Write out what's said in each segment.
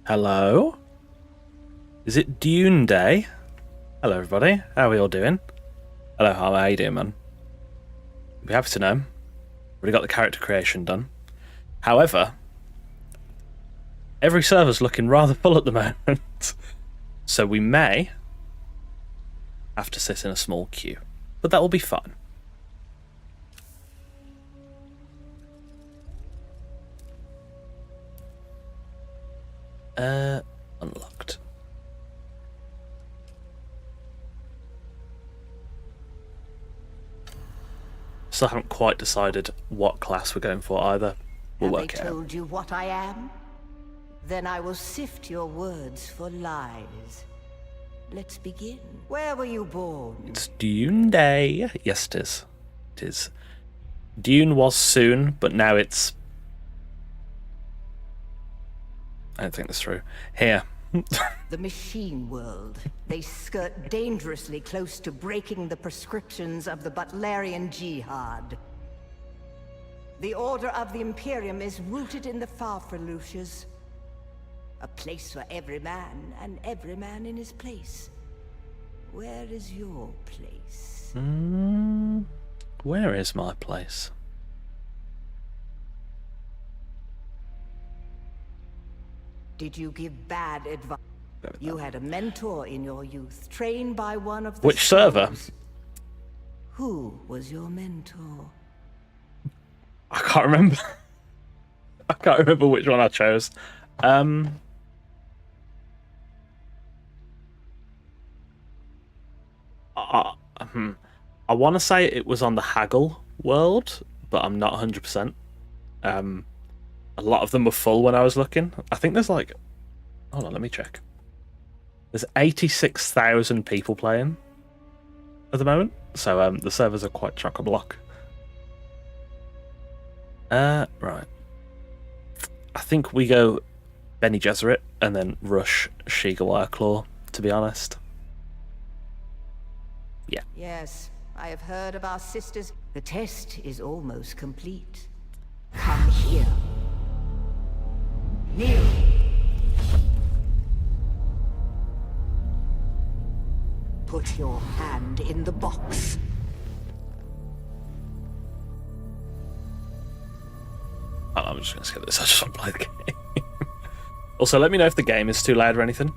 Hello? Is it Dune Day? Hello, everybody. How are we all doing? Hello, how are you doing, man? I'd be happy to know. Already got the character creation done. However, every server's looking rather full at the moment. So we may have to sit in a small queue. But that will be fun. Unlocked. Still haven't quite decided what class we're going for either. We'll work it out. Have I told you what I am? Then I will sift your words for lies. Let's begin. Where were you born? It's Dune Day. Yes, it is. It is. Dune was soon, but now it's... I don't think that's true. Here. The machine world. They skirt dangerously close to breaking the prescriptions of the Butlerian Jihad. The Order of the Imperium is rooted in the Farfaluches. A place for every man, and every man in his place. Where is your place? Where is my place? Did you give bad advice? You had a mentor in your youth, trained by one of the Which server? scrolls. Who was your mentor? I can't remember. I can't remember which one I chose. I want to say it was on the Haggle world, but I'm not 100%. A lot of them were full when I was looking. I think there's like... Hold on, let me check. There's 86,000 people playing at the moment, so the servers are quite chock-a-block. Right. I think we go Bene Gesserit and then rush Sheegal Wireclaw, to be honest. Yeah. Yes, I have heard of our sisters. The test is almost complete. Come here. Kneel. Put your hand in the box. Oh, I'm just going to skip this. I just want to play the game. Also, let me know if the game is too loud or anything.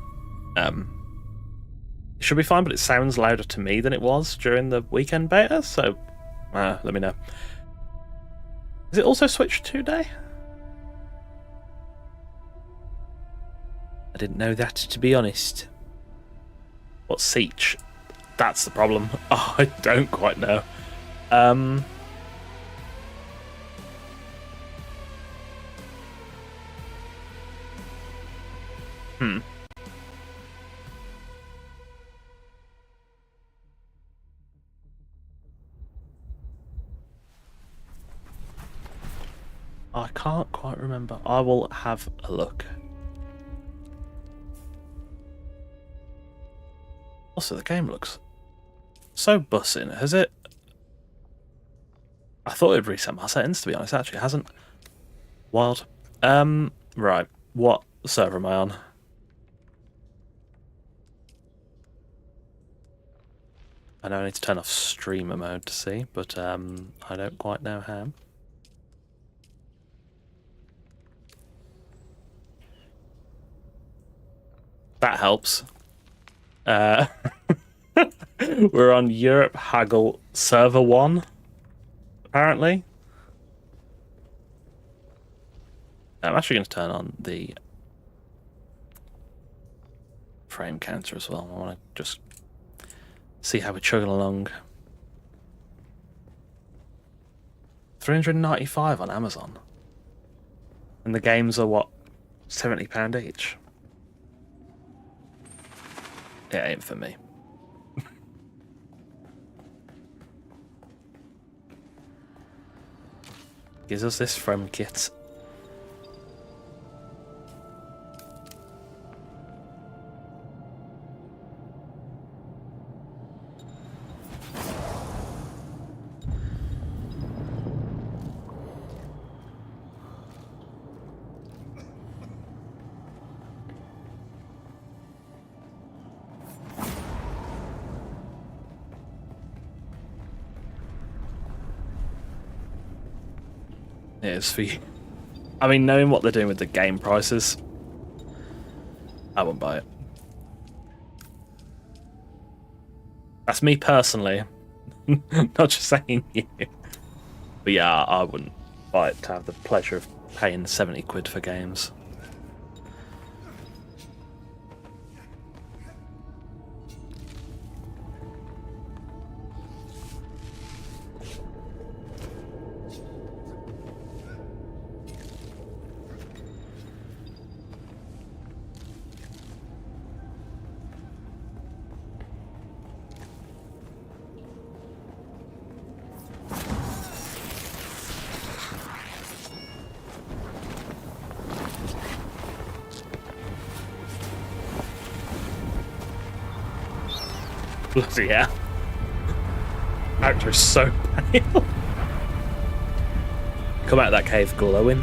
It should be fine, but it sounds louder to me than it was during the weekend beta, so let me know. Is it also Switch 2 Day? I didn't know that, to be honest. What's Siege? That's the problem. Oh, I don't quite know. I can't quite remember. I will have a look. Also, the game looks so bussing. Has it? I thought it'd reset my settings, to be honest. Actually, it hasn't. Wild. Right. What server am I on? I know I need to turn off streamer mode to see, but I don't quite know how. That helps. We're on Europe Haggle server 1, apparently. I'm actually going to turn on the frame counter as well. I want to just see how we're chugging along. 395 on Amazon. And the games are, what, £70 each? It ain't for me. Gives us this from kit. it is for you. I mean, knowing what they're doing with the game prices, I won't buy it. That's me personally, not just saying you. But yeah, I wouldn't buy it to have the pleasure of paying 70 quid for games. Bloody hell. Actor is so pale. Come out of that cave glowing.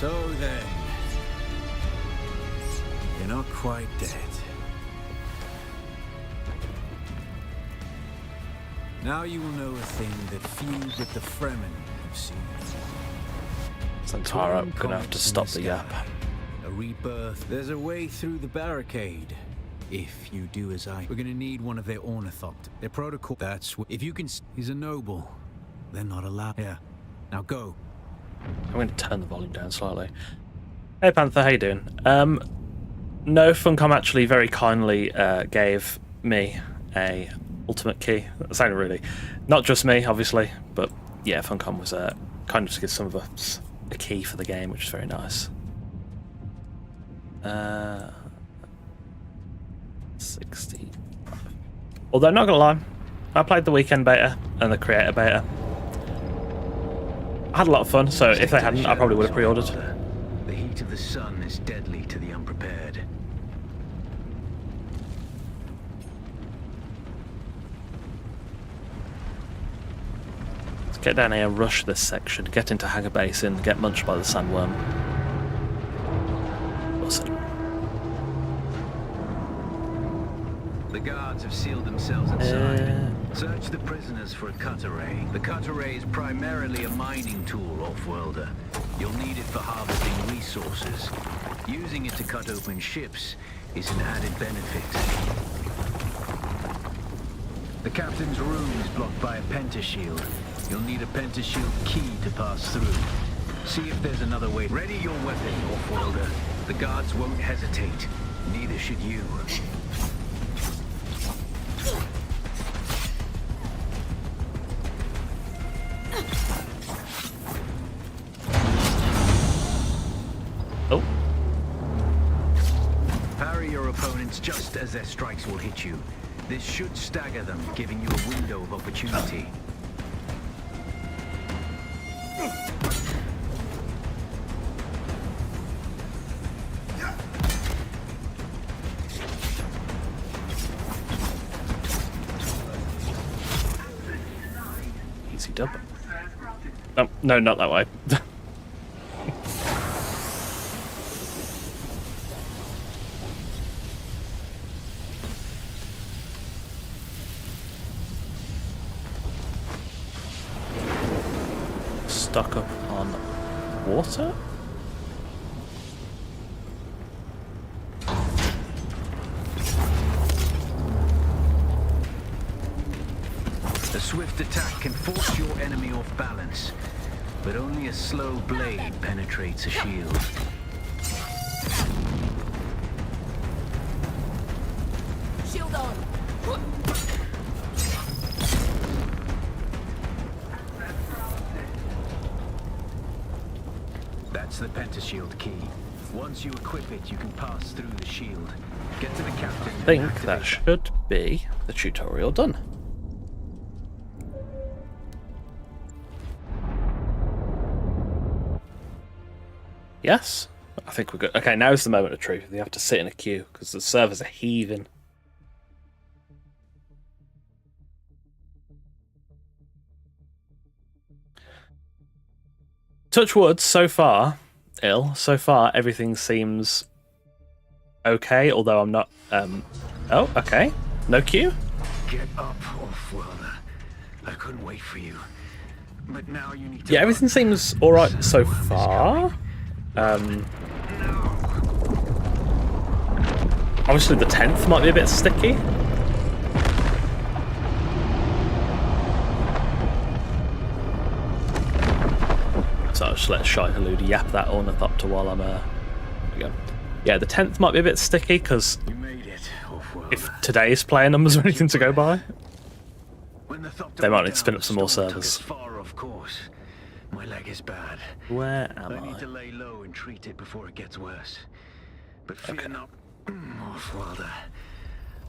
So then, you're not quite dead. Now you will know a thing that few but the Fremen have seen. Santara, I'm gonna have to stop the yap. A rebirth. There's a way through the barricade. If you do as I... We're gonna need one of their ornithopters. Their protocol... That's... If you can... He's a noble. They're not allowed... Here. Now go. I'm going to turn the volume down slightly. Hey Panther, how you doing? No, Funcom actually very kindly gave me a ultimate key. That sounded really... Not just me, obviously, but yeah, Funcom was kind of to give some of us a key for the game, which is very nice. 60. Although, not going to lie, I played the weekend beta and the creator beta. I had a lot of fun, so if they hadn't, I probably would have pre-ordered. The heat of the sun is deadly to the unprepared. Let's get down here and rush this section, get into Hanger Basin, get munched by the sandworm. Awesome. The guards have sealed themselves inside. Search the prisoners for a cut array. The cut array is primarily a mining tool, off-worlder. You'll need it for harvesting resources. Using it to cut open ships is an added benefit. The captain's room is blocked by a pentashield. You'll need a pentashield key to pass through. See if there's another way. Ready your weapon, off-worlder. The guards won't hesitate. Neither should you. Oh. Parry your opponents just as their strikes will hit you. This should stagger them, giving you a window of opportunity. Easy dub. Oh, no, not that way. Stuck up on water? A swift attack can force your enemy off balance, but only a slow blade penetrates a shield. Shield on! That's the pentashield key. Once you equip it, you can pass through the shield. Get to the captain. I think that should be the tutorial done. Yes, I think we're good. Okay, now's the moment of truth. You have to sit in a queue because the servers are heaving. Touch wood, so far, so far everything seems okay, although I'm not. Oh, okay. No queue. Get up, Off-Worlder. I couldn't wait for you. But now you need to... Yeah, everything seems all right so far. Obviously, the 10th might be a bit sticky. So I'll just let Shai-Hulud yap that ornithopter while I'm there we go. Yeah, the 10th might be a bit sticky because You made it, Off-Worlder. if today's player numbers are anything to go by, When the Thopter they might went need to spin down, up some more the storm took servers. us far off course. My leg is bad. Where am I need I? to lay low and treat it before it gets worse. But fear Okay. not, Off-Worlder.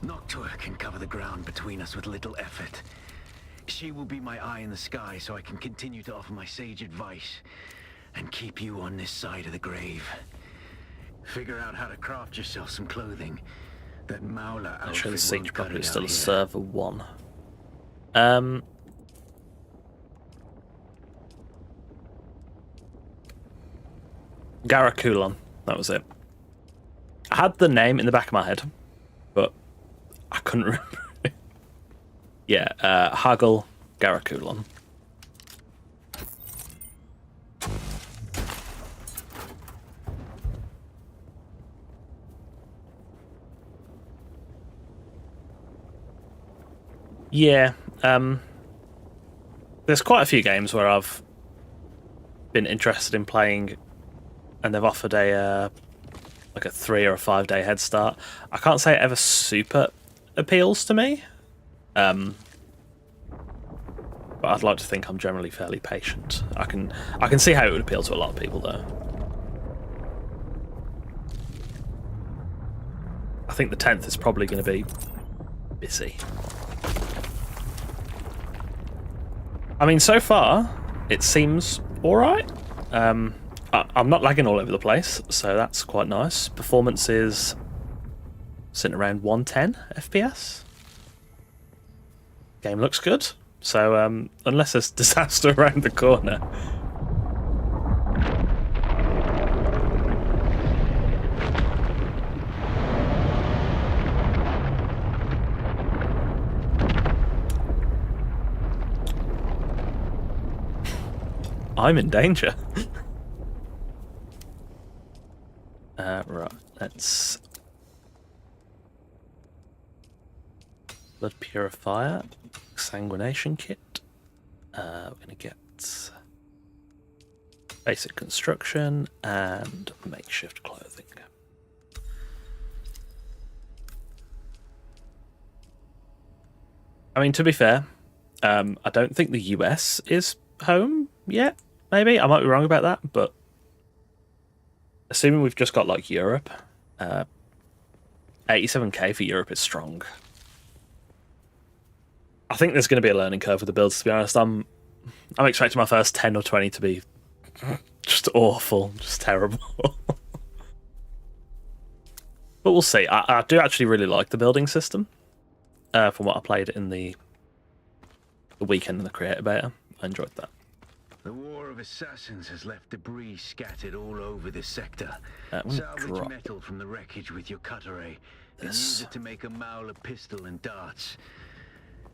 Noctua can cover the ground between us with little effort. She will be my eye in the sky so I can continue to offer my sage advice and keep you on this side of the grave. Figure out how to craft yourself some clothing. That Mauler outfit Make sure the won't siege cut property it is still out a here. server 1. Garakulon, that was it. I had the name in the back of my head, but I couldn't remember it. Yeah, Haggle Garakulon. Yeah, there's quite a few games where I've been interested in playing, and they've offered a like a 3 or a 5 day head start. I can't say it ever super appeals to me, but I'd like to think I'm generally fairly patient. I can see how it would appeal to a lot of people though. I think the 10th is probably going to be busy. I mean, so far it seems all right. I'm not lagging all over the place, so that's quite nice. Performance is sitting around 110 FPS. Game looks good. So unless there's disaster around the corner. I'm in danger. Right, let's... Blood Purifier, Exsanguination Kit. We're going to get Basic Construction and Makeshift Clothing. I mean, to be fair, I don't think the US is home yet. Maybe I might be wrong about that, but assuming we've just got like Europe, 87k for Europe is strong. I think there's going to be a learning curve with the builds. To be honest, I'm expecting my first 10 or 20 to be just awful, just terrible. But we'll see. I do actually really like the building system. From what I played in the weekend in the creator beta, I enjoyed that. The War of Assassins has left debris scattered all over this sector. I'm gonna Salvage drop metal from the wreckage with your cutter ray and this. use it to make a Mauler pistol and darts.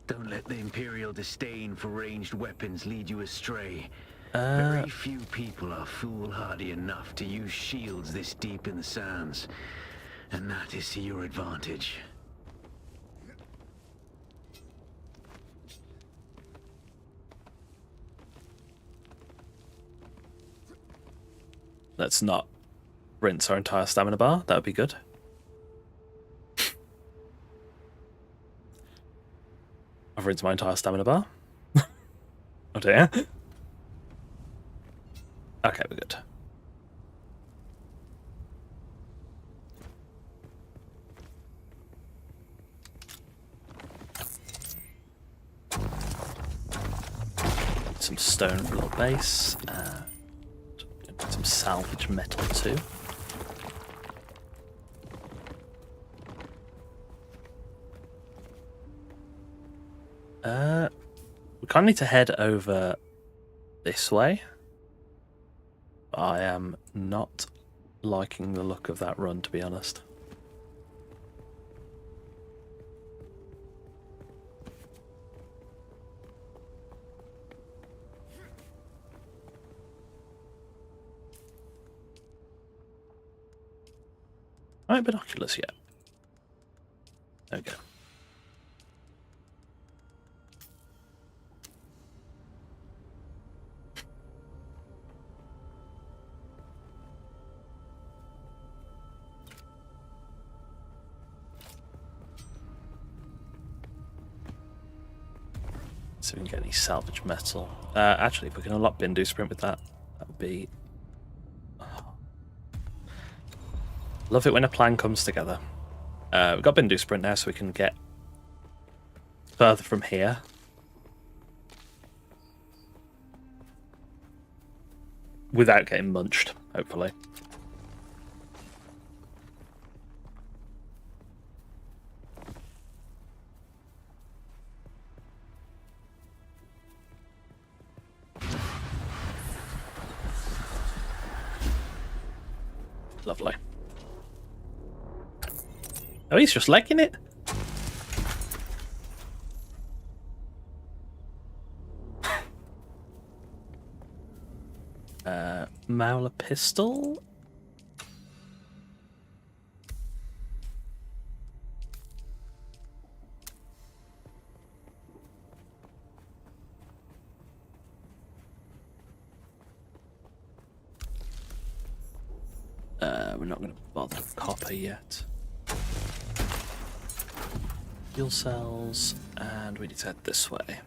Don't let the Imperial disdain for ranged weapons lead you astray. Very few people are foolhardy enough to use shields this deep in the sands, and that is to your advantage. Let's not rinse our entire stamina bar. That would be good. I've rinsed my entire stamina bar. Oh dear. Okay, we're good. Some stone for a little base. Some salvage metal too. We kind of need to head over this way. I am not liking the look of that run, to be honest. Right, binoculars yet. There we go. See if we can get any salvage metal. Actually, if we can unlock Bindu Sprint with that, that would be... Love it when a plan comes together. We've got Bindu Sprint now, so we can get further from here. Without getting munched, hopefully. Lovely. Oh, he's just liking it. Mauler pistol. We're not going to bother with copper yet. Fuel cells, and we need to head this way.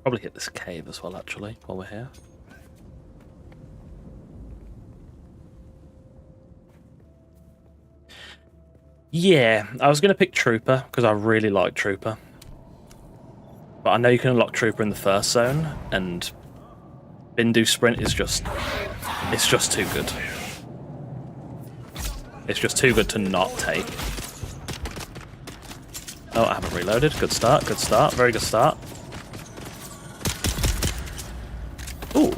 Probably hit this cave as well, actually, while we're here. Yeah, I was going to pick Trooper, because I really like Trooper. But I know you can unlock Trooper in the first zone, and Bindu Sprint is just... It's just too good. It's just too good to not take. Oh, I haven't reloaded. Good start, good start, very good start. Ooh.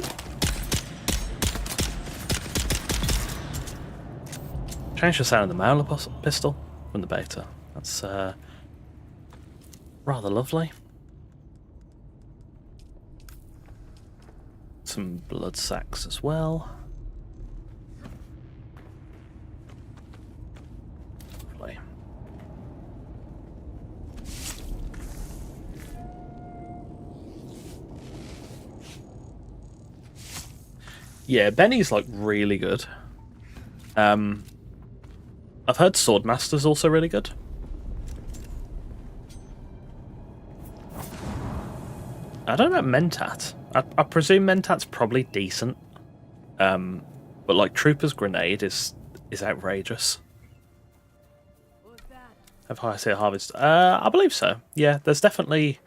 Change the sound of the Mauler pistol from the beta. That's rather lovely. Some blood sacks as well. Lovely. Yeah, Benny's like really good. I've heard Swordmaster's also really good. I don't know about Mentat. I presume Mentat's probably decent. But like Trooper's grenade is outrageous. Have high tier harvest? I believe so. Yeah, there's definitely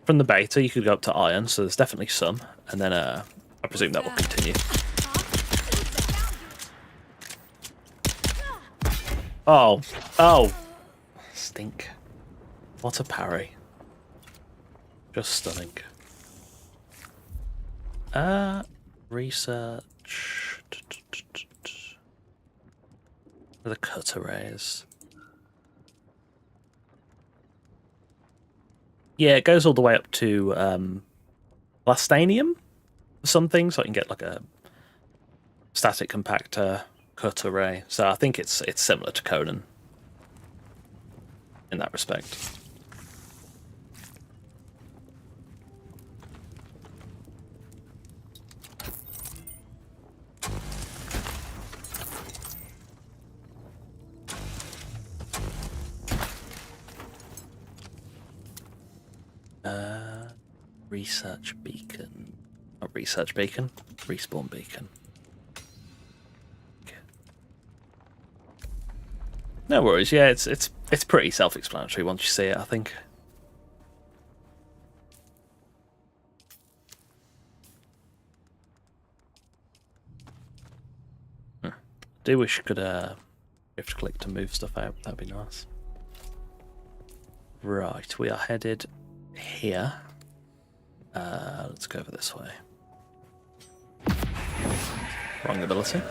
from the beta you could go up to iron, so there's definitely some, and then I presume that will continue. Oh, oh, stink! What a parry! Just stunning. Research. Where the cutter rays. Yeah, it goes all the way up to Plastanium or something, so I can get like a static compactor cutter ray. So I think it's similar to Conan in that respect. Research beacon. Not research beacon. Respawn beacon. Okay. No worries. Yeah, it's It's pretty self-explanatory once you see it, I think. Do wish you could shift click to move stuff out. That'd be nice. Right, we are headed here. Let's go over this way. Wrong ability.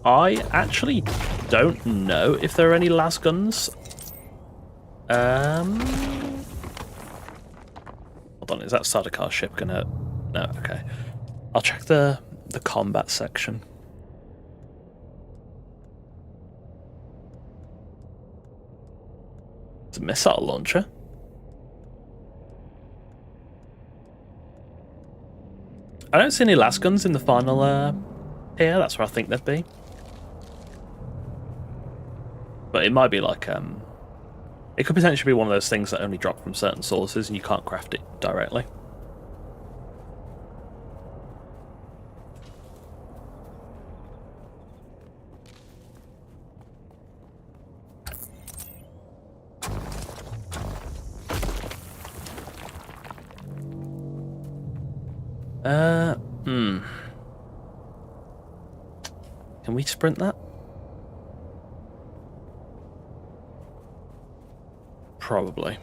I actually don't know if there are any las guns. Hold on, is that Sardakar's ship gonna... No, okay. I'll check the combat section. It's a missile launcher. I don't see any las guns in the final here, that's where I think they'd be. But it might be like, it could potentially be one of those things that only drop from certain sources and you can't craft it directly. Can we sprint that? Probably.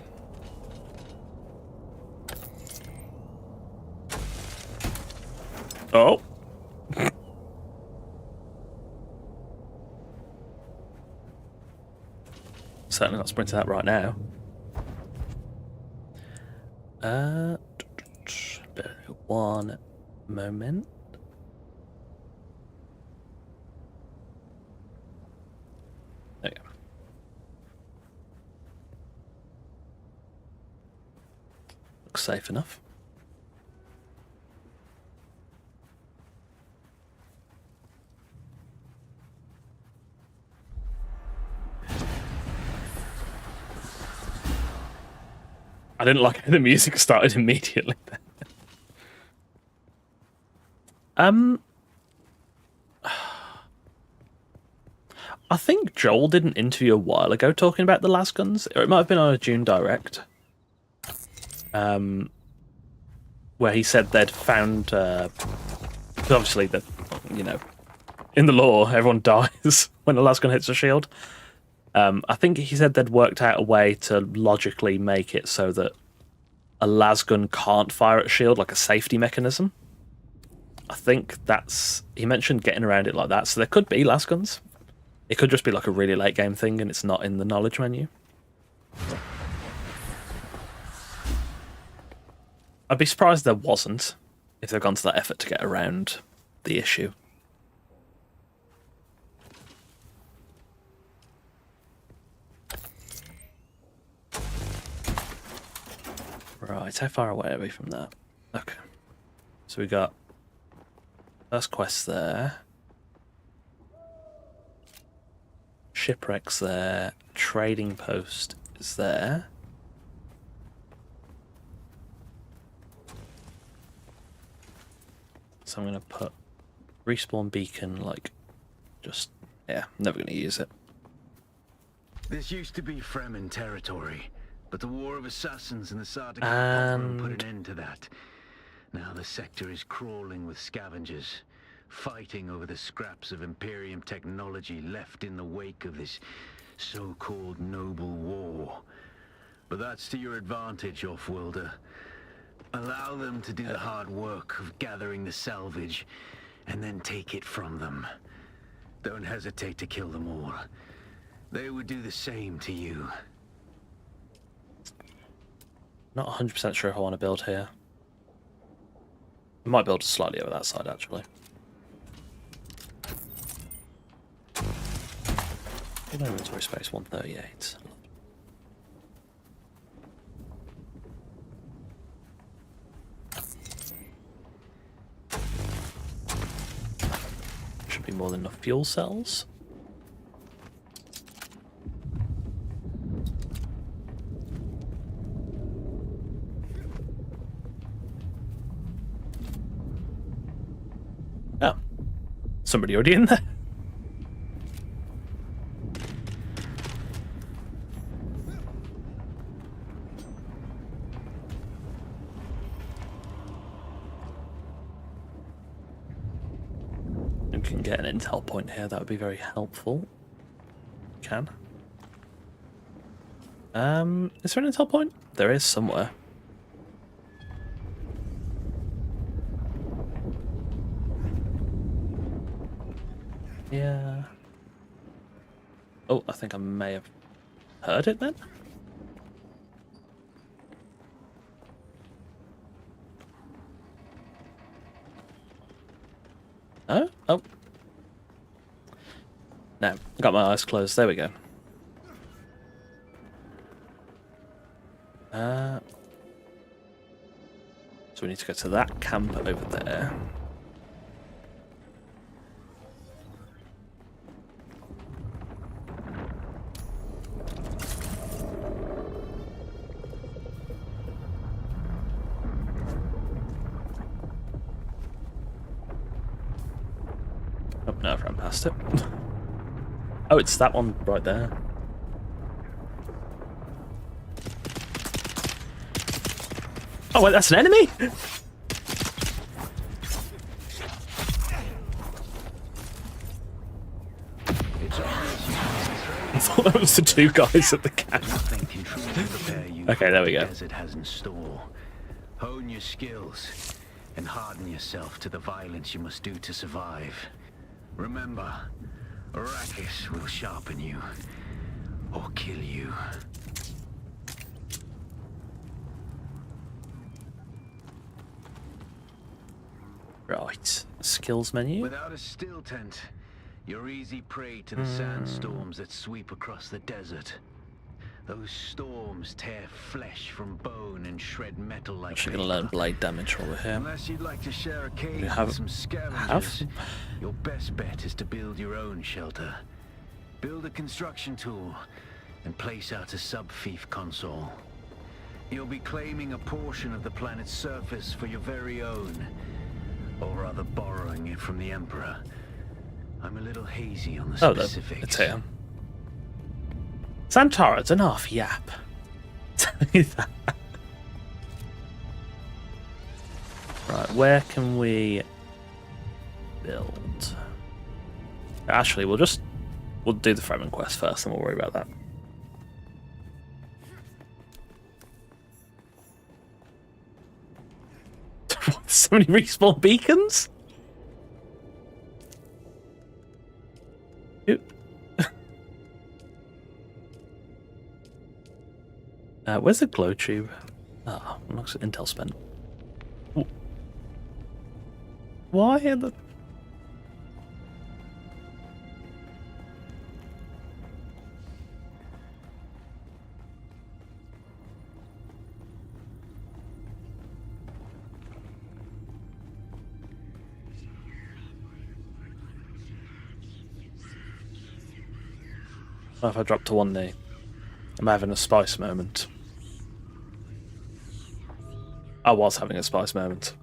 Oh. Certainly not sprinting that right now. One moment. There you go. Looks safe enough. I didn't like how the music started immediately. I think Joel did an interview a while ago talking about the las guns, or it might have been on a Dune Direct, where he said they'd found, because obviously that, you know, in the lore everyone dies when a las gun hits a shield. I think he said they'd worked out a way to logically make it so that a las gun can't fire at a shield, like a safety mechanism. I think that's... He mentioned getting around it like that, so there could be las guns. It could just be like a really late game thing and it's not in the knowledge menu. I'd be surprised there wasn't, if they've gone to that effort to get around the issue. Right, how far away are we from that? Okay. So we got first quest there. Shipwrecks there. Trading post is there. So I'm going to put respawn beacon, like, just, yeah, never going to use it. This used to be Fremen territory, but the War of Assassins and the Sardaukar put an end to that. Now the sector is crawling with scavengers, fighting over the scraps of Imperium technology left in the wake of this so-called noble war. But that's to your advantage, Offworlder. Allow them to do the hard work of gathering the salvage, and then take it from them. Don't hesitate to kill them all. They would do the same to you. Not 100% sure if I want to build here. I might build slightly over that side, actually. Inventory space 138. Should be more than enough fuel cells. Oh, somebody already in there. We can get an intel point here. That would be very helpful. Can. Is there an intel point? There is somewhere. Yeah. Oh, I think I may have heard it then. Oh, oh. No, got my eyes closed. There we go. So we need to go to that camp over there. Oh, no, I've run past it. Oh, it's that one right there. Oh, wait, that's an enemy? I thought that was the two guys at the camp. Okay, there we go. Desert has in store. Hone your skills and harden yourself to the violence you must do to survive. Remember, Arrakis will sharpen you or kill you. Right, skills menu. Without a still tent, you're easy prey to the sandstorms that sweep across the desert. Those storms tear flesh from bone and shred metal like Actually gonna learn blade damage over here. Unless you'd like to share a cave You have- with some scavengers, your best bet is to build your own shelter. Build a construction tool and place out a sub-fief console. You'll be claiming a portion of the planet's surface for your very own, or rather borrowing it from the Emperor. I'm a little hazy on the specifics. It's here. Santora's an off yap. Tell you that. Right, where can we build? Actually, we'll do the Fremen quest first, and we'll worry about that. So many respawn beacons? Where's the glow tube? Ah, oh, looks like intel spent. Why are the... What if I drop to 1 knee? I'm having a spice moment. I was having a spice moment.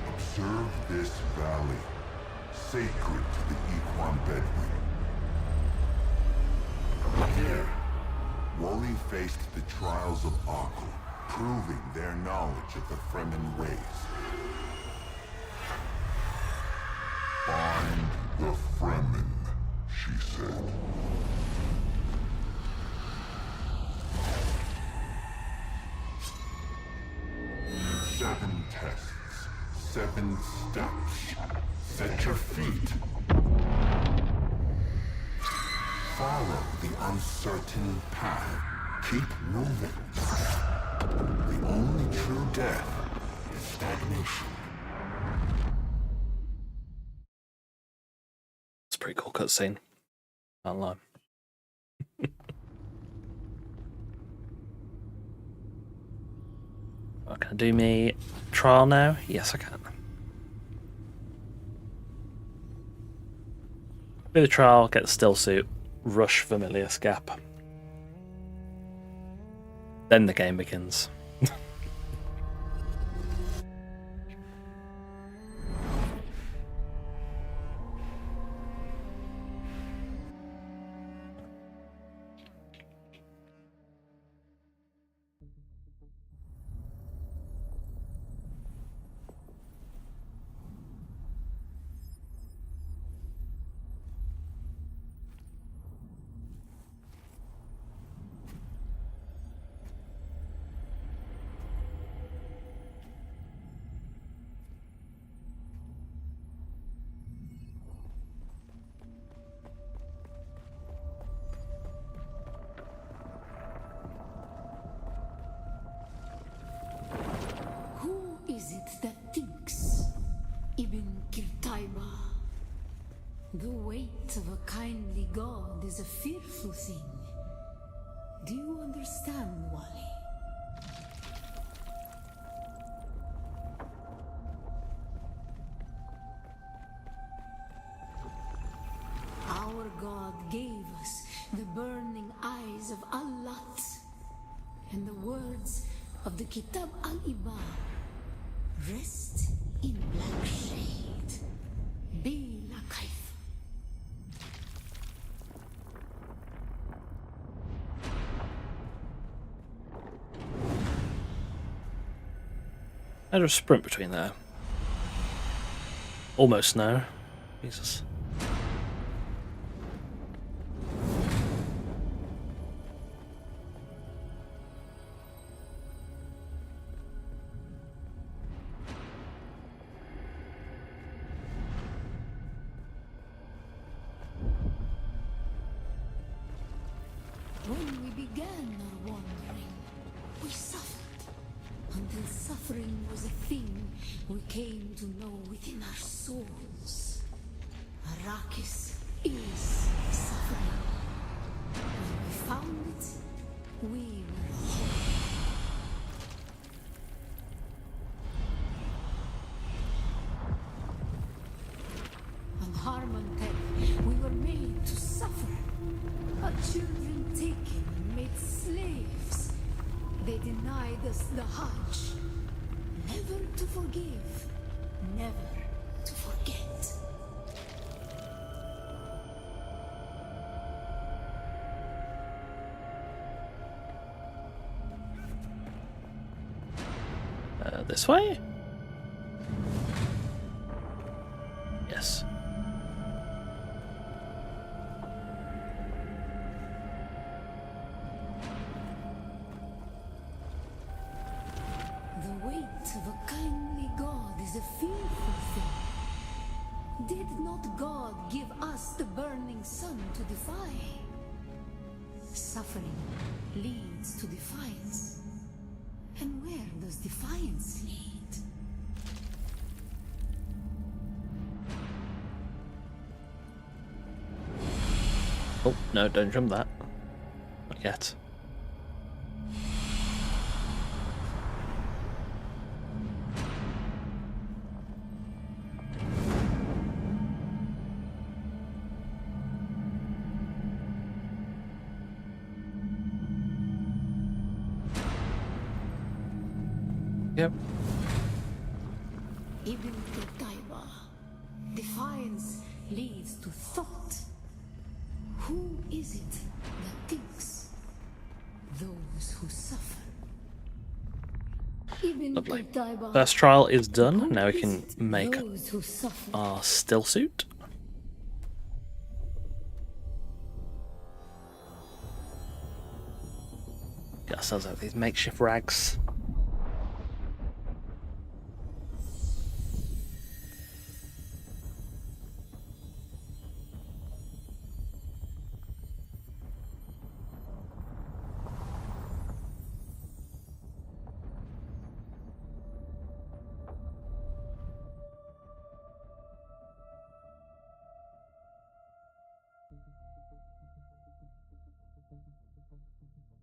Observe this valley, sacred to the Equan Bedouin. Here, Woli faced the trials of Arkle, proving their knowledge of the Fremen ways. Find the Fremen, she said. Seven tests, 7 steps. Set your feet. Follow the uncertain path. Keep moving. The only true death is stagnation. It's a pretty cool cutscene. Can't lie. Can I do me trial now? Yes, I can. Do the trial, get the still suit, rush Vermilius Gap. Then the game begins. Who is it that thinks? Ibn Kirtaiba. The weight of a kindly god is a fearful thing. Do you understand, Wally? Our god gave us the burning eyes of Allat and the words of the Kitab al-Iba. Rest in black shade. Be la kaif. I just sprint between there. Almost now. Jesus. When we began our wandering, we suffered. Until suffering was a thing we came to know within our souls. Arrakis is suffering. When we found it, we were whole. On Harmontech, we were made to suffer. Our children taken and made slaves. They denied us the Hajj. Never to forgive, never to forget. This way? Yes. The weight of a kindly God is a fearful thing. Did not God give us the burning sun to defy? Suffering leads to defiance. And where does defiance lead? Oh, no, don't jump that. Not yet. Yep. Ibn Qutayba. Defiance leads to thought. Who is it that thinks? Those who suffer. Ibn Lovely. Qutayba. First trial is done. Who Now we is can it? make Those who suffer. our still suit. Get ourselves out of these makeshift rags.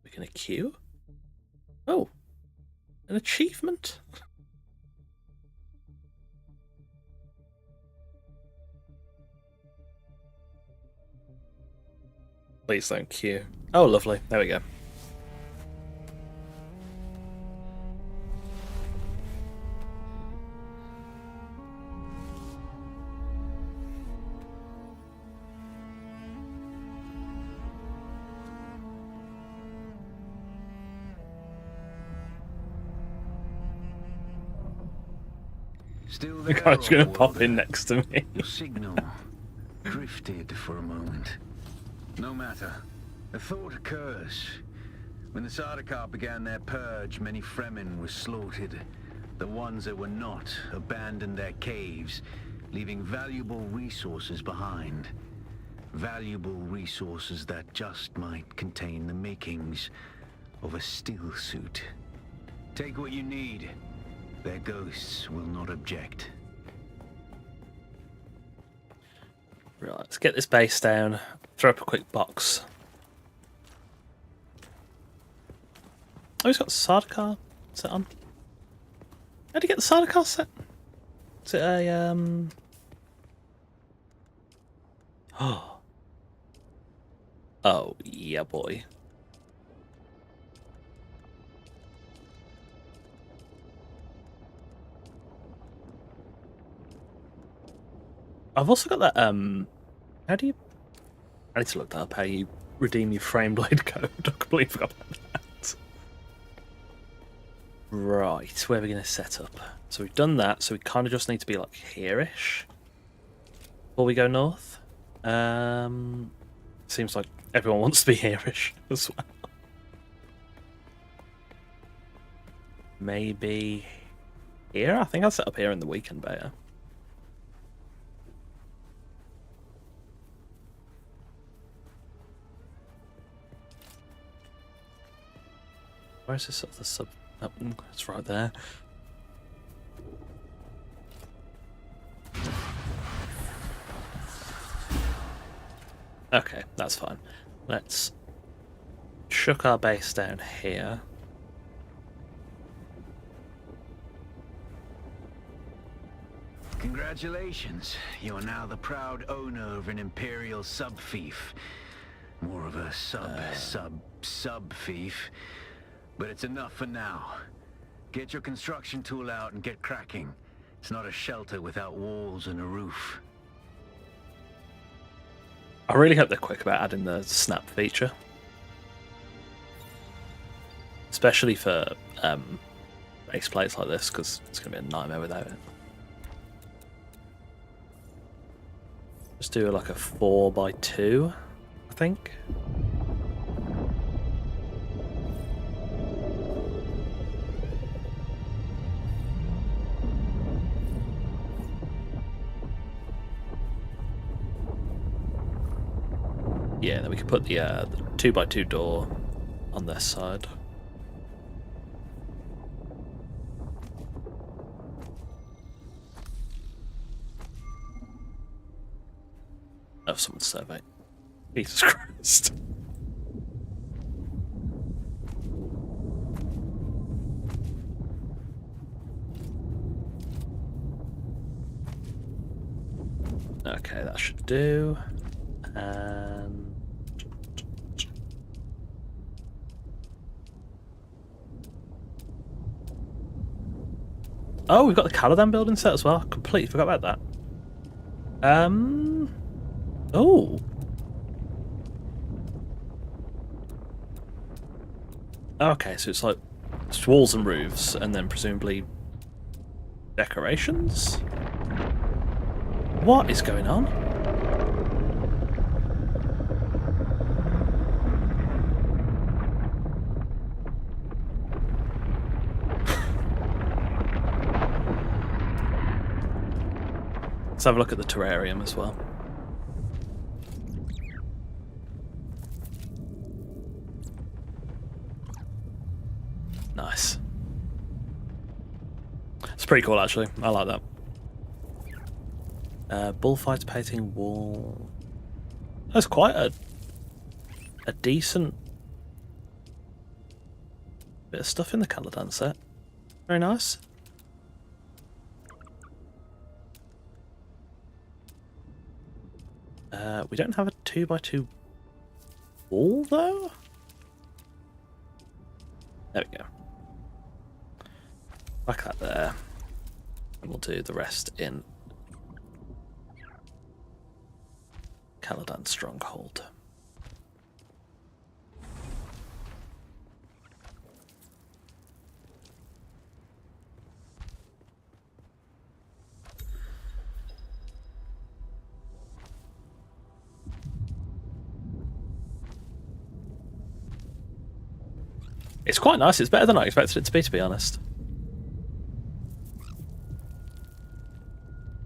We can queue. Oh, An achievement? Please don't queue. Oh, lovely. There we go. Still The there, guy's going to old pop in worlder? next to me. Your signal drifted for a moment. No matter. A thought occurs. When the Sardaukar began their purge, many Fremen were slaughtered. The ones that were not abandoned their caves, leaving valuable resources behind. Valuable resources that just might contain the makings of a still suit. Take what you need. Their ghosts will not object. Right, let's get this base down. Throw up a quick box. Oh, he's got the Sardaukar set on. How do you get the Sardaukar set? Is it a Oh. Oh, yeah, boy. I've also got that, how do you... I need to look that up, how you redeem your frame blade code. I completely forgot about that. Right, where are we going to set up? So we've done that, so we kind of just need to be, like, here-ish before we go north. Seems like everyone wants to be here-ish as well. Maybe here? I think I'll set up here in the weekend beta. Where's this other sub? Oh, it's right there. Okay, that's fine. Let's chuck our base down here. Congratulations. You are now the proud owner of an Imperial sub-fief. More of a sub-fief. But it's enough for now. Get your construction tool out and get cracking. It's not a shelter without walls and a roof. I really hope they're quick about adding the snap feature. Especially for base plates like this, because it's going to be a nightmare without it. Just do like a 4x2, I think. Yeah, then we can put the 2x2 door on this side. Oh, someone's survey. Jesus Christ. Okay, that should do. And oh, we've got the Caladan building set as well. Completely forgot about that. Oh. Okay, so it's like it's walls and roofs, and then presumably decorations. What is going on? Let's have a look at the terrarium as well. Nice. It's pretty cool, actually. I like that. Bullfights painting wall. That's quite a decent bit of stuff in the Caladan set. Very nice. We don't have a 2x2 wall though. There we go. Back that there. And we'll do the rest in Caladan Stronghold. It's quite nice. It's better than I expected it to be honest.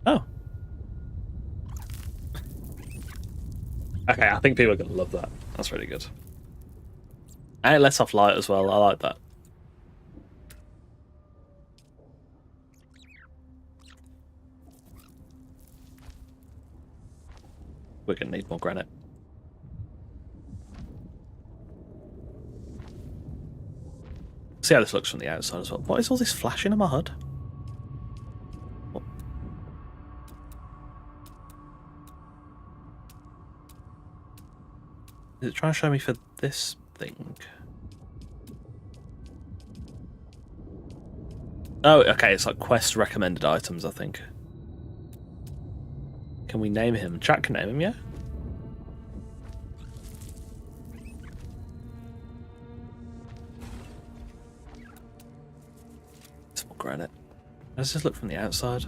Oh. Okay, I think people are going to love that. That's really good. And it lets off light as well. I like that. We're going to need more granite. See how this looks from the outside as well. What is all this flashing in my HUD? What? Is it trying to show me for this thing? Oh, okay, it's like quest recommended items, I think. Can we name him? Chat can name him, yeah? Granite. Let's just look from the outside.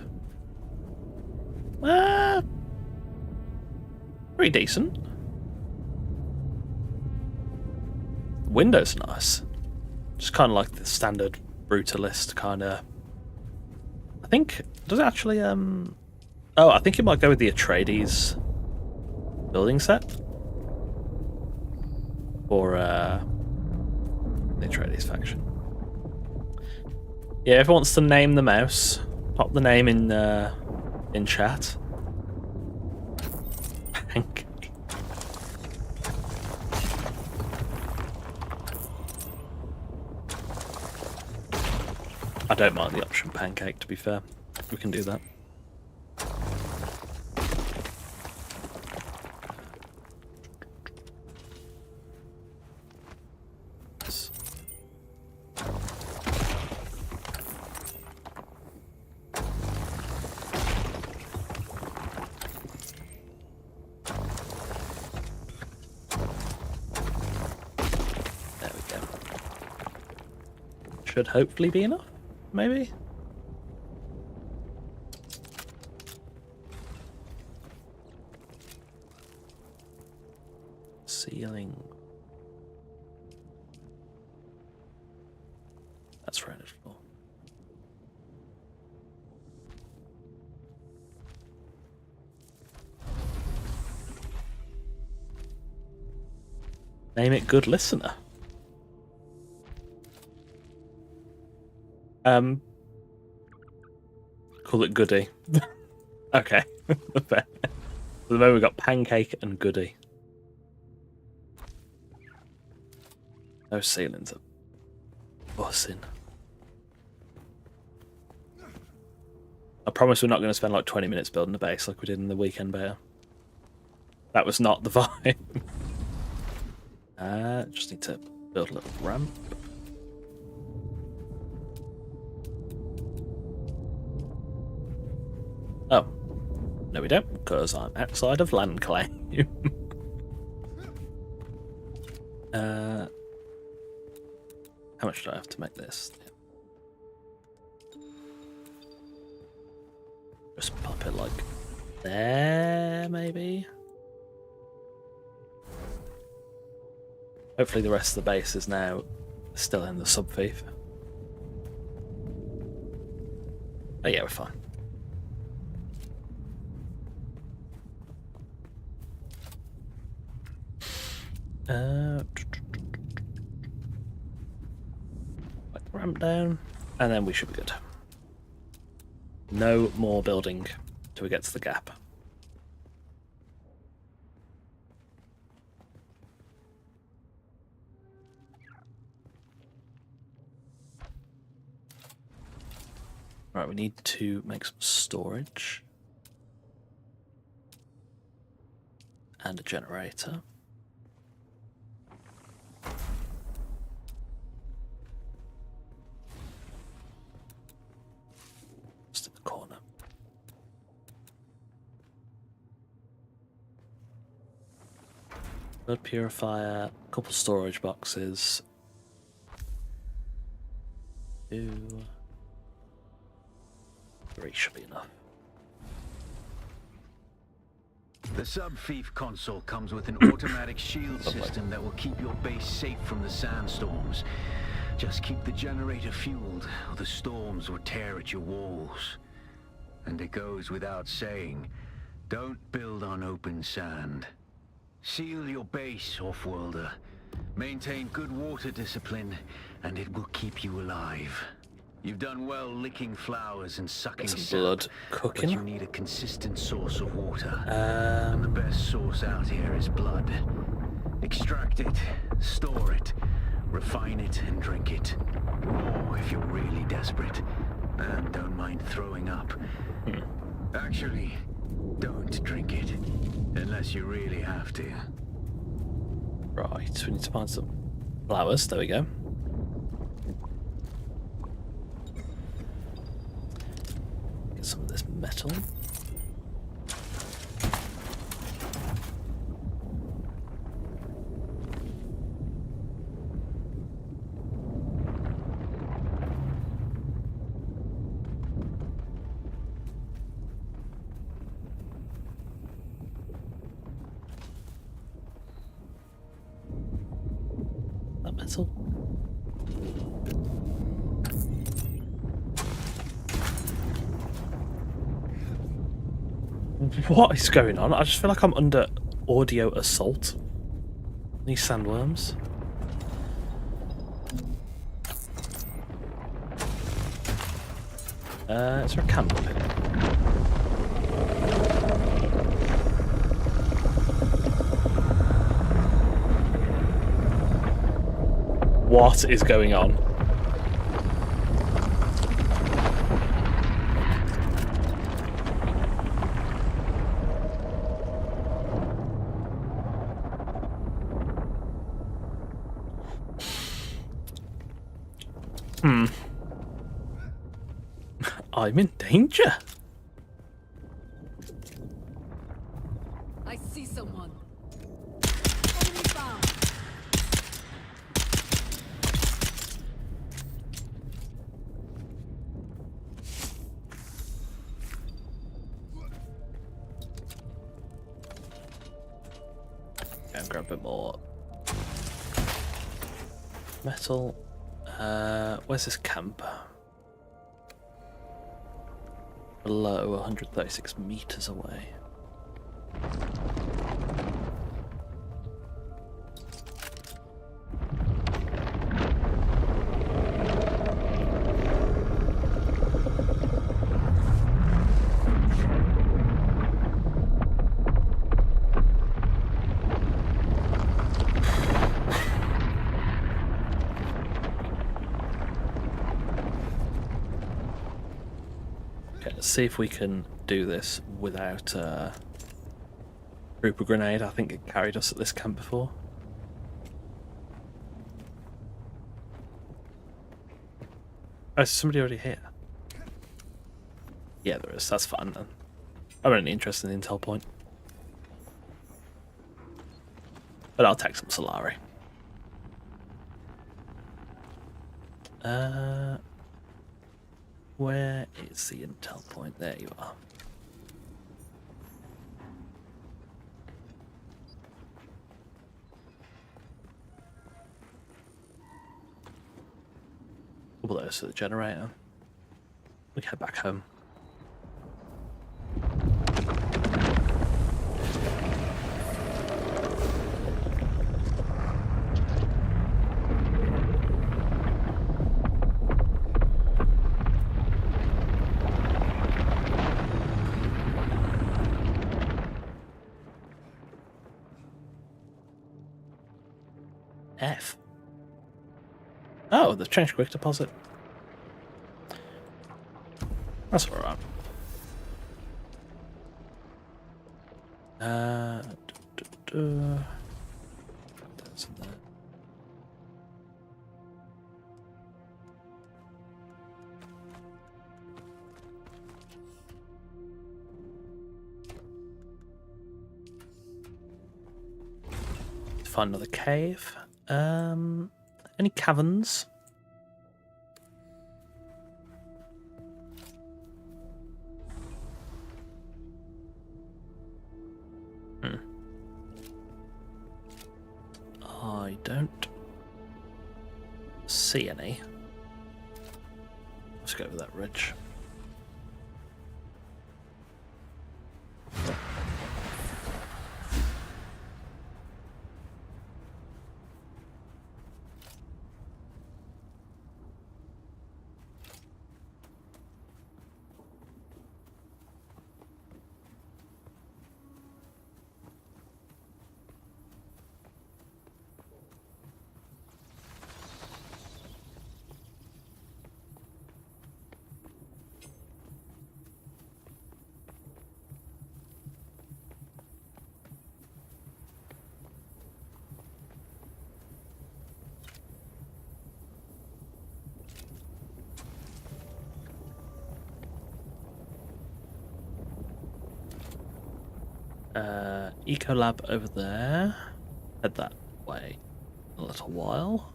Pretty decent. The window's nice. Just kind of like the standard brutalist kind of. I think does it actually oh, I think it might go with the Atreides building set or the Atreides faction. Yeah, if it wants to name the mouse, pop the name in chat. Pancake. I don't mind the option pancake, to be fair. We can do that. Should hopefully be enough, maybe? Ceiling. That's right. Name it Good Listener. Call it Goody. Okay. Fair. At the moment we've got Pancake and Goody. Those ceilings are bussing. I promise we're not going to spend like 20 minutes building a base like we did in the weekend beta. That was not the vibe. Just need to build a little ramp. Oh. No we don't, because I'm outside of land claim. How much do I have to make this? Just pop it like there, maybe? Hopefully the rest of the base is now still in the sub-thief. Oh yeah, we're fine. Like ramp down, and then we should be good. No more building till we get to the gap. Right, we need to make some storage. And a generator. Just in the corner. Blood purifier, a couple storage boxes. 2, 3 should be enough. The sub-fief console comes with an automatic shield system that will keep your base safe from the sandstorms. Just keep the generator fueled, or the storms will tear at your walls. And it goes without saying, don't build on open sand. Seal your base, off-worlder. Maintain good water discipline, and it will keep you alive. You've done well licking flowers and sucking Some sap, blood cooking. but you need a consistent source of water. And the best source out here is blood. Extract it, store it, refine it, and drink it. Raw if you're really desperate. And don't mind throwing up. Actually, don't drink it. Unless you really have to. Right, we need to find some flowers. There we go. Get some of this metal. That metal. What is going on? I just feel like I'm under audio assault. These sandworms. Is there a camp up here? What is going on? I'm in danger. I see someone. Enemy found. Okay, grab a bit more metal. Where's this camp? Below 136 meters away. Okay, let's see if we can do this without group of grenade. I think it carried us at this camp before. Oh, is somebody already here? Yeah, there is. That's fine then. I'm only interested in the intel point. But I'll take some Solari. Where is the intel point? There you are. Couple of those to the generator. We head back home. F. Oh, the trench quick deposit. That's alright. That's in there. Find another cave. Any caverns? I don't see any. Let's go over that ridge. Ecolab over there. Head that way a little while.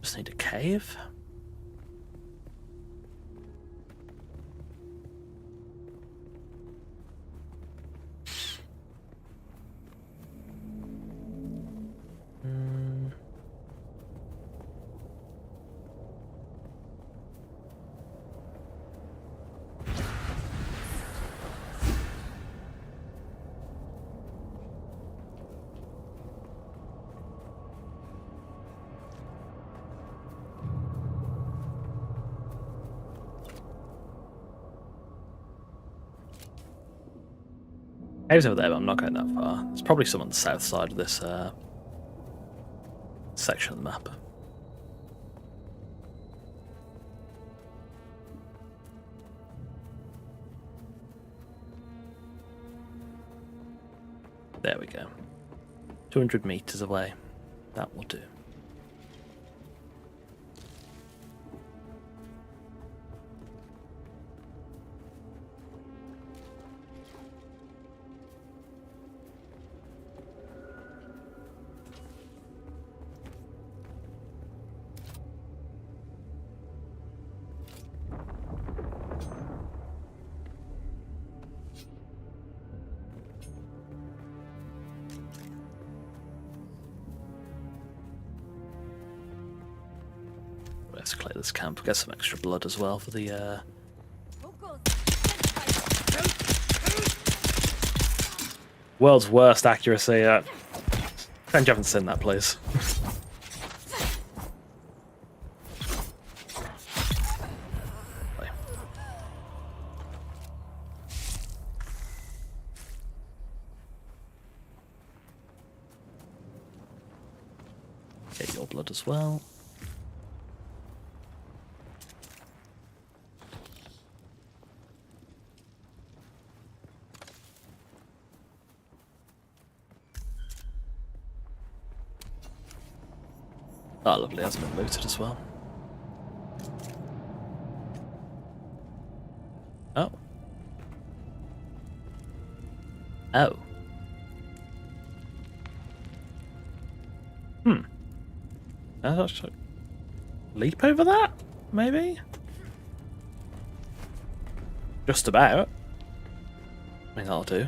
Just need a cave. Cave's over there, but I'm not going that far. There's probably some on the south side of this section of the map. There we go. 200 meters away. That will do. Let's clear this camp. Get some extra blood as well for the. World's worst accuracy. You haven't seen that, please. Get your blood as well. Oh, lovely, that's been looted as well. Oh. Oh. Actually leap over that? Maybe? Just about. I mean, that'll do.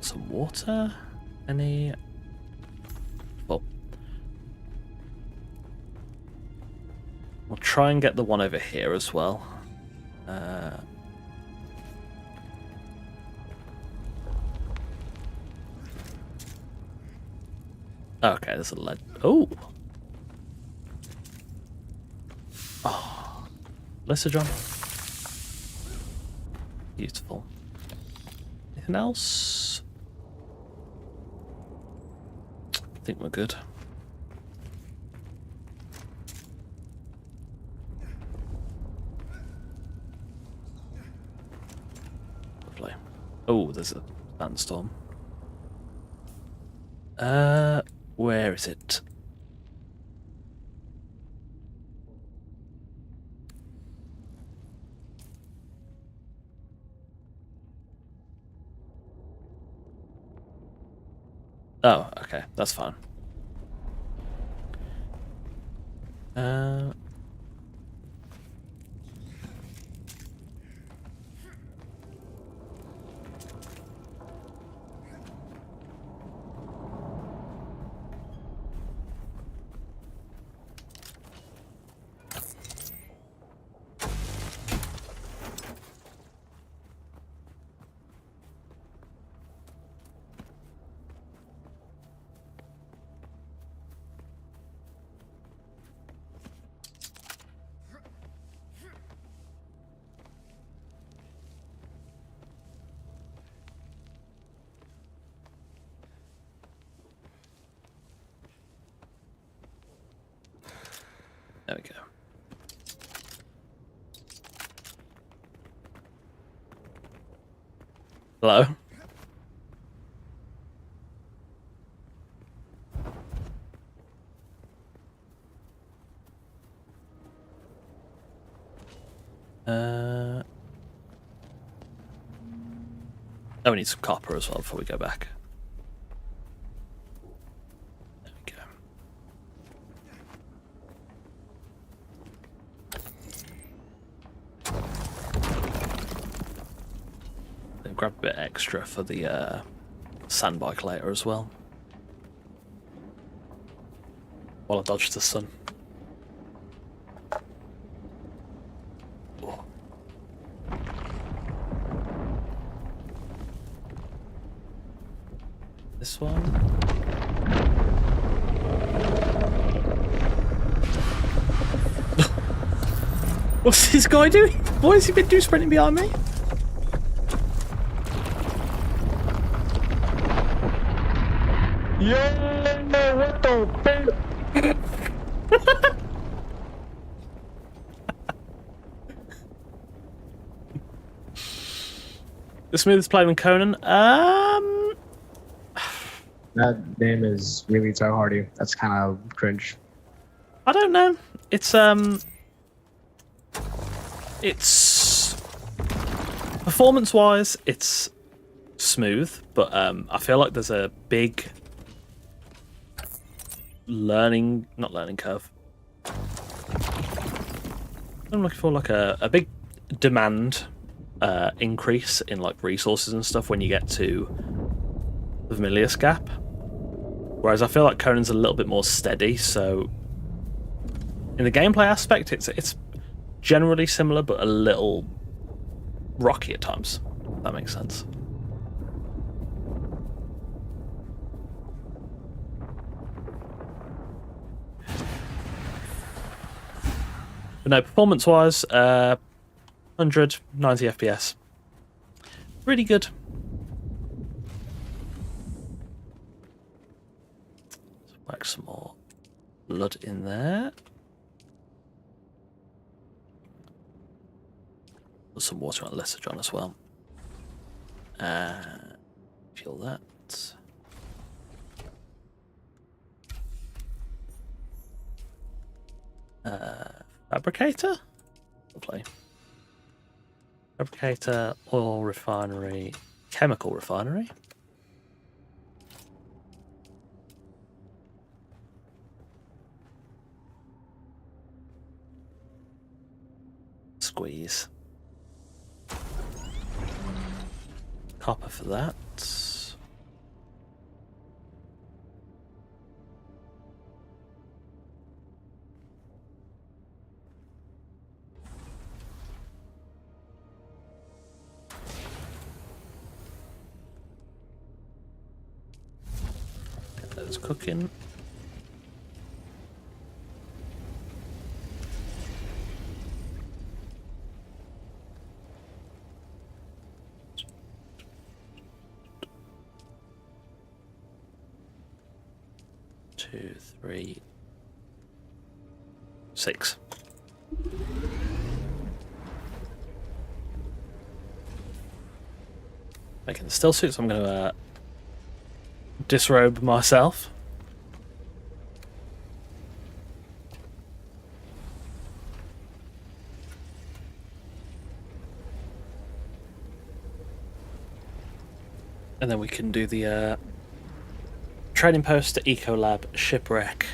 Some water? Any? Well, we'll try and get the one over here as well. Okay, there's a lead. Oh! Oh. Listen, John. Beautiful. Anything else? I think we're good. Lovely. Oh, there's a sandstorm. Where is it? Oh, okay, that's fine. There we go. Hello? Oh, we need some copper as well before we go back. There we go. Then grab a bit extra for the sand bike later as well. While I dodge the sun. Oh. This one. What's this guy doing? What has he been doing sprinting behind me? Yeah, what the fuck? The smoothest played in Conan. That name is really so hardy. That's kind of cringe. I don't know. It's performance-wise, it's smooth, but I feel like there's a big not learning curve. I'm looking for like a big demand increase in like resources and stuff when you get to the Vermilius Gap. Whereas I feel like Conan's a little bit more steady, so in the gameplay aspect it's generally similar but a little rocky at times, if that makes sense. But no, performance-wise, 190 FPS. Really good. Let's whack some more blood in there. Put some water on Lissajon as well. Fuel that. Fabricator? Lovely. Fabricator, oil refinery, chemical refinery. Squeeze. Copper for that. Get those cooking. 2, 3, 6. Making the still suits, I'm going to disrobe myself. And then we can do the trading post to Ecolab, shipwreck,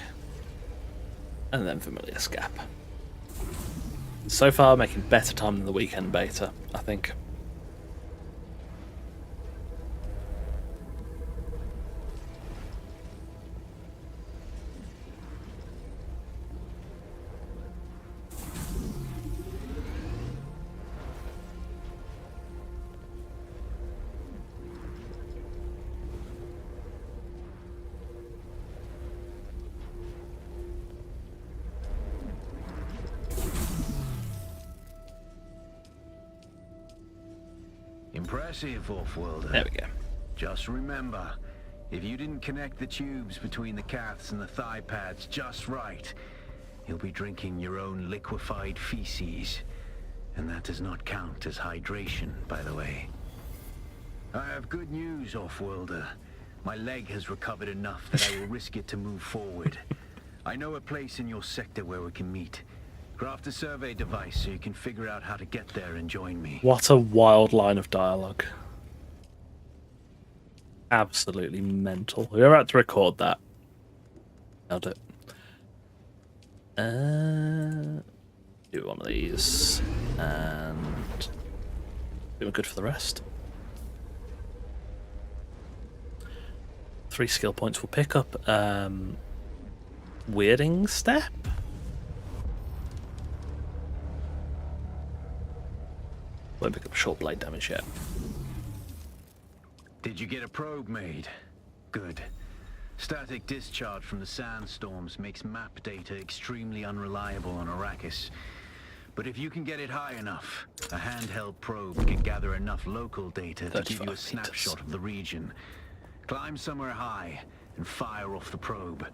and then familiar scap. So far, making better time than the weekend beta, I think. Impressive, Off-Worlder. There we go. Just remember, if you didn't connect the tubes between the caths and the thigh pads just right, you'll be drinking your own liquefied feces. And that does not count as hydration, by the way. I have good news, Off-Worlder. My leg has recovered enough that I will risk it to move forward. I know a place in your sector where we can meet. Craft a survey device so you can figure out how to get there and join me. What a wild line of dialogue. Absolutely mental. Whoever had to record that. Nailed it. Do one of these. And we're good for the rest. 3 skill points will pick up. Weirding step? Won't pick up short blade damage yet. Did you get a probe made? Good. Static discharge from the sandstorms makes map data extremely unreliable on Arrakis. But if you can get it high enough, a handheld probe can gather enough local data to give you a snapshot of the region. Climb somewhere high and fire off the probe.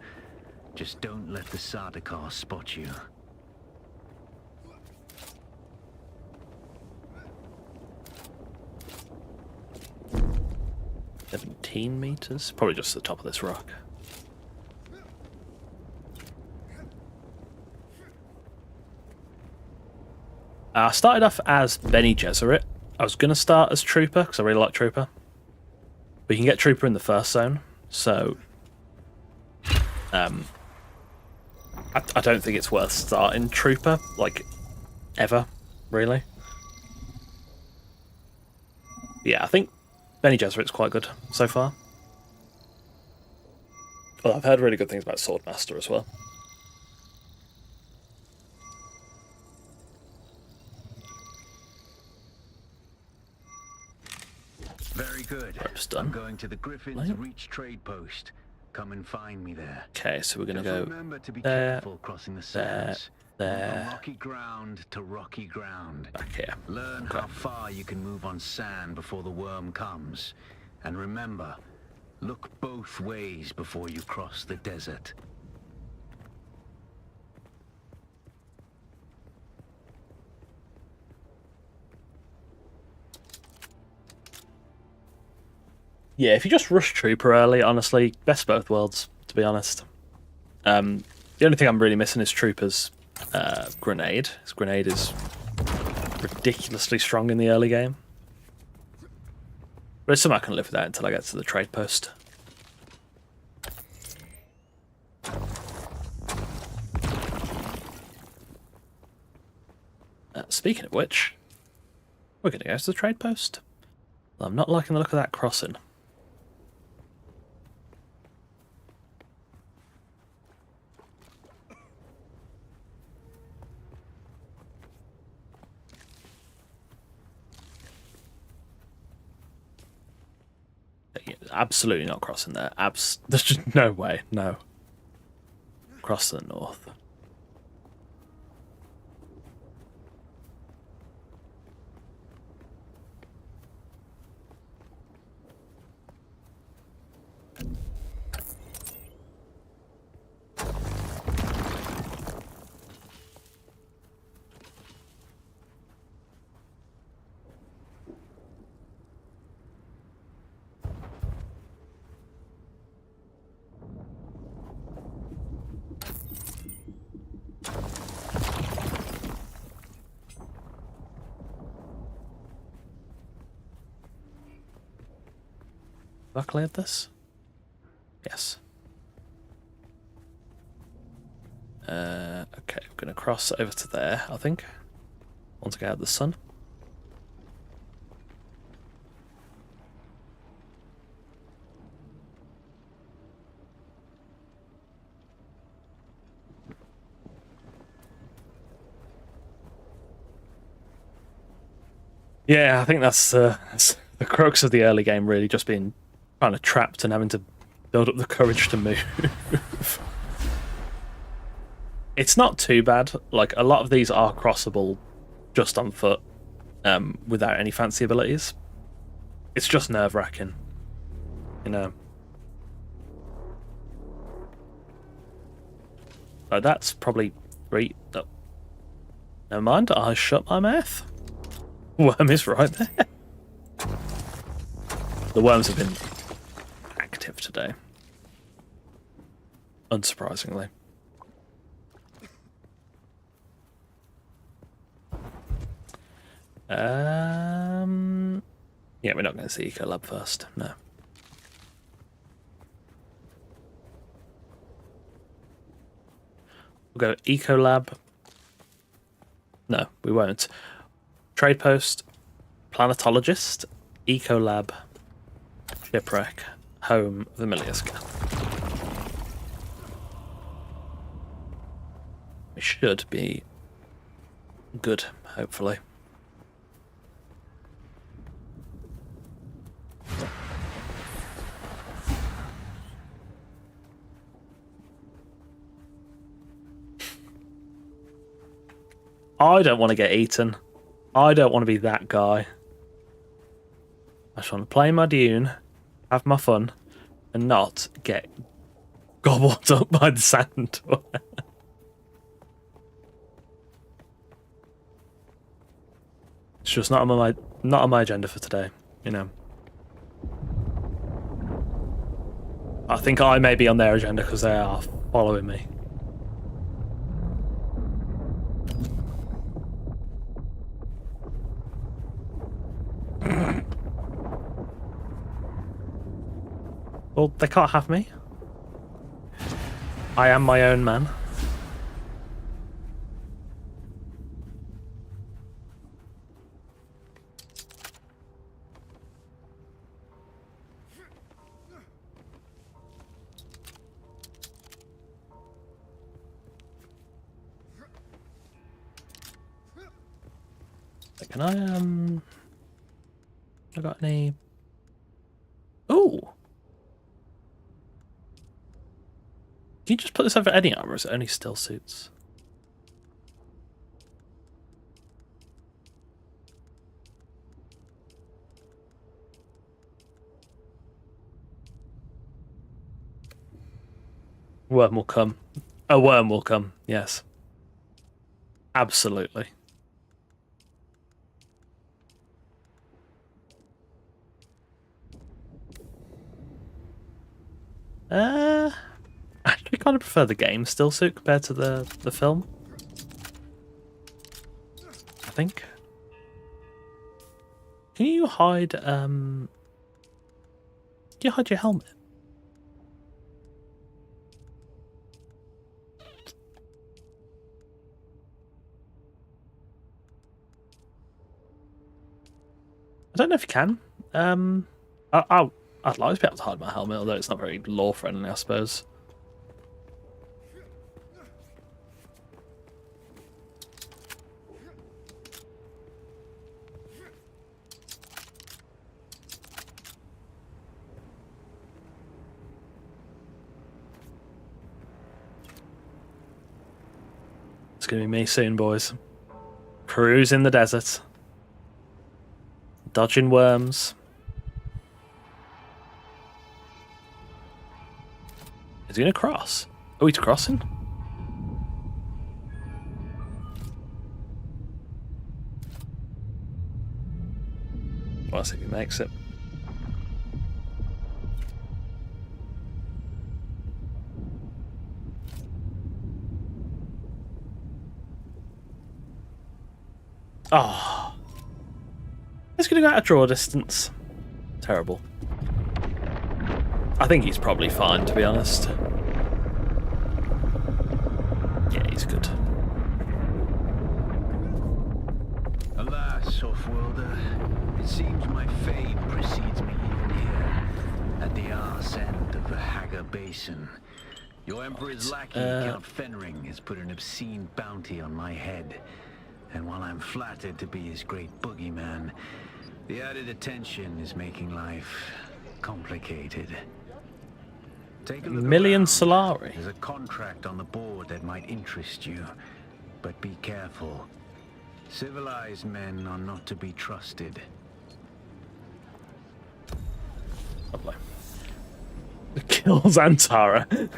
Just don't let the Sardaukar spot you. 17 meters? Probably just the top of this rock. I started off as Bene Gesserit. I was going to start as Trooper, because I really like Trooper. But you can get Trooper in the first zone, so... I don't think it's worth starting Trooper, like, ever, really. Yeah, I think Bene Gesserit's quite good so far. Well, I've heard really good things about Swordmaster as well. Very good. Rope's done. I'm going to the Griffin's Reach trade post. Come and find me there. Okay, so we're going to go remember to be there, careful crossing the sands. there. From rocky ground to rocky ground. Back here. Learn how far you can move on sand before the worm comes. And remember, look both ways before you cross the desert. Yeah, if you just rush Trooper early, honestly, best of both worlds, to be honest. The only thing I'm really missing is Trooper's grenade. His grenade is ridiculously strong in the early game. But it's something I can live without until I get to the trade post. Speaking of which, we're going to go to the trade post. I'm not liking the look of that crossing. Absolutely not crossing there. There's just no way. No. Cross to the north. Have I cleared this? Yes. Okay, we're going to cross over to there, I think. Want to get out of the sun. Yeah, I think that's the crux of the early game, really, just being kind of trapped and having to build up the courage to move. It's not too bad. Like, a lot of these are crossable just on foot, without any fancy abilities. It's just nerve-wracking, you know. Oh, that's probably 3. Oh. Never mind, I shut my mouth. Worm is right there. The worms have been active today, unsurprisingly. Yeah, we're not going to see Ecolab first. No. We'll go Ecolab. No, we won't. Trade post, planetologist, Ecolab, shipwreck, home, familiar scan. We should be good, hopefully. I don't want to get eaten. I don't want to be that guy. I just want to play my Dune, have my fun, and not get gobbled up by the sand. It's just not on my agenda for today, you know. I think I may be on their agenda because they are following me. Well, they can't have me. I am my own man. Can I got any? Ooh. Can you just put this over any armor, or is it only still suits? Worm will come. A worm will come, yes. Absolutely. I actually kind of prefer the game still suit compared to the film. I think. Can you hide can you hide your helmet? I don't know if you can. I'd like to be able to hide my helmet, although it's not very lore friendly, I suppose. It's gonna be me soon, boys. Cruising the desert. Dodging worms. Is he gonna cross? Oh, he's crossing? Well, see if he makes it. Oh. He's gonna go out of draw distance. Terrible. I think he's probably fine, to be honest. Yeah, he's good. Alas, Offworlder, it seems my fate precedes me even here, at the arse end of the Haga Basin. Your Emperor's lackey, Count Fenring, has put an obscene bounty on my head. And while I'm flattered to be his great boogeyman, the added attention is making life complicated. Take a look Million around. Solari. There's a contract on the board that might interest you, but be careful. Civilized men are not to be trusted. Lovely. Kills Antara.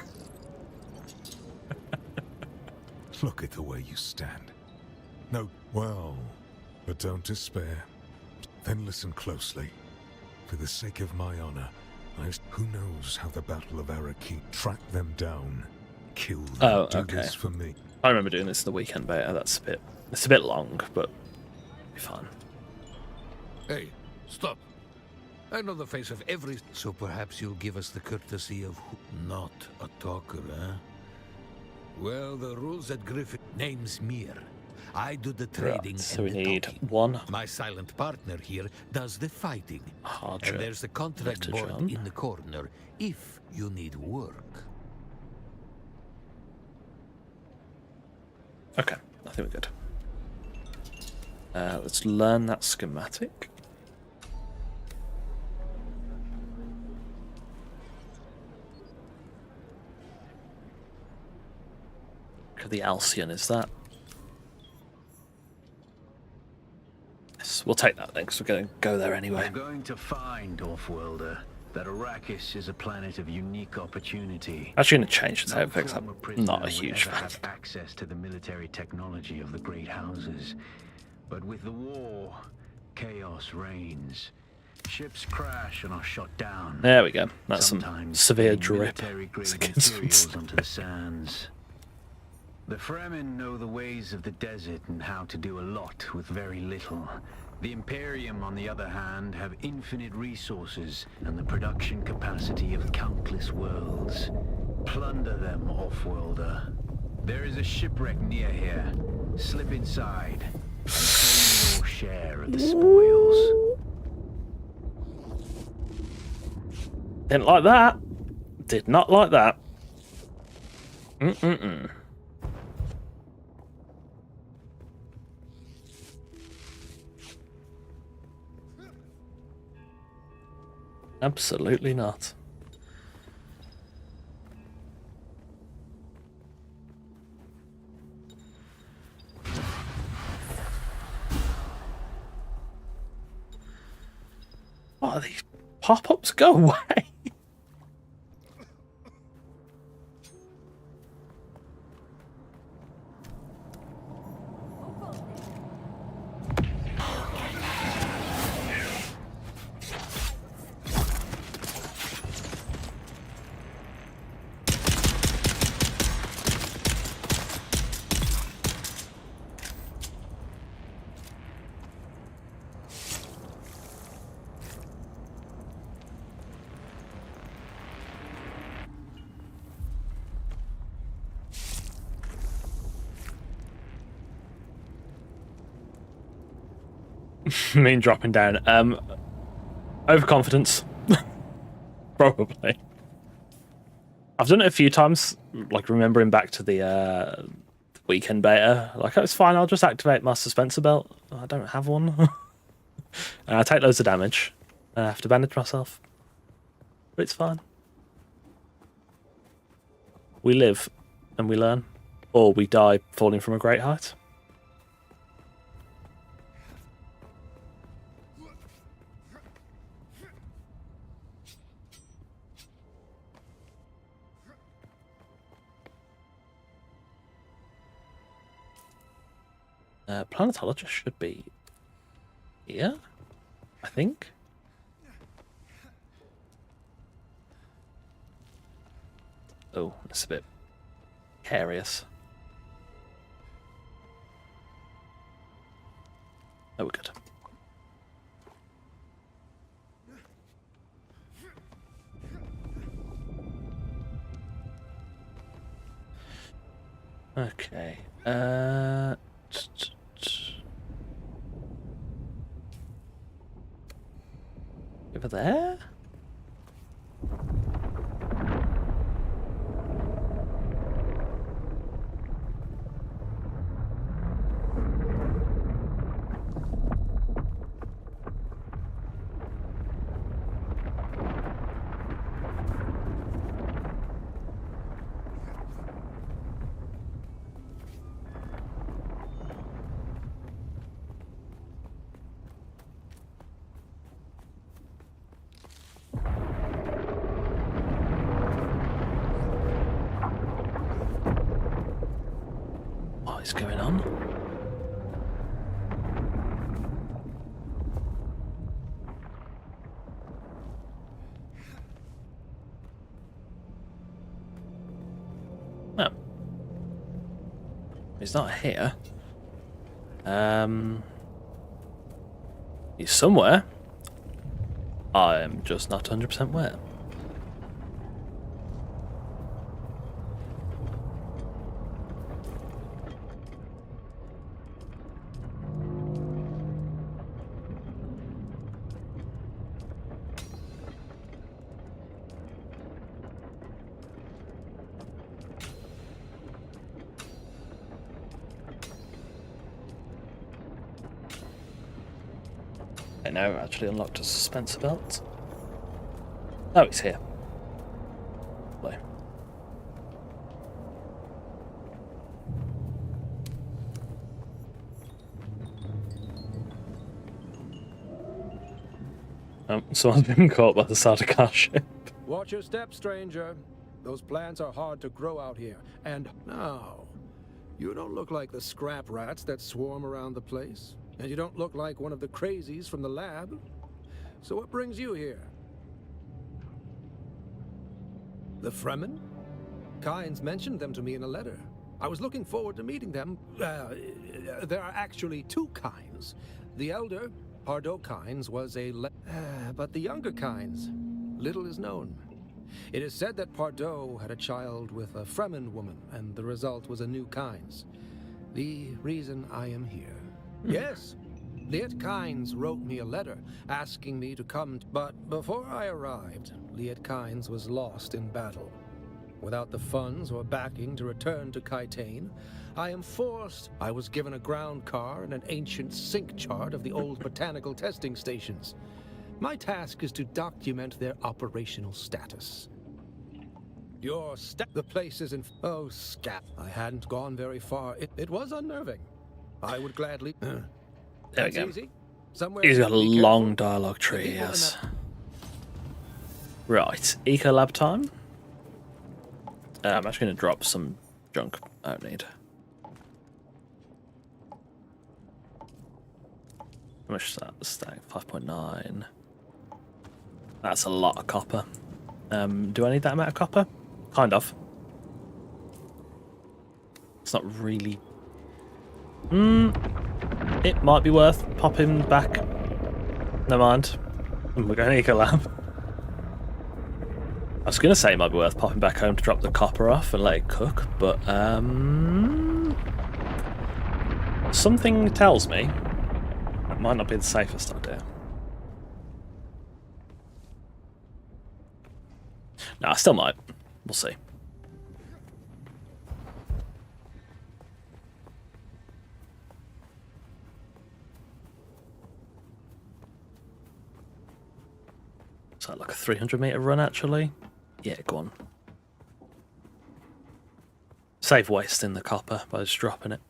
Look at the way you stand. No, well, but don't despair. Then listen closely. For the sake of my honor, who knows how the Battle of Arrakis tracked them down, killed them. Oh, Do okay. this for me. I remember doing this in the weekend beta. It's a bit long, but it'll be fun. Hey, stop. I know the face of every... So perhaps you'll give us the courtesy of not a talker, huh? Well, the rules at Griffin... Name's Mir. I do the trading Right, so we and the need talking. one My silent partner here does the fighting. Hardship. And there's a contract Mr. board John. in the corner if you need work. Okay, I think we're good. Let's learn that schematic. The Alcyon is that? Yes, we'll take that then, because we're going to go there anyway. I'm going to find, Offworlder, that Arrakis is a planet of unique opportunity. Actually, going to change the No typeface. former I'm prisoner not a would huge ever fan. have access to the military technology of the great houses. But with the war, chaos reigns. Ships crash and are shot down. There we go. That's some Sometimes severe laying drip. military-grade Against materials onto the sands. The Fremen know the ways of the desert and how to do a lot with very little. The Imperium, on the other hand, have infinite resources and the production capacity of countless worlds. Plunder them, Offworlder. There is a shipwreck near here. Slip inside and claim your share of the spoils. Didn't like that. Did not like that. Mm-mm-mm. Absolutely not. What are these pop-ups? Go away. Mean dropping down. Overconfidence. Probably. I've done it a few times, like remembering back to the weekend beta. Like, oh, it's fine, I'll just activate my dispenser belt. I don't have one. And I take loads of damage. And I have to bandage myself. But it's fine. We live and we learn. Or we die falling from a great height. Planetologist should be here, I think. Oh, it's a bit precarious. Oh, we're good. Uh, over there? What is going on? Oh. He's not here. He's somewhere. I'm just not 100% where. I know, actually unlocked a suspense belt. Oh, he's here. Lovely. Someone's been caught by the Sardaukar ship. Watch your step, stranger. Those plants are hard to grow out here. And now, you don't look like the scrap rats that swarm around the place. And you don't look like one of the crazies from the lab. So what brings you here? The Fremen? Kynes mentioned them to me in a letter. I was looking forward to meeting them. There are actually two Kynes. The elder, Pardo Kynes, was but the younger Kynes, little is known. It is said that Pardo had a child with a Fremen woman, and the result was a new Kynes. The reason I am here. Yes, Liet Kynes wrote me a letter asking me to come, but before I arrived, Liet Kynes was lost in battle. Without the funds or backing to return to Kytane, I was given a ground car and an ancient sync chart of the old botanical testing stations. My task is to document their operational status. The place is in... Oh, scat. I hadn't gone very far. It was unnerving. I would gladly... There we That's go. easy. Somewhere He's got a be long careful. dialogue The tree, people in yes. that- Right, Eco Lab time. I'm actually going to drop some junk I don't need. How much is that? Stack 5.9. That's a lot of copper. Do I need that amount of copper? Kind of. It's not really... It might be worth popping back. Never mind. We're going to Eco Lab. I was going to say it might be worth popping back home to drop the copper off and let it cook, but something tells me it might not be the safest idea. No, I still might. We'll see. Is that like a 300-meter run, actually? Yeah, go on. Save wasting the copper by just dropping it.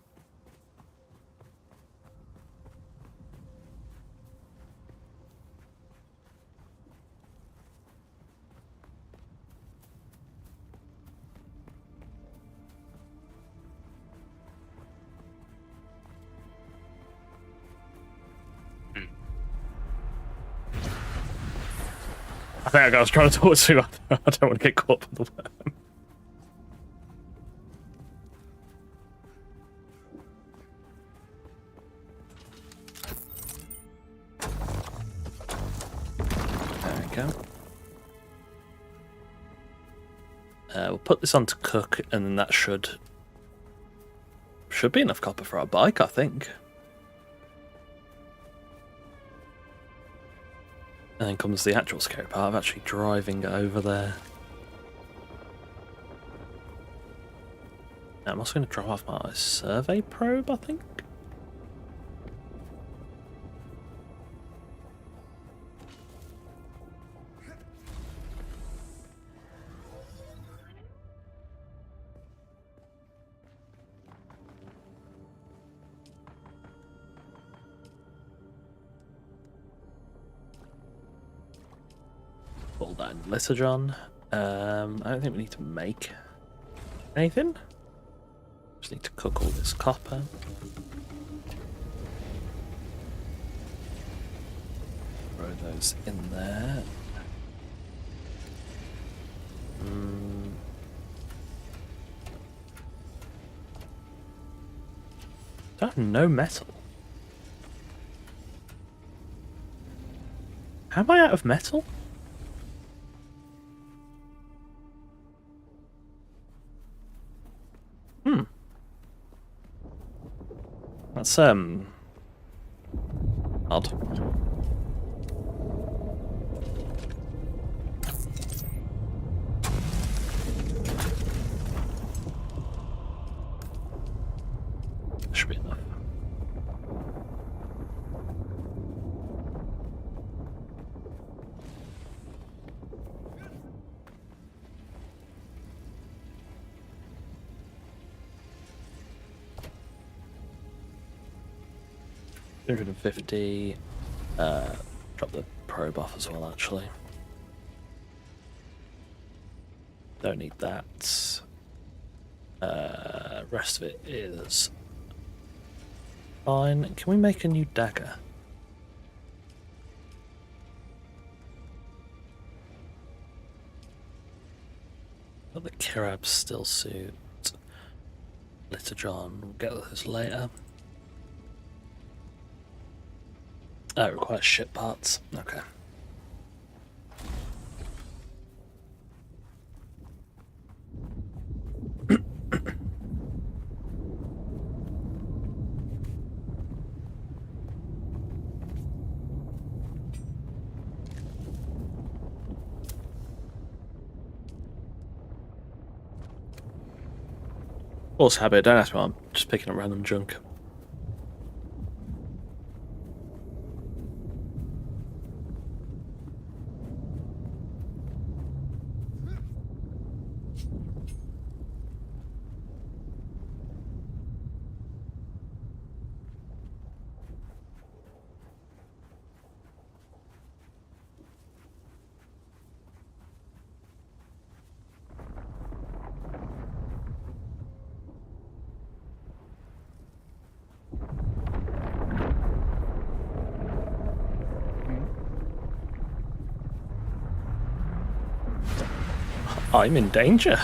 I think I was trying to talk to you. I don't want to get caught by the worm. There we go. We'll put this on to cook, and then that should Should be enough copper for our bike, I think. And then comes the actual scary part of actually driving over there. Now, I'm also going to drop off my survey probe, I think. Pull that in Lithogen. I don't think we need to make anything. Just need to cook all this copper. Throw those in there. I have no metal. How am I out of metal? That's odd. Should be enough. $250. Drop the probe off as well, actually. Don't need that. Rest of it is fine. Can we make a new dagger? Got the Kirab still suit. Lithogen, we'll get those later. Oh, it requires ship parts. Okay. Force habit, don't ask me why I'm just picking up random junk. I'm in danger.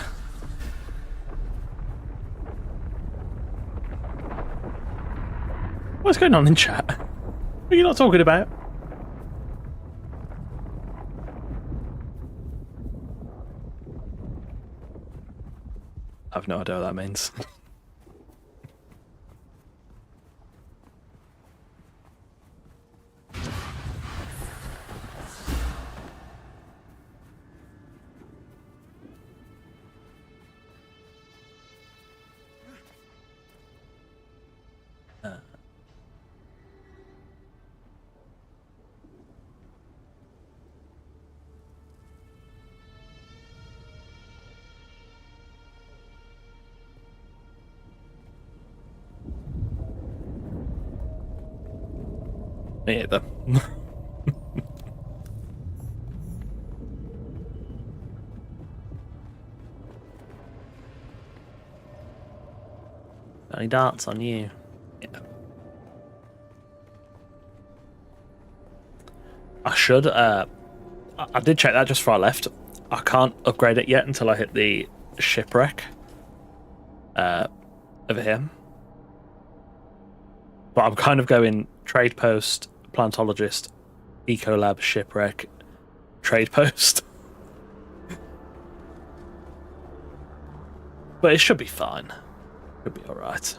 What's going on in chat? What are you not talking about? I have no idea what that means. Me either. Any darts on you? Yeah. I should. I did check that just before I left. I can't upgrade it yet until I hit the shipwreck. Over here. But I'm kind of going trade post, plantologist, ecolab, shipwreck, trade post. But it should be fine. Should be alright.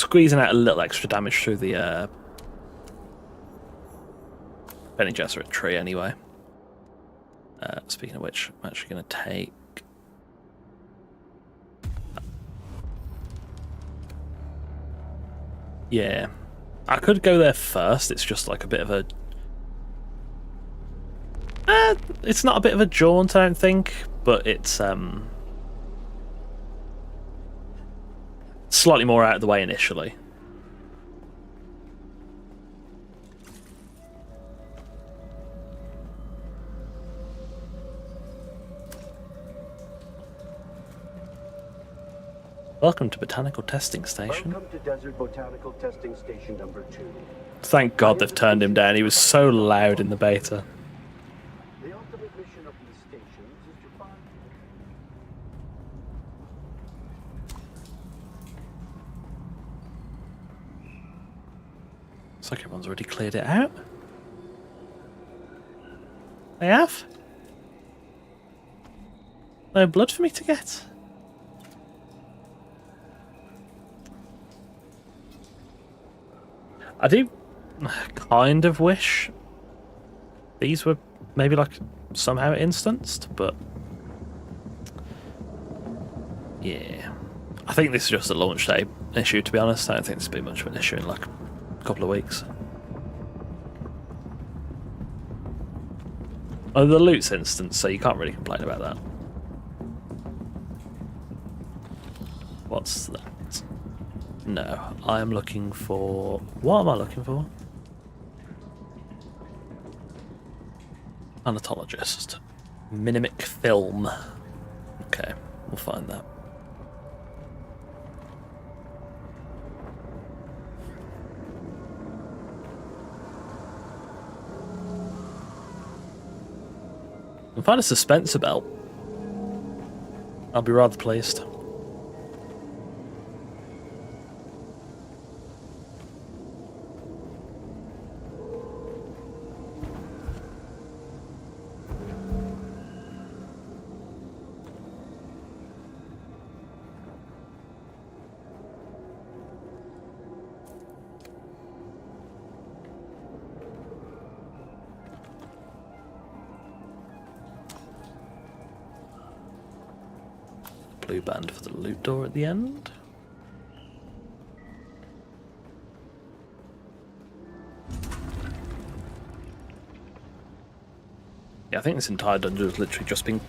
squeezing out a little extra damage through the Bene Gesserit tree anyway. Speaking of which, I'm actually going to take... Yeah. I could go there first, it's just like a bit of a... it's not a bit of a jaunt, I don't think, but it's slightly more out of the way initially. Welcome to Botanical Testing Station. Welcome to Desert Botanical Testing Station number 2. Thank God they've turned him down. He was so loud in the beta. The ultimate mission of these stations is to find... Looks like everyone's already cleared it out. They have? No blood for me to get? I do kind of wish these were maybe like somehow instanced, but yeah. I think this is just a launch day issue, to be honest. I don't think this will be much of an issue in like a couple of weeks. Oh, the loot's instant, so you can't really complain about that. What's that? No, I am looking for... What am I looking for? Anatologist. Minimic film. Okay, we'll find that. I'll find a dispenser belt. I'll be rather pleased. Blue band for the loot door at the end. Yeah, I think this entire dungeon has literally just been...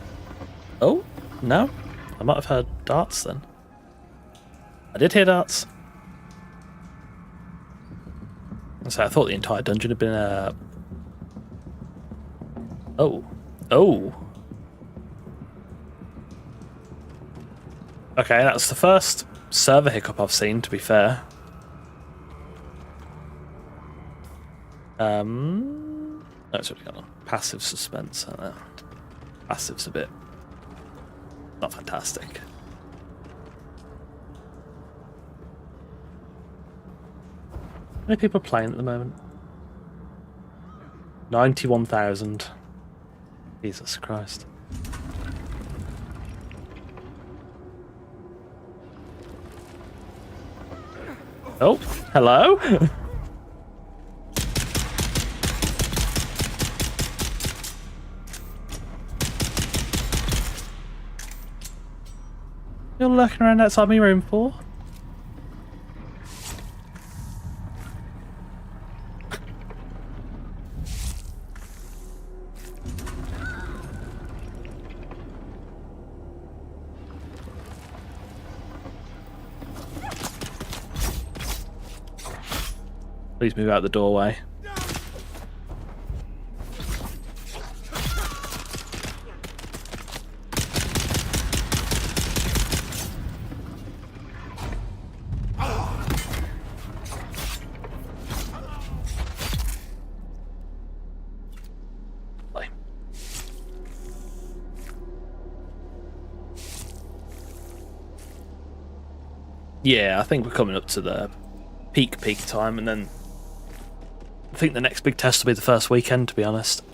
Oh, no. I might have heard darts then. I did hear darts. So I thought the entire dungeon had been Oh. Oh. Okay, that's the first server hiccup I've seen, to be fair. No, it's already got on. Passive suspense. Passive's a bit... not fantastic. How many people are playing at the moment? 91,000. Jesus Christ. Oh, hello? You're lurking around outside my room for? Please move out the doorway. Yeah, I think we're coming up to the peak time, and then I think the next big test will be the first weekend, to be honest.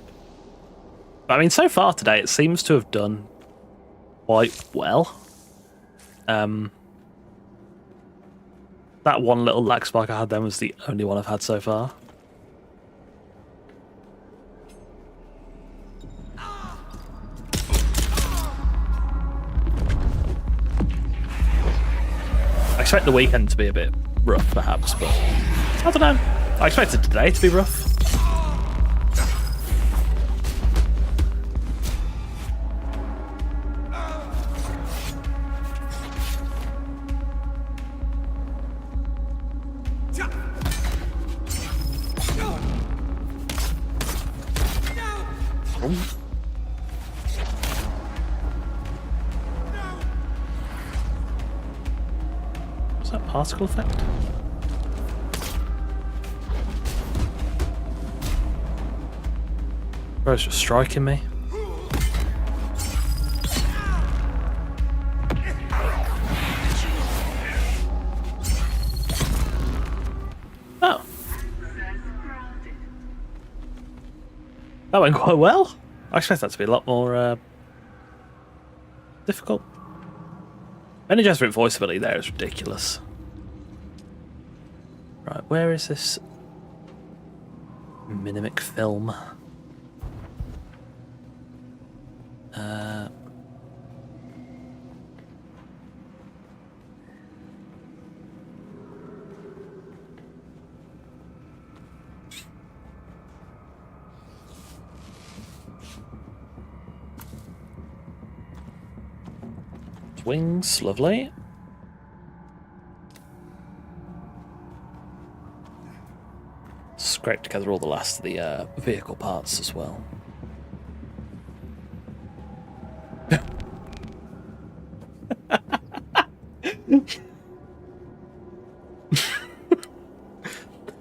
But, I mean, so far today, it seems to have done quite well. That That one little lag spike I had then was the only one I've had so far. I expect the weekend to be a bit rough, perhaps, but I don't know. I expected today to be rough. What's that particle effect? Bro's just striking me. Oh. That went quite well. I expect that to be a lot more difficult. Bene Gesserit voice ability there is ridiculous. Right, where is this mimic film? Wings, lovely. Scrape together all the last of the vehicle parts as well.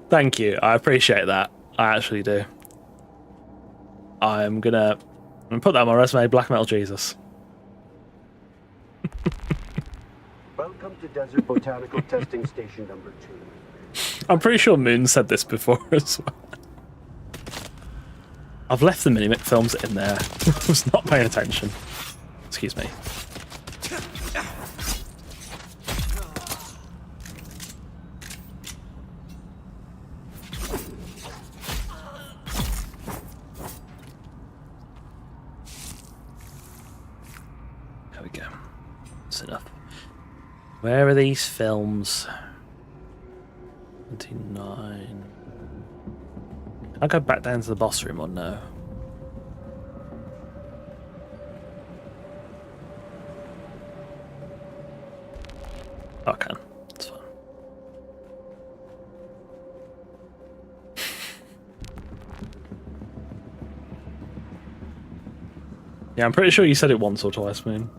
Thank you, I appreciate that. I actually do. I'm gonna put that on my resume, Black Metal Jesus. Welcome to Desert Botanical Testing Station number 2. I'm pretty sure Moon said this before as well. I've left the Mimic films in there. I was not paying attention. Excuse me. There we go. That's enough. Where are these films? 29. I'll go back down to the boss room or no? I can. That's fine. Yeah, I'm pretty sure you said it once or twice, Moon.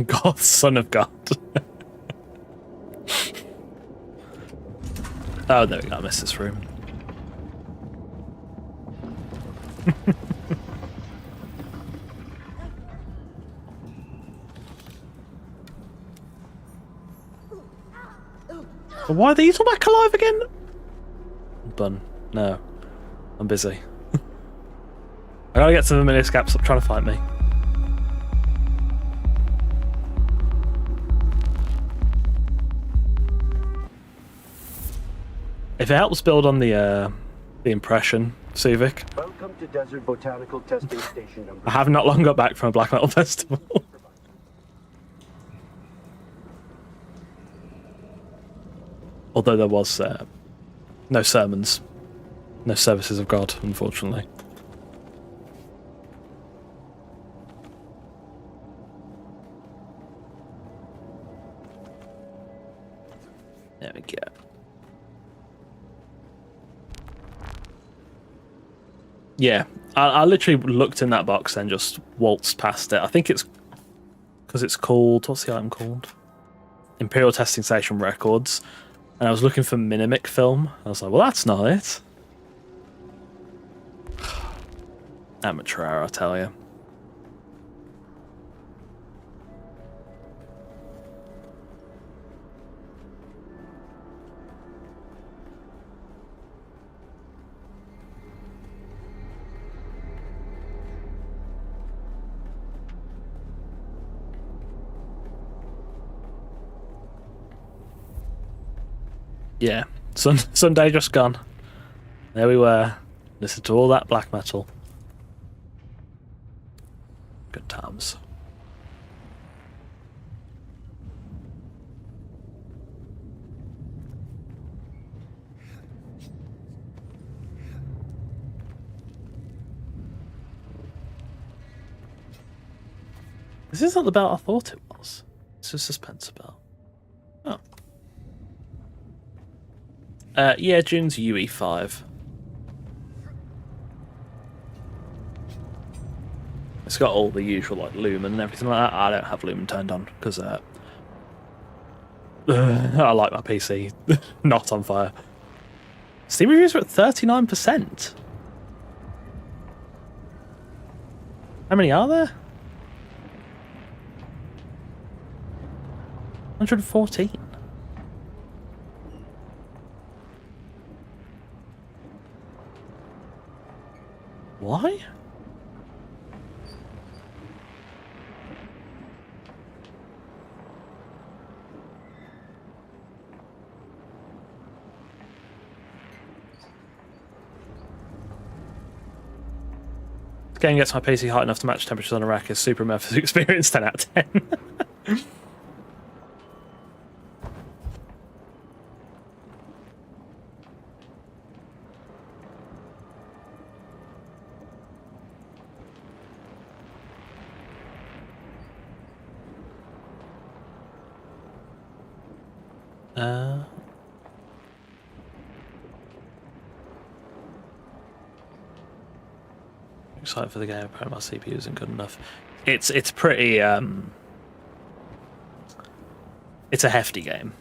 God, son of God. Oh, there we go. I missed this room. Why are these all back alive again? Bun. No. I'm busy. I gotta get to the Miniscap, stop trying to fight me. If it helps build on the impression, Suvik. Welcome to Desert Botanical Testing Station number 2. I have not long got back from a Black Metal Festival. Although there was no sermons, no services of God, unfortunately. There we go. Yeah, I literally looked in that box and just waltzed past it. I think it's because it's called, what's the item called? Imperial Testing Station Records. And I was looking for Minimic film. I was like, well, that's not it. Amateur hour, I tell you. Yeah, Sunday just gone. There we were. Listen to all that black metal. Good times. This is not the belt I thought it was. It's a suspense belt. Oh. Yeah, Dune's UE5. It's got all the usual like lumen and everything like that. I don't have lumen turned on because I like my PC not on fire. Steam reviews are at 39%. How many are there? 114. Why? This game gets my PC hot enough to match temperatures on Arrakis. Super immersive experience, 10 out of 10. Excited for the game. Apparently my CPU isn't good enough. It's pretty it's a hefty game.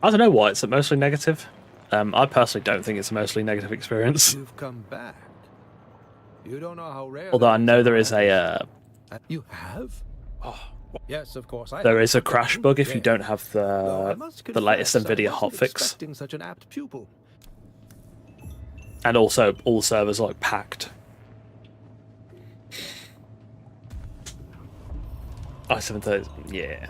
I don't know why it's mostly negative. I personally don't think it's a mostly negative experience. You've come back. You don't know how rare. Although I know there is a You have? Oh, yes, of course. There is a crash bug if you don't have the latest NVIDIA hotfix. Such an apt pupil. And also, all servers are like packed. i730, yeah.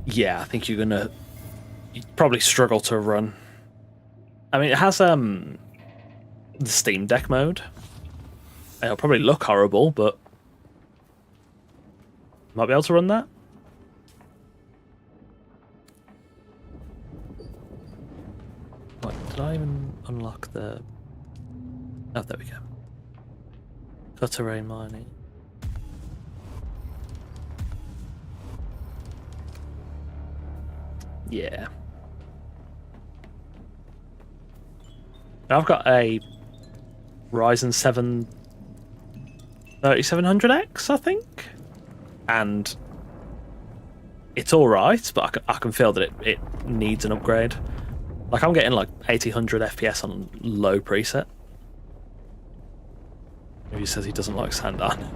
Yeah, I think you'd probably struggle to run. I mean, it has the Steam Deck mode. It'll probably look horrible, but might be able to run that. Wait, did I even unlock the... Oh, there we go. Got array mining. Yeah. I've got a Ryzen 7 3700X, I think, and it's all right, but I can feel that it needs an upgrade. Like I'm getting like 1800 FPS on low preset. He says he doesn't like Sandan.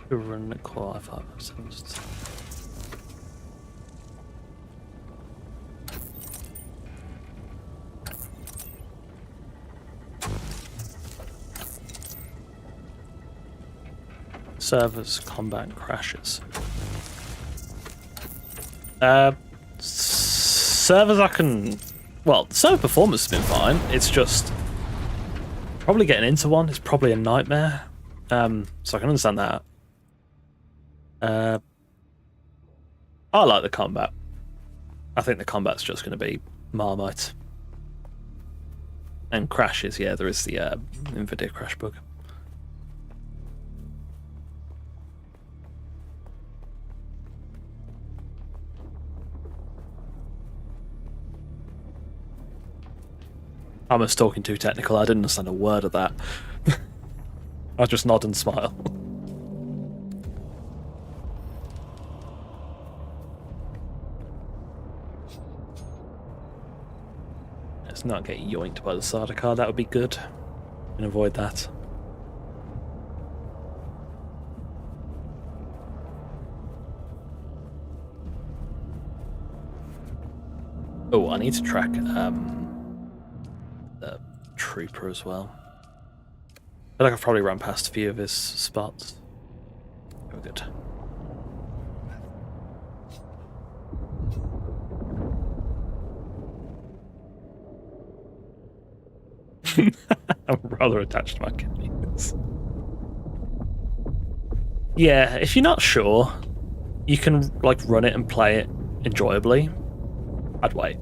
Run at core i5 servers combat crashes. Servers I can... Well, server performance has been fine. It's just... Probably getting into one is probably a nightmare. So I can understand that. I like the combat. I think the combat's just going to be Marmite. And crashes, yeah, there is the NVIDIA crash bug. I was talking too technical. I didn't understand a word of that. I just nod and smile. Let's not get yoinked by the Sardaukar. That would be good. And avoid that. Oh, I need to track the trooper as well. I feel like I've probably run past a few of his spots. Oh, good. I'm rather attached to my kidneys. Yeah, if you're not sure, you can like run it and play it enjoyably. I'd wait.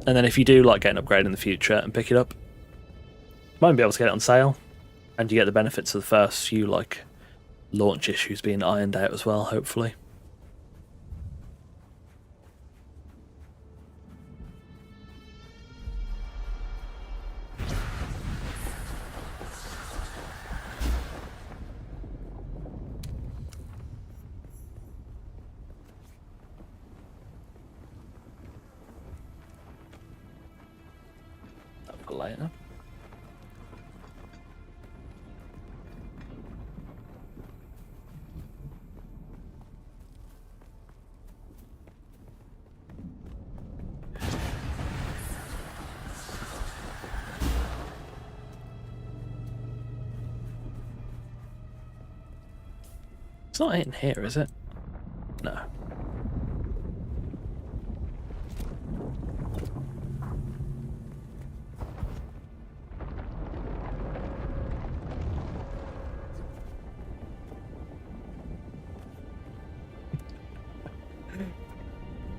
And then if you do like get an upgrade in the future and pick it up, you might be able to get it on sale, and you get the benefits of the first few like launch issues being ironed out as well, hopefully. That for later. It's not in here, is it? No.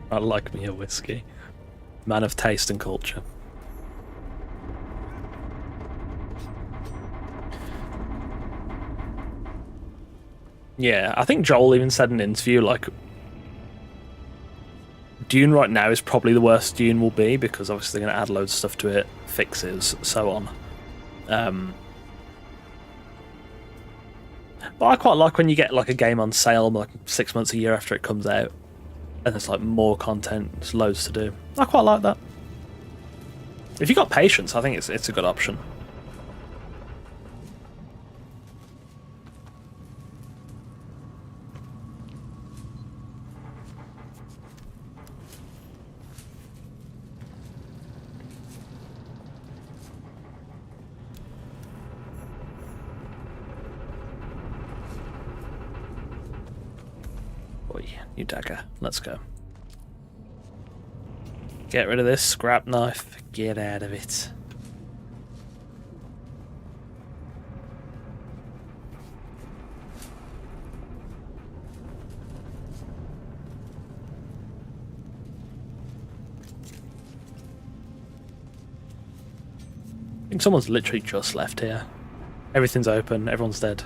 I like me a whiskey. Man of taste and culture. Yeah, I think Joel even said in an interview, like, Dune right now is probably the worst Dune will be, because obviously they're going to add loads of stuff to it, fixes, so on. But I quite like when you get like a game on sale like 6 months, a year after it comes out, and there's like more content, there's loads to do. I quite like that. If you've got patience, I think it's a good option. New dagger. Let's go. Get rid of this scrap knife. Get out of it. I think someone's literally just left here. Everything's open. Everyone's dead.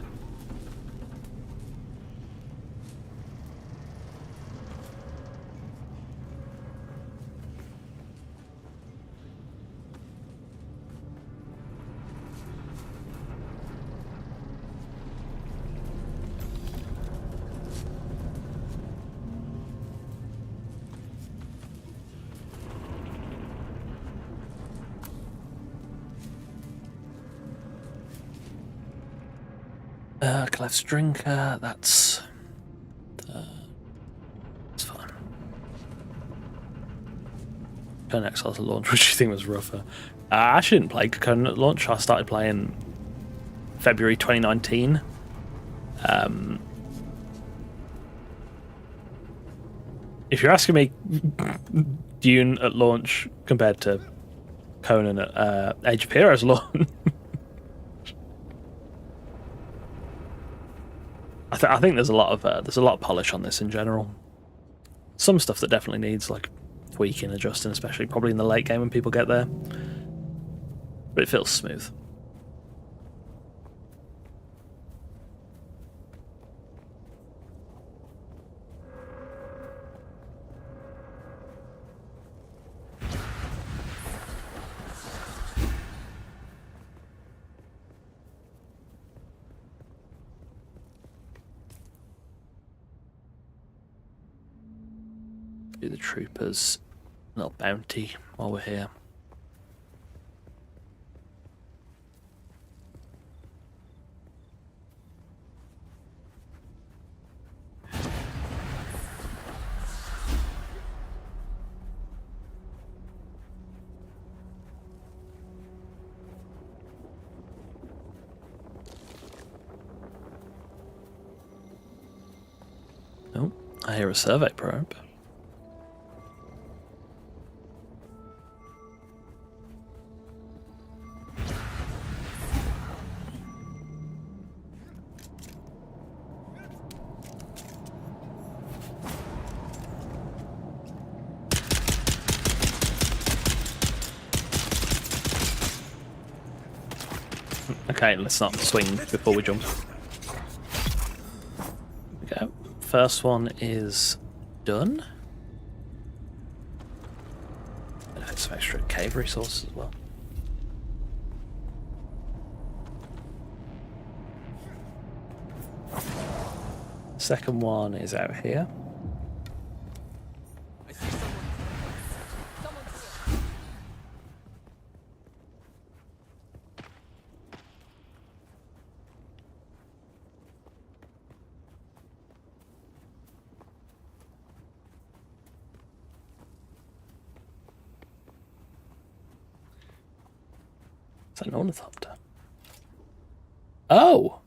Clef's drinker, that's fine. Conan Exiles at launch, which you think was rougher? I actually didn't play Conan at launch. I started playing February 2019. If you're asking me, Dune at launch compared to Conan at Age of Heroes launch. I think there's a lot of polish on this in general. Some stuff that definitely needs like tweaking, adjusting, especially probably in the late game when people get there. But it feels smooth. Do the troopers little bounty while we're here. Oh, I hear a survey probe. Okay, let's not swing before we jump. Okay, first one is done. Benefits some extra cave resources as well. Second one is out here. Is that an ornithopter? Oh!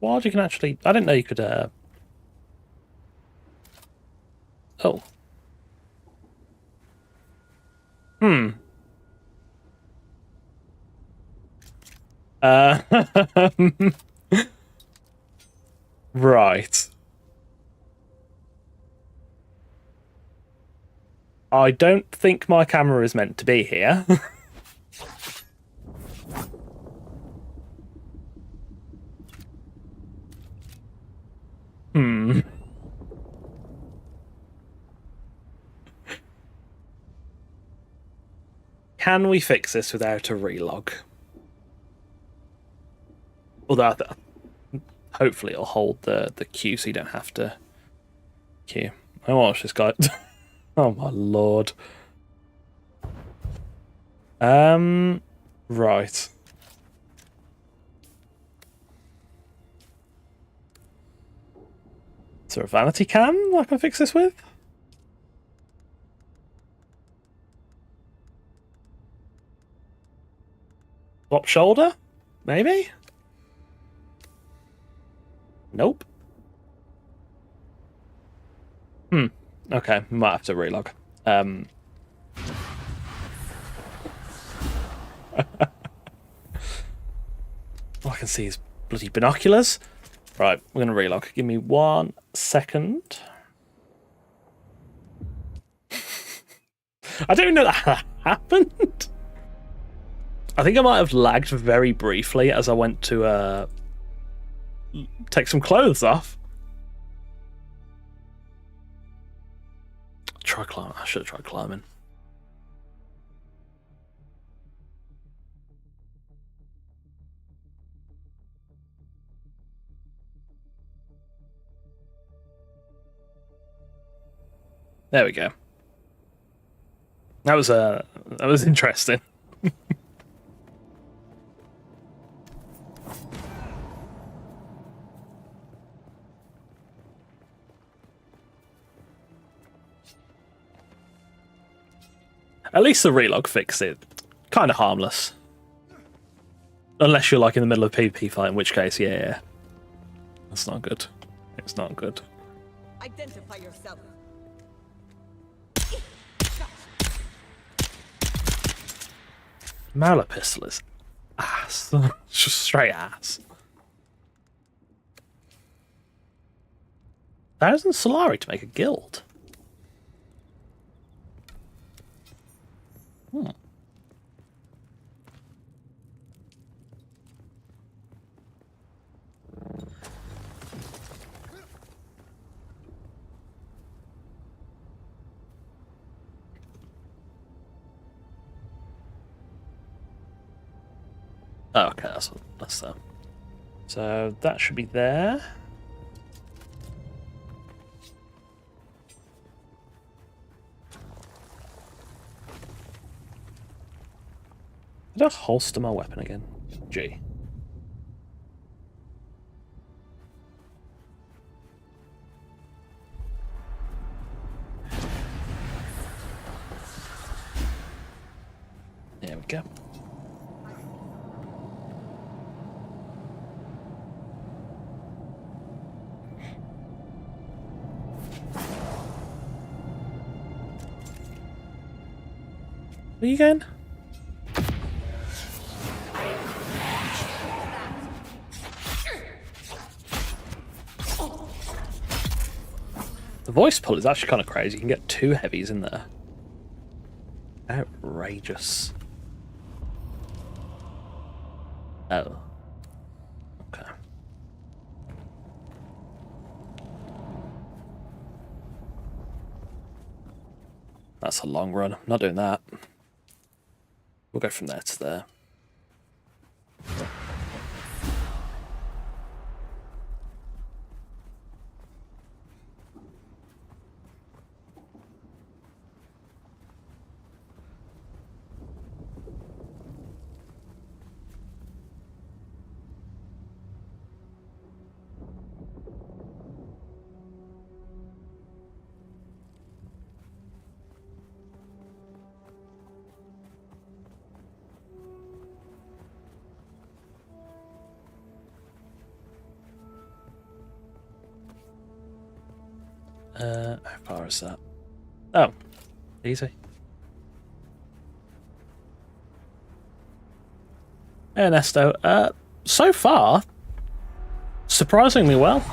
Wild, you can actually... I didn't know you could... Oh. Hmm. Right. I don't think my camera is meant to be here. Hmm. Can we fix this without a relog? Although, hopefully it'll hold the queue so you don't have to queue. I watch this guy. Oh my lord. Right. Is there a vanity cam I can fix this with? Swap shoulder? Maybe? Nope. Okay, might have to relog. All I can see is bloody binoculars. Right, we're going to relog. Give me 1 second. I don't even know that happened. I think I might have lagged very briefly as I went to take some clothes off. Try climbing. I should have tried climbing. There we go. That was interesting. At least the relog fixed it. Kind of harmless. Unless you're like in the middle of a PvP fight, in which case, yeah. That's not good. It's not good. Identify yourself. Mauler pistol is ass. Just straight ass. 1,000 Solari to make a guild. Oh, okay, that's that. So that should be there. Did I holster my weapon again? G. There we go. Where are you going? The voice pull is actually kind of crazy. You can get 2 heavies in there. Outrageous. Oh. Okay. That's a long run. I'm not doing that. We'll go from there to there. How far is that? Oh, easy. Ernesto, so far, surprisingly well.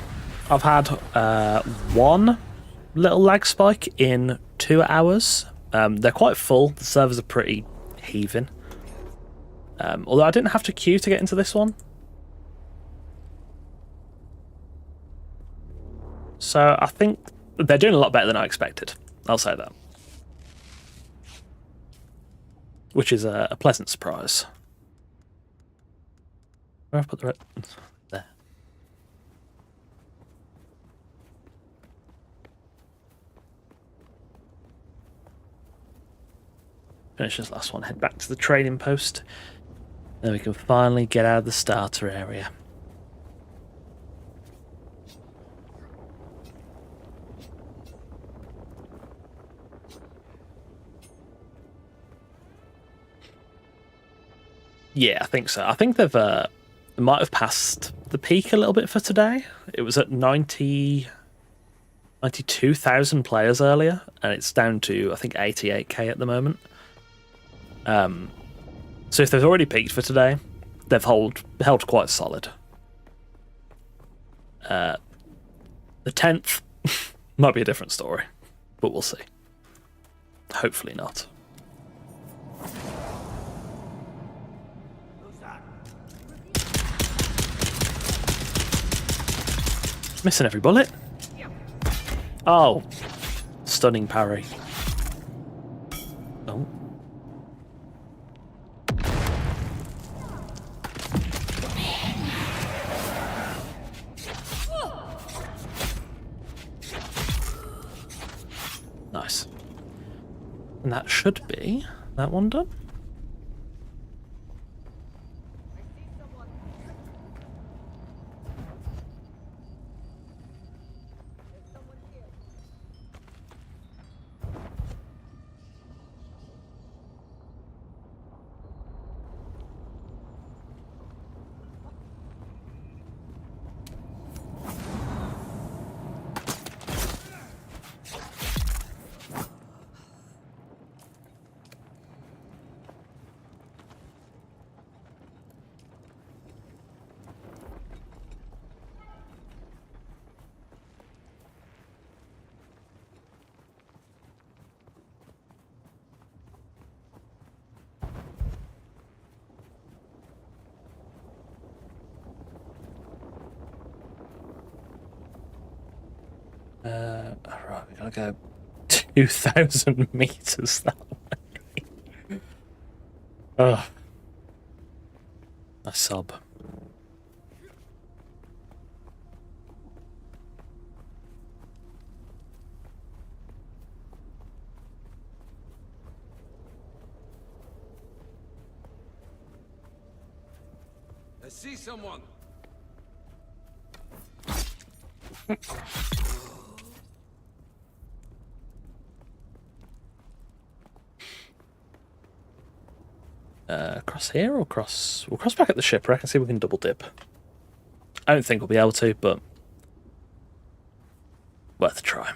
I've had 1 little lag spike in 2 hours. They're quite full. The servers are pretty heaving. Although I didn't have to queue to get into this one. So I think they're doing a lot better than I expected. I'll say that. Which is a pleasant surprise. Where have I put the red? There. Finish this last one, head back to the trading post. Then we can finally get out of the starter area. Yeah, I think so. I think they've they might have passed the peak a little bit for today. It was at 92,000 players earlier, and it's down to, I think, 88k at the moment. So if they've already peaked for today, they've held quite solid. The 10th might be a different story, but we'll see. Hopefully not. Missing every bullet. Oh, stunning parry. Oh. Nice. And that should be that one done. Alright, we gotta go 2,000 meters that way. Ugh. I sob. see someone. Cross here or cross? We'll cross back at the shipwreck and see if we can double dip. I don't think we'll be able to, but worth a try.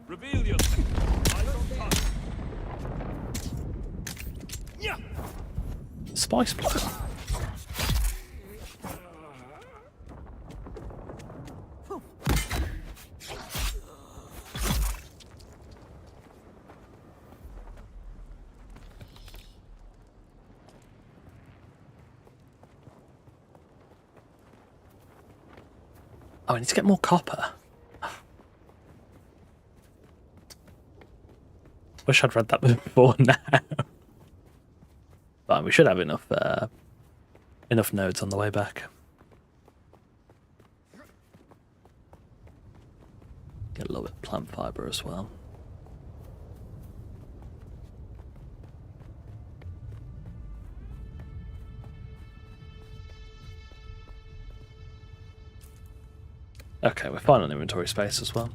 Reveal yourself. I don't touch. Yeah. Spice block. Oh, I need to get more copper. Wish I'd read that before now. But we should have enough enough nodes on the way back. Get a little bit of plant fiber as well. Okay, we're fine on inventory space as well.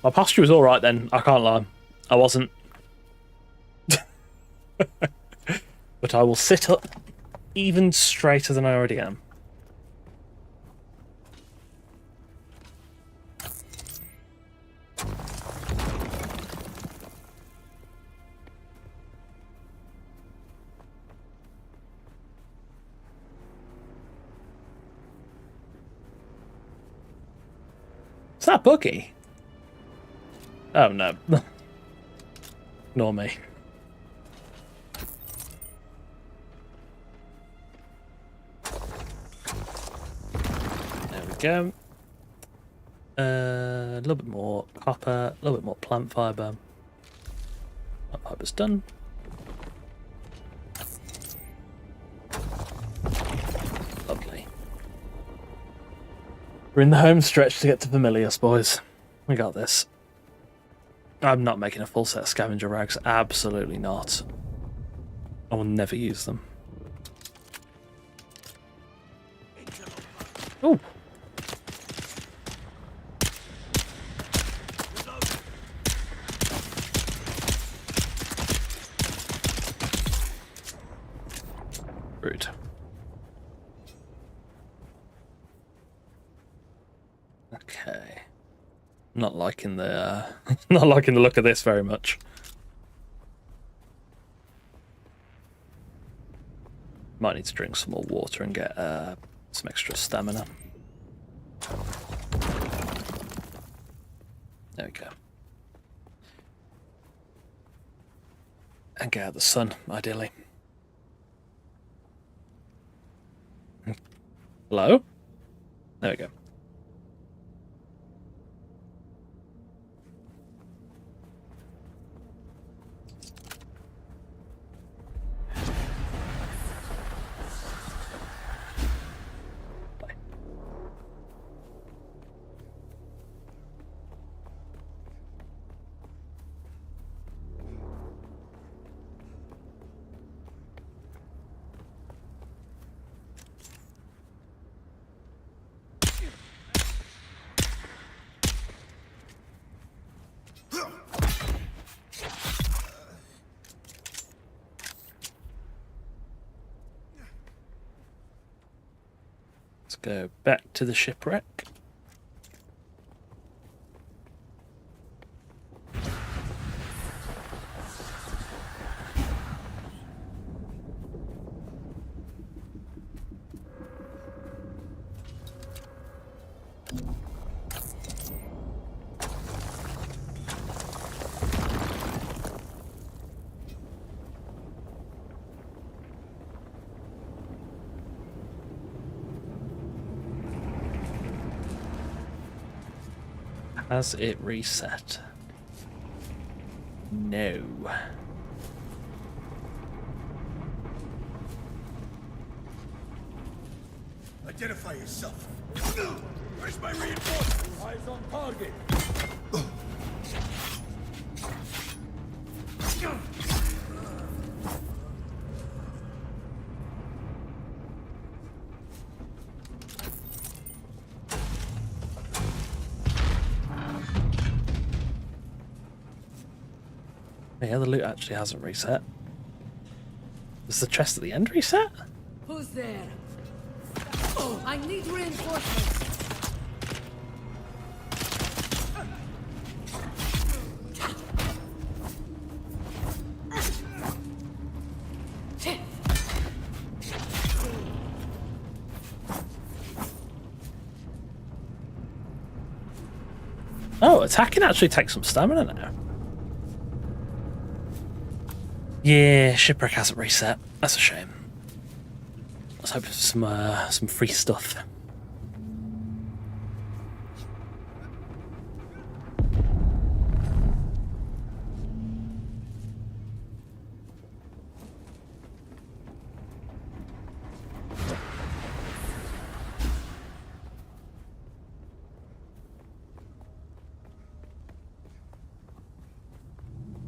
My posture was alright then, I can't lie. I wasn't. But I will sit up even straighter than I already am. Is that Buggy? Oh no. Ignore me. There we go. A little bit more copper, a little bit more plant fibre. Plant fibre's done. Lovely. We're in the home stretch to get to Familius, boys. We got this. I'm not making a full set of scavenger rags. Absolutely not. I will never use them. Oh. Rude. Okay. Not liking the not liking the look of this very much. Might need to drink some more water and get some extra stamina. There we go. And get out the sun, ideally. Hello? There we go. Let's go back to the shipwreck. Has it reset? No. Identify yourself. Where's my reinforcement? Eyes on target. Yeah, the loot actually hasn't reset. Is the chest at the end reset? Who's there? Oh, I need reinforcements. Oh, attacking actually takes some stamina now. Yeah, shipwreck hasn't reset. That's a shame. Let's hope for some free stuff.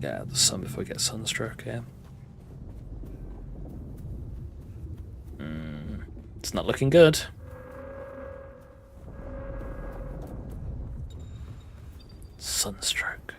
Yeah, the sun before we get sunstroke here. It's not looking good. Sunstroke.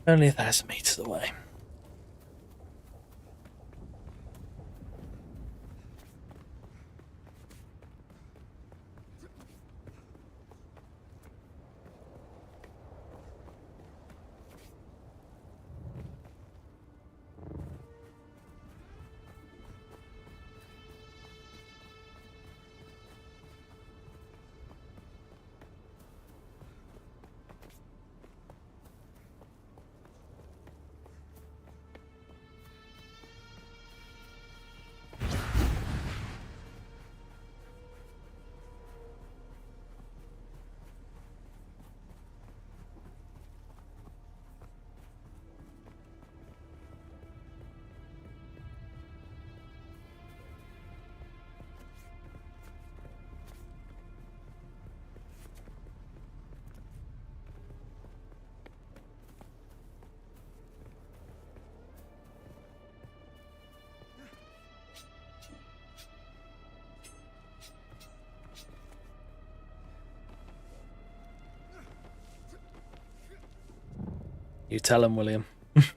Only 1,000 meters away. You tell him, William.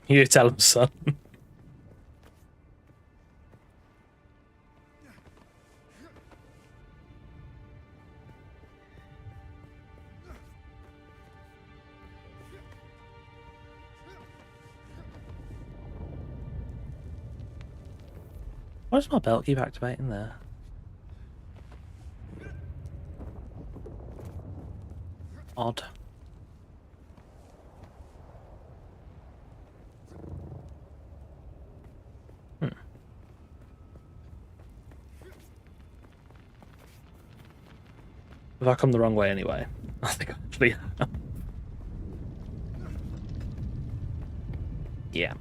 You tell him, son. Why does my belt keep activating there? Odd. Have I come the wrong way anyway? I think I actually have. Yeah.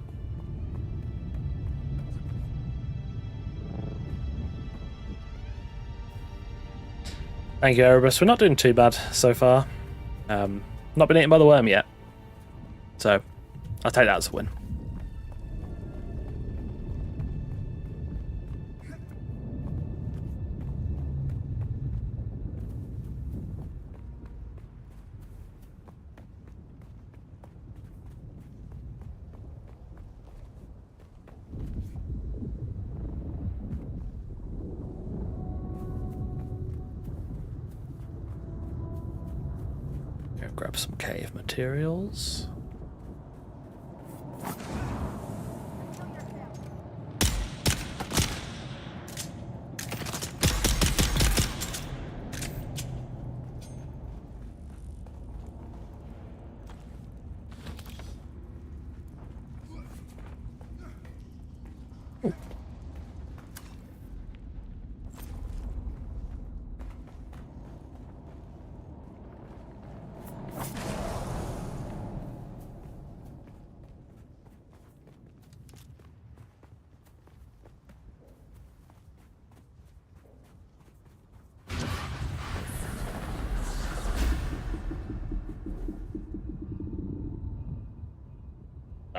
Thank you, Erebus. We're not doing too bad so far. Not been eaten by the worm yet. So, I'll take that as a win. Go grab some cave materials.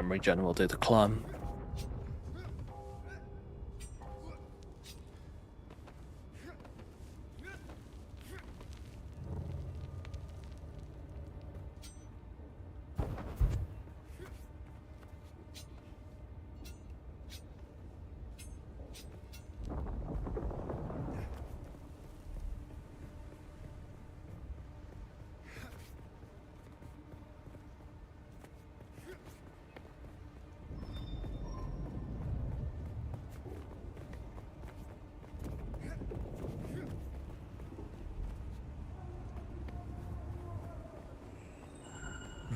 Regen will do the climb.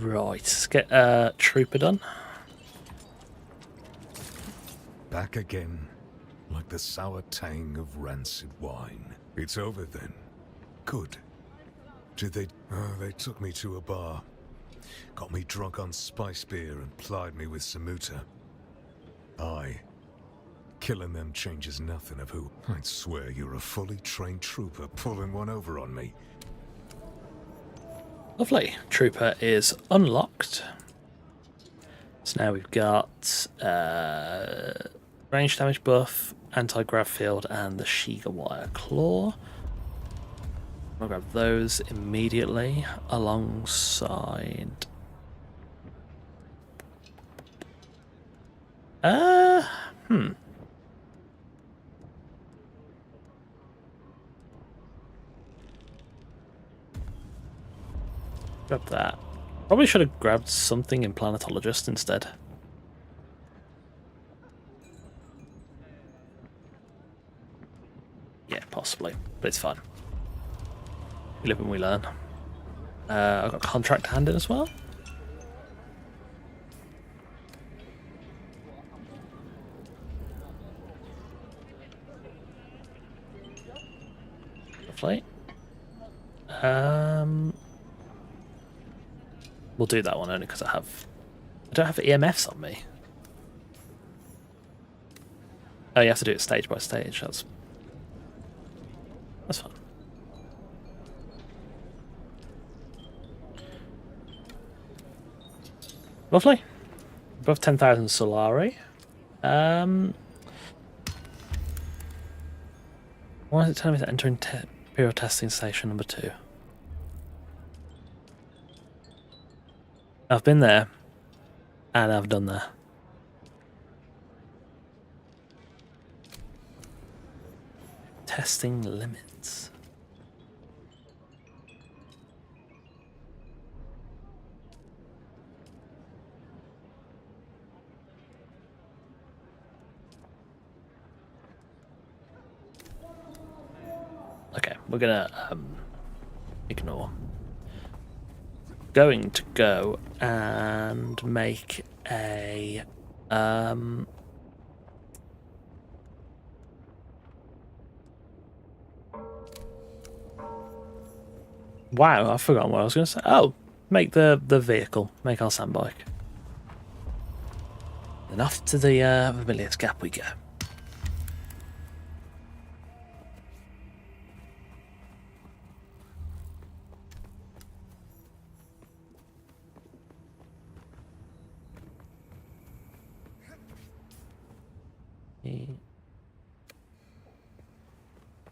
Right, let's get Trooper done. Back again, like the sour tang of rancid wine. It's over then. Good. Did they... Oh, they took me to a bar. Got me drunk on spice beer and plied me with samuta. Aye. Killing them changes nothing of who... I'd swear you're a fully trained trooper pulling one over on me. Lovely. Trooper is unlocked. So now we've got range damage buff, anti-grav field, and the Shiga Wire Claw. I'll grab those immediately alongside. Grab that. Probably should have grabbed something in Planetologist instead. Yeah, possibly, but it's fine. We live and we learn. I've got contract hand in as well. Lovely. We'll do that one only because I don't have EMFs on me. Oh, you have to do it stage by stage. That's fine. Lovely. Above 10,000 Solari. Why is it telling me to enter Imperial Testing Station number 2? I've been there, and I've done that. Testing limits. Okay, we're gonna ignore. Going to go and make a wow, I've forgotten what I was going to say. Oh, make the vehicle, make our sandbike. Then off to the Vermilius Gap we go.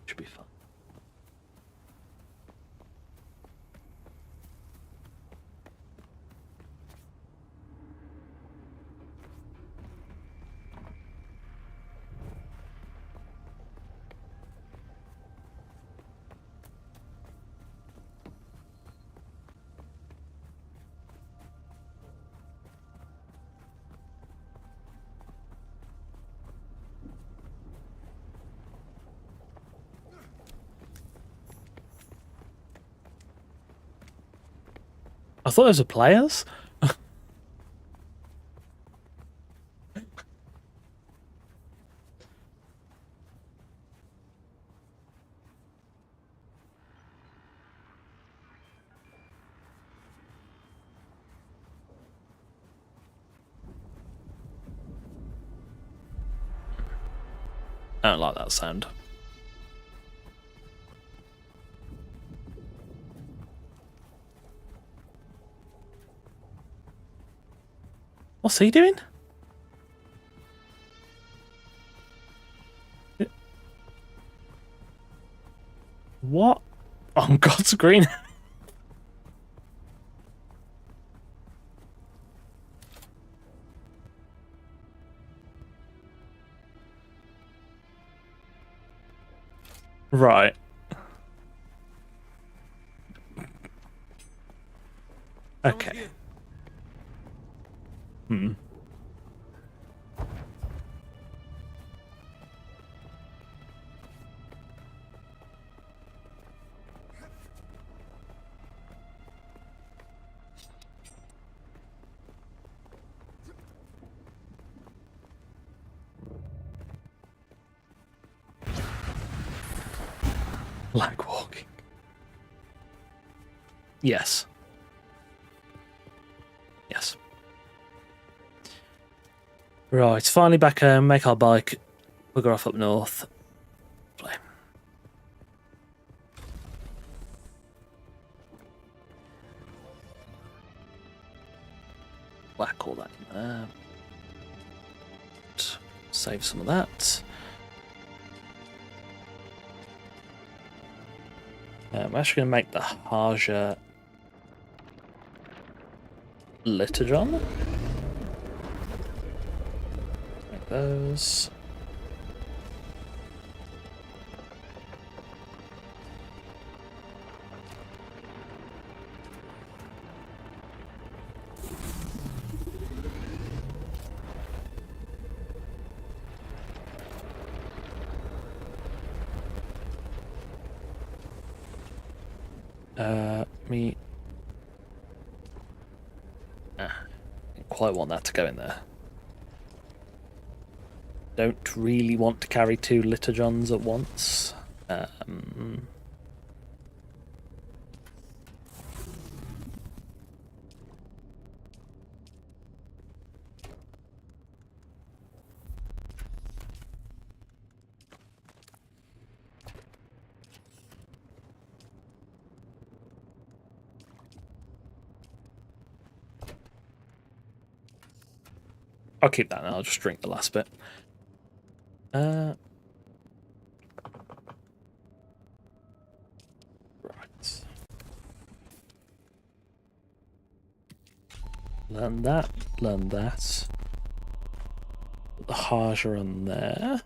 Should be fun. thought those were players. I don't like that sound. What's he doing? What? On God's green. Right. Okay. Hmm. Like walking. Yes. Yes. Right, finally back home, make our bike, bugger off up north. Play. Whack all that in there. Save some of that. I'm actually going to make the Haja Litterjon. Make those. Me. Didn't quite want that to go in there. Don't really want to carry 2 Litterjons at once. I'll keep that and I'll just drink the last bit. Right. Learn that, learn that. Put the Haja on there.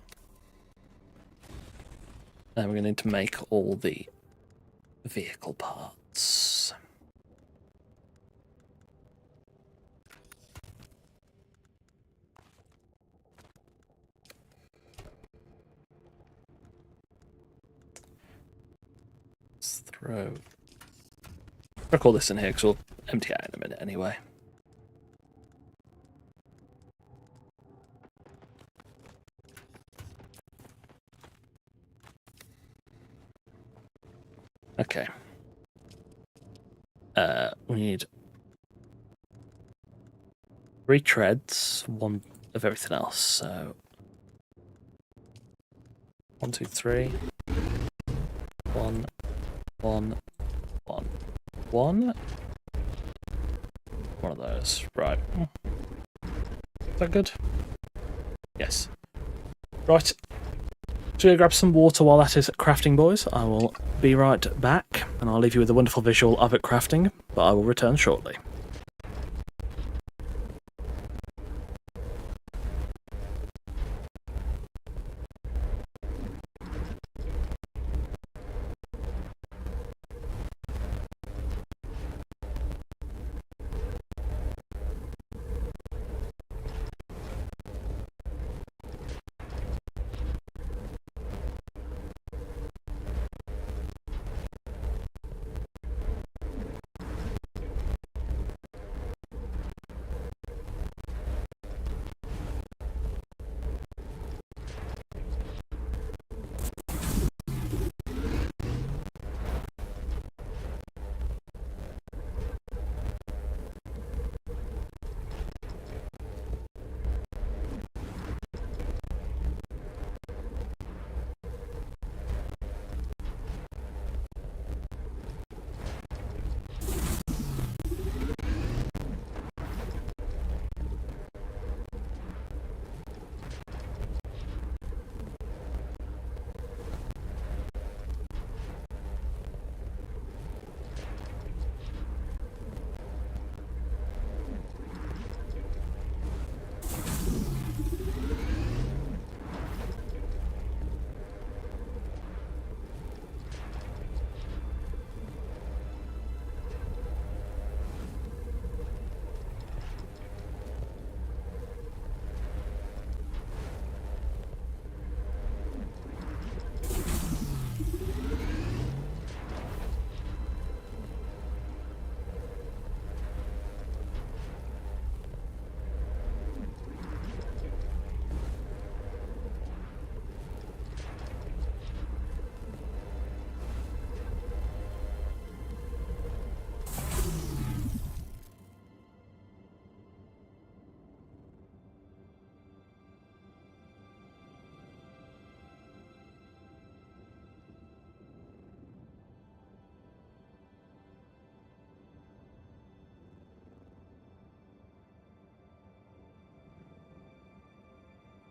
Then we're going to need to make all the vehicle parts. Throw. I'll call this in here because we'll empty out in a minute anyway. Okay. We need 3 treads, 1 of everything else. So 1, 2, 3. 1. 1, 1, 1. One of those. Right. Is that good? Yes. Right. So grab some water while that is crafting, boys. I will be right back, and I'll leave you with a wonderful visual of it crafting, but I will return shortly.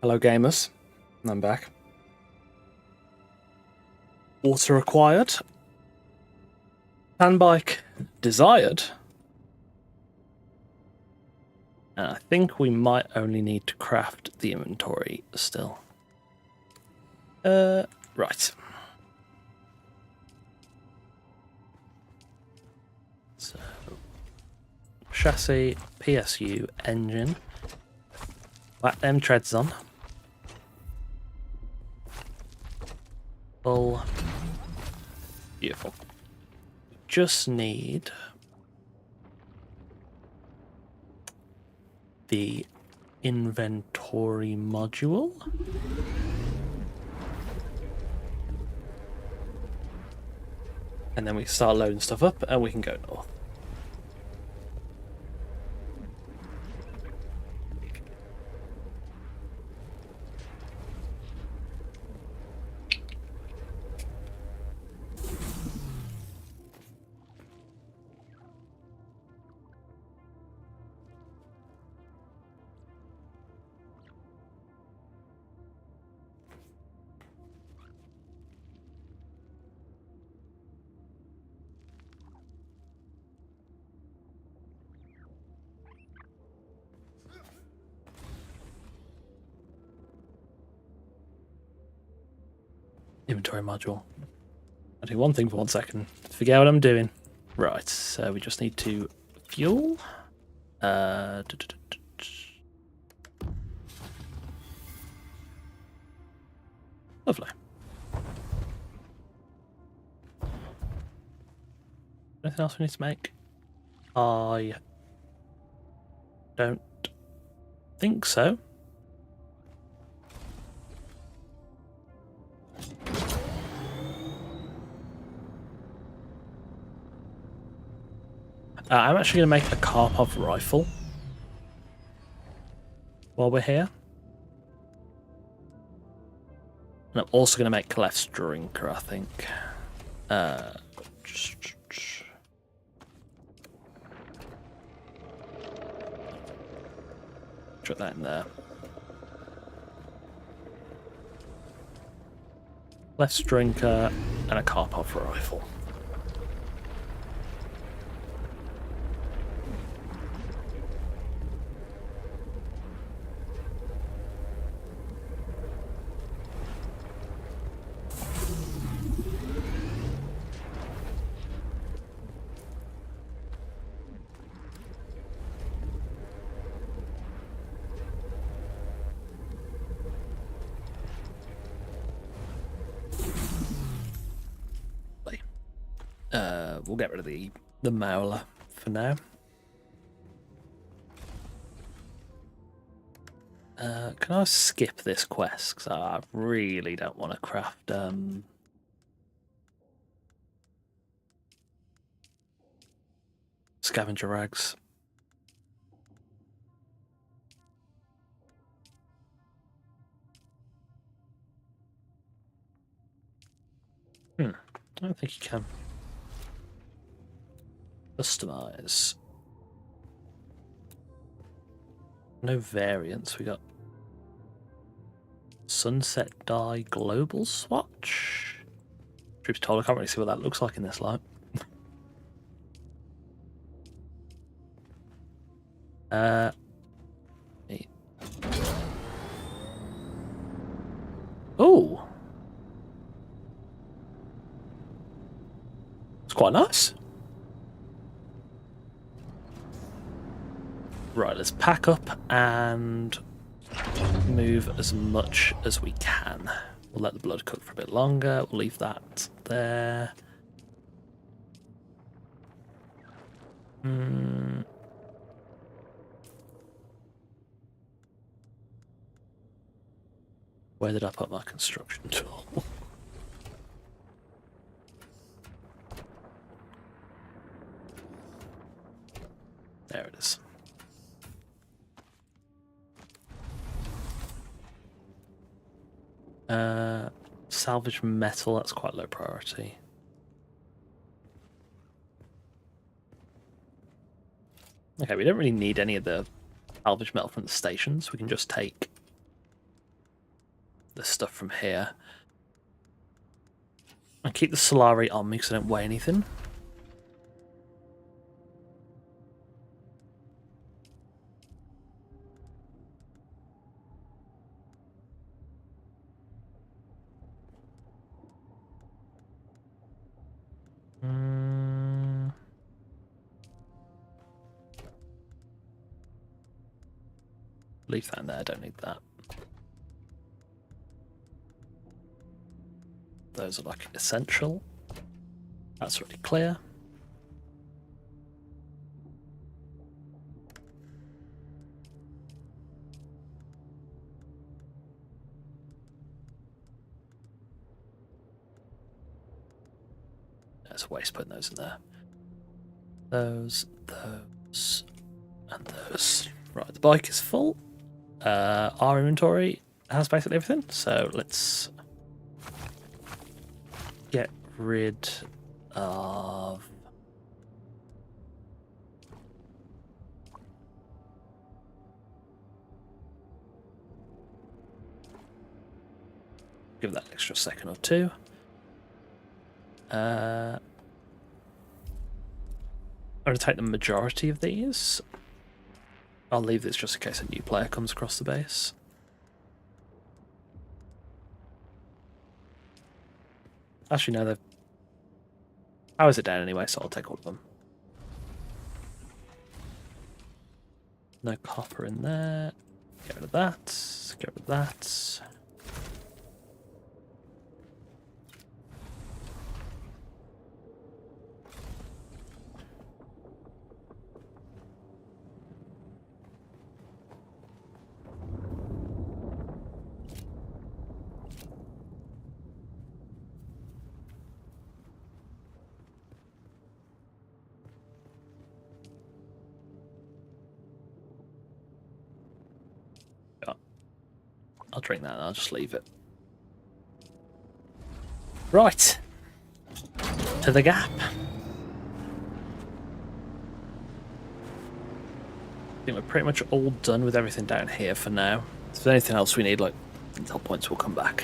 Hello, gamers. I'm back. Water acquired. Handbike desired. And I think we might only need to craft the inventory still. Right. So, chassis, PSU, engine. Whack them treads on. Full. Beautiful. Just need the inventory module. And then we start loading stuff up and we can go north. Inventory module. I'll do one thing for 1 second. Forget what I'm doing. Right, so we just need to fuel. Lovely. Anything else we need to make? I don't think so. I'm actually going to make a Karpov rifle while we're here. And I'm also going to make Kalef's drinker, I think. Put that in there. Kalef's drinker and a Karpov rifle. We'll get rid of the Mauler for now. Can I skip this quest? Because I really don't want to craft scavenger rags. I don't think you can. Customize. No variants. We got sunset dye global swatch. Truth told, I can't really see what that looks like in this light. Oh, it's quite nice. Right, let's pack up and move as much as we can. We'll let the blood cook for a bit longer. We'll leave that there. Where did I put my construction tool? There it is. Salvage metal, that's quite low priority. Okay, we don't really need any of the salvage metal from the stations. We can just take this stuff from here. And keep the Solari on me because I don't weigh anything. Leave that in there, I don't need that. Those are like essential. That's already clear. There's a waste putting those in there. Those, and those. Right, the bike is full. Our inventory has basically everything, so let's get rid of give that an extra second or two. I'm going to take the majority of these. I'll leave this just in case a new player comes across the base. Actually, no, they've... How is it down anyway, so I'll take all of them. No copper in there. Get rid of that. Get rid of that. I'll drink that and I'll just leave it. Right. To the gap. I think we're pretty much all done with everything down here for now. If there's anything else we need, like intel points, will come back.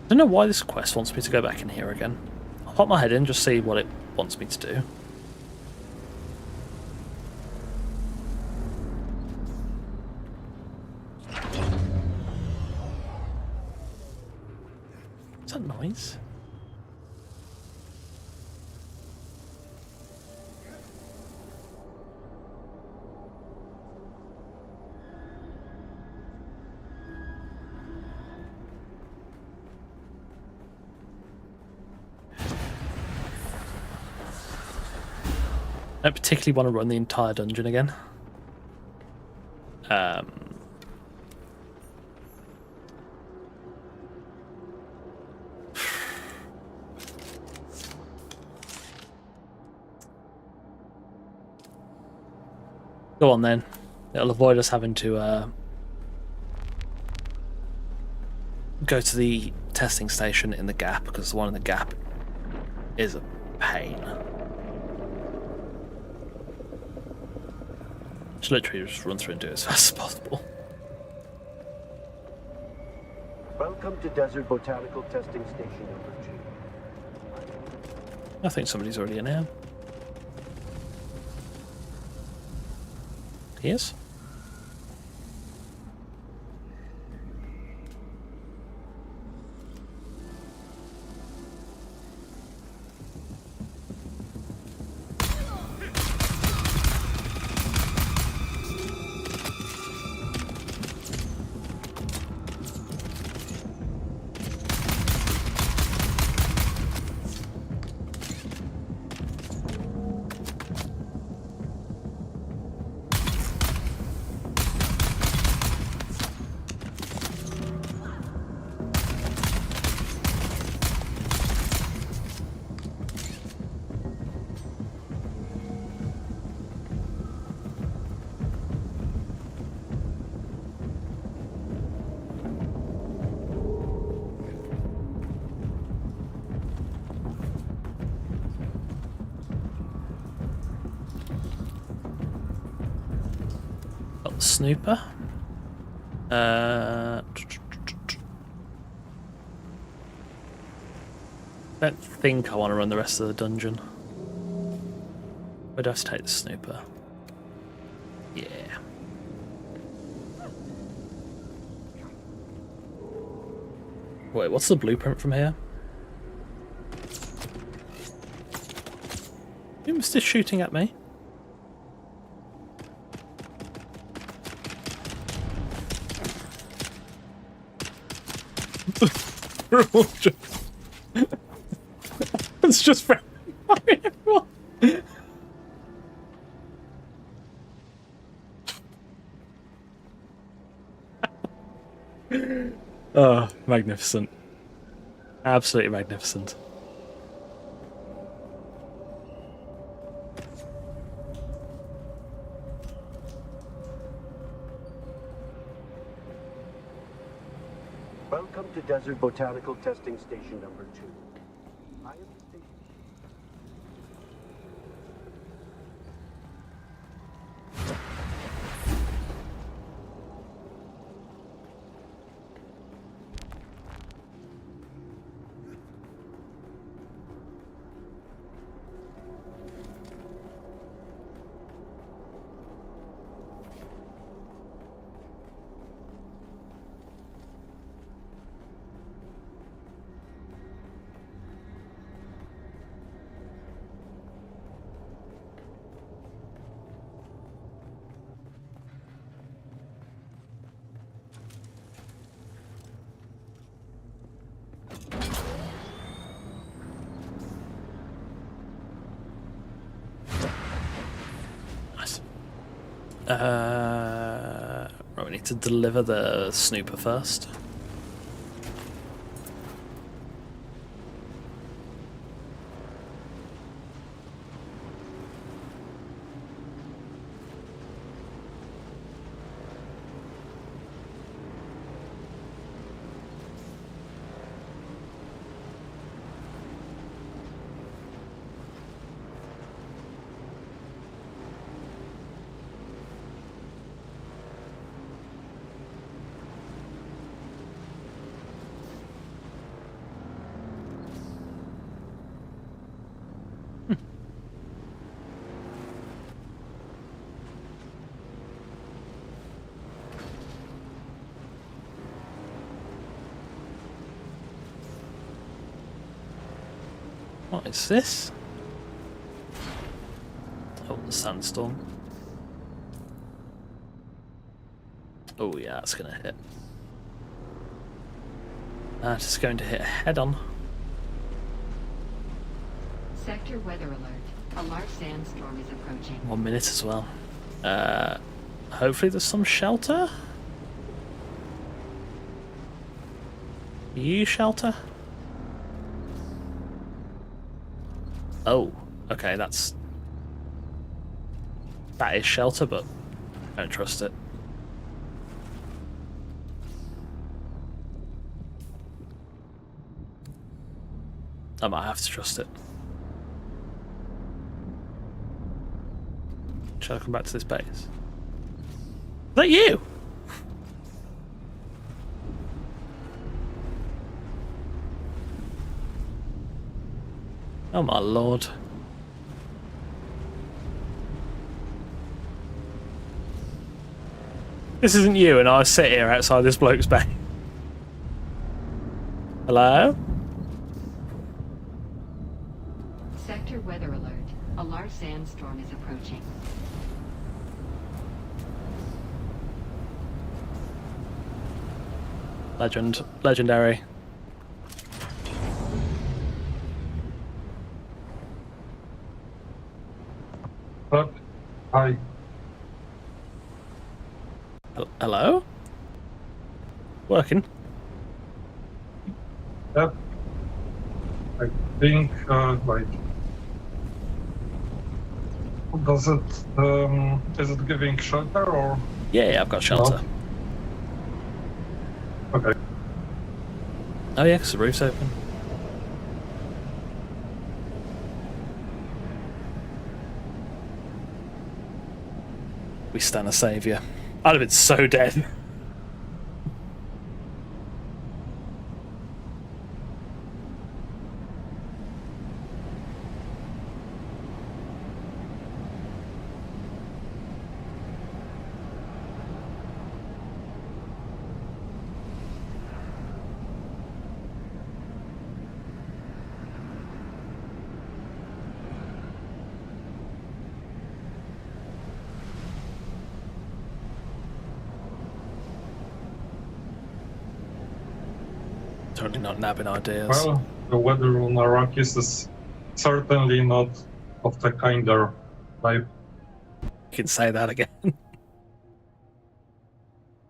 I don't know why this quest wants me to go back in here again. I'll pop my head in, just see what it wants me to do. What's that noise? I don't particularly want to run the entire dungeon again. Go on then. It'll avoid us having to go to the testing station in the gap, because the one in the gap is a pain. Just literally just run through and do it as fast as possible. Welcome to Desert Botanical Testing Station number 2. I think somebody's already in here. He is? snooper. Don't think I want to run the rest of the dungeon. Where do I have to take the snooper? Yeah. Wait, what's the blueprint from here? Who's still shooting at me? It's just for everyone. Oh, magnificent. Absolutely magnificent. Welcome to Desert Botanical Testing Station number 2. I am the station. Right, we need to deliver the snooper first. What is this? Oh, the sandstorm. Oh yeah, it's gonna hit. That is going to hit head on. Sector weather alert. A large sandstorm is approaching. 1 minute as well. Hopefully there's some shelter. You shelter? Oh, okay, that is shelter, but I don't trust it. I might have to trust it. Shall I come back to this base? Is that you? Oh my lord. This isn't you, and I sit here outside this bloke's bay. Hello? Sector weather alert. A large sandstorm is approaching. Legendary. Hi. Hello? Working? Yep. I think, like... Does it, is it giving shelter or...? Yeah, I've got shelter. No? Okay. Oh yeah, because the roof's open. We stand a saviour. I'd have been so dead. Totally not nabbing ideas. Well, the weather on Arrakis is certainly not of the kinder type. You can say that again.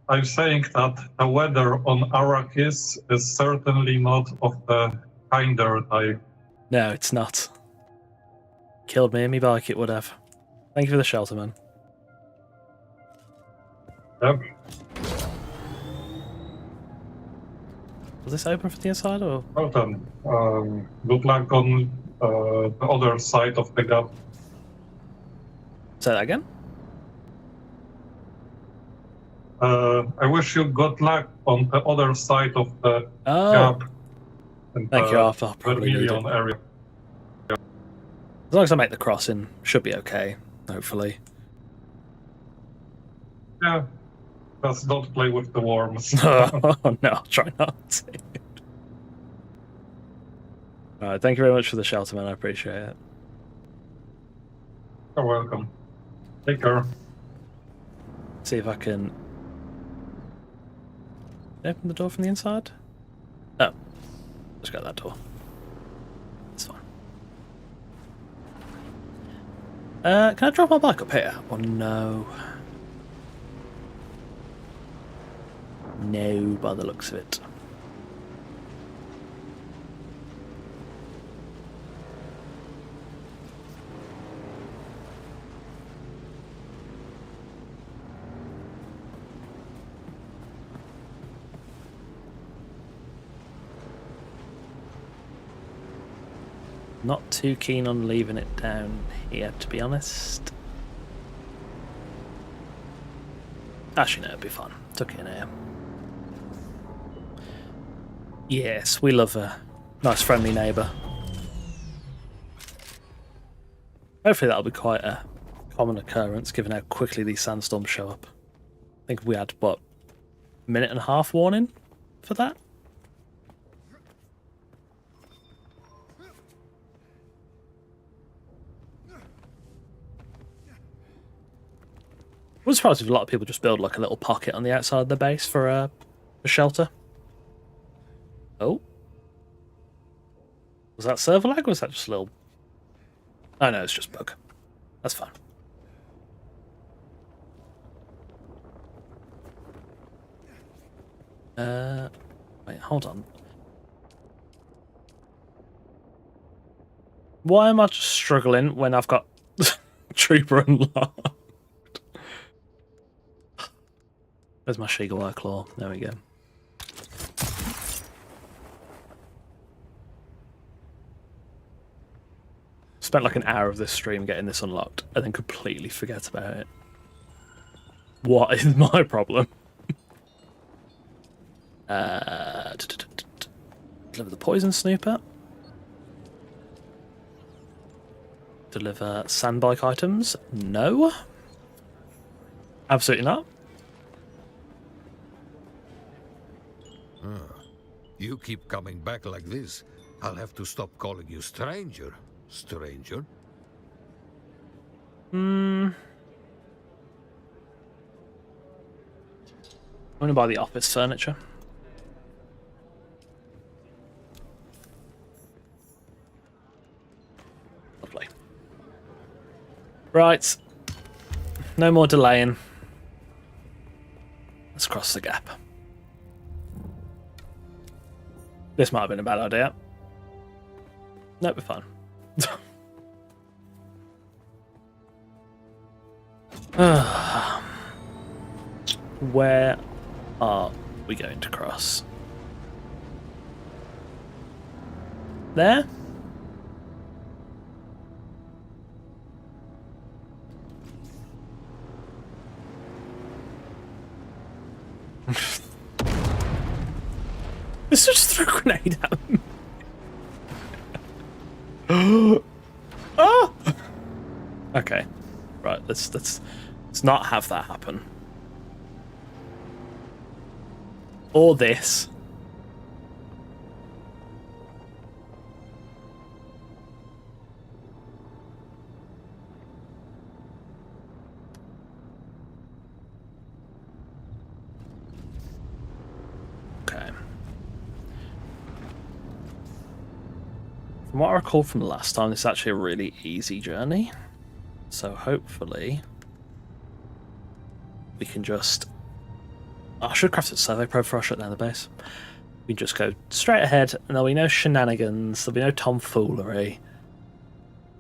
I'm saying that the weather on Arrakis is certainly not of the kinder type. No, it's not. Killed me in my bike, it would have. Thank you for the shelter, man. Yep. Was this open from the inside or? Well then, good luck on the other side of the gap. Say that again? I wish you good luck on the other side of the gap. In Thank you, Arthur. I'll the probably need it. Vermilion area. As long as I make the crossing, should be okay, hopefully. Yeah, just don't play with the worms. Oh, no, I'll try not to. Alright, thank you very much for the shelter, man. I appreciate it. You're welcome. Take care. See if I can open the door from the inside. Oh, let's go that door. It's fine. Can I drop my bike up here? Oh no. No, by the looks of it. Not too keen on leaving it down here, to be honest. Actually, no, it'll be fun. Tuck it in here. Yes, we love a nice friendly neighbour. Hopefully that'll be quite a common occurrence, given how quickly these sandstorms show up. I think we had, what, a minute and a half warning for that? I was surprised if a lot of people just build like a little pocket on the outside of the base for a shelter. Oh. Was that server lag or was that just a little... Oh no, it's just bug. That's fine. Wait, hold on. Why am I just struggling when I've got Trooper unlocked? Where's my Sheagle Eye Claw? There we go. Spent like an hour of this stream getting this unlocked and then completely forget about it. What is my problem? Deliver the poison snooper. Deliver sandbike items. No. Absolutely not. You keep coming back like this, I'll have to stop calling you stranger. Stranger? I'm gonna buy the office furniture. Lovely. Right. No more delaying. Let's cross the gap. This might have been a bad idea. Nope, we're fine. Where are we going to cross? There? Let's just throw a grenade at him. Oh! Okay. Right, let's not have that happen. Or this. Okay. From what I recall from last time, this is actually a really easy journey. So hopefully we can just... I should craft a survey probe before I shut down the base. We can just go straight ahead and there'll be no shenanigans, there'll be no tomfoolery,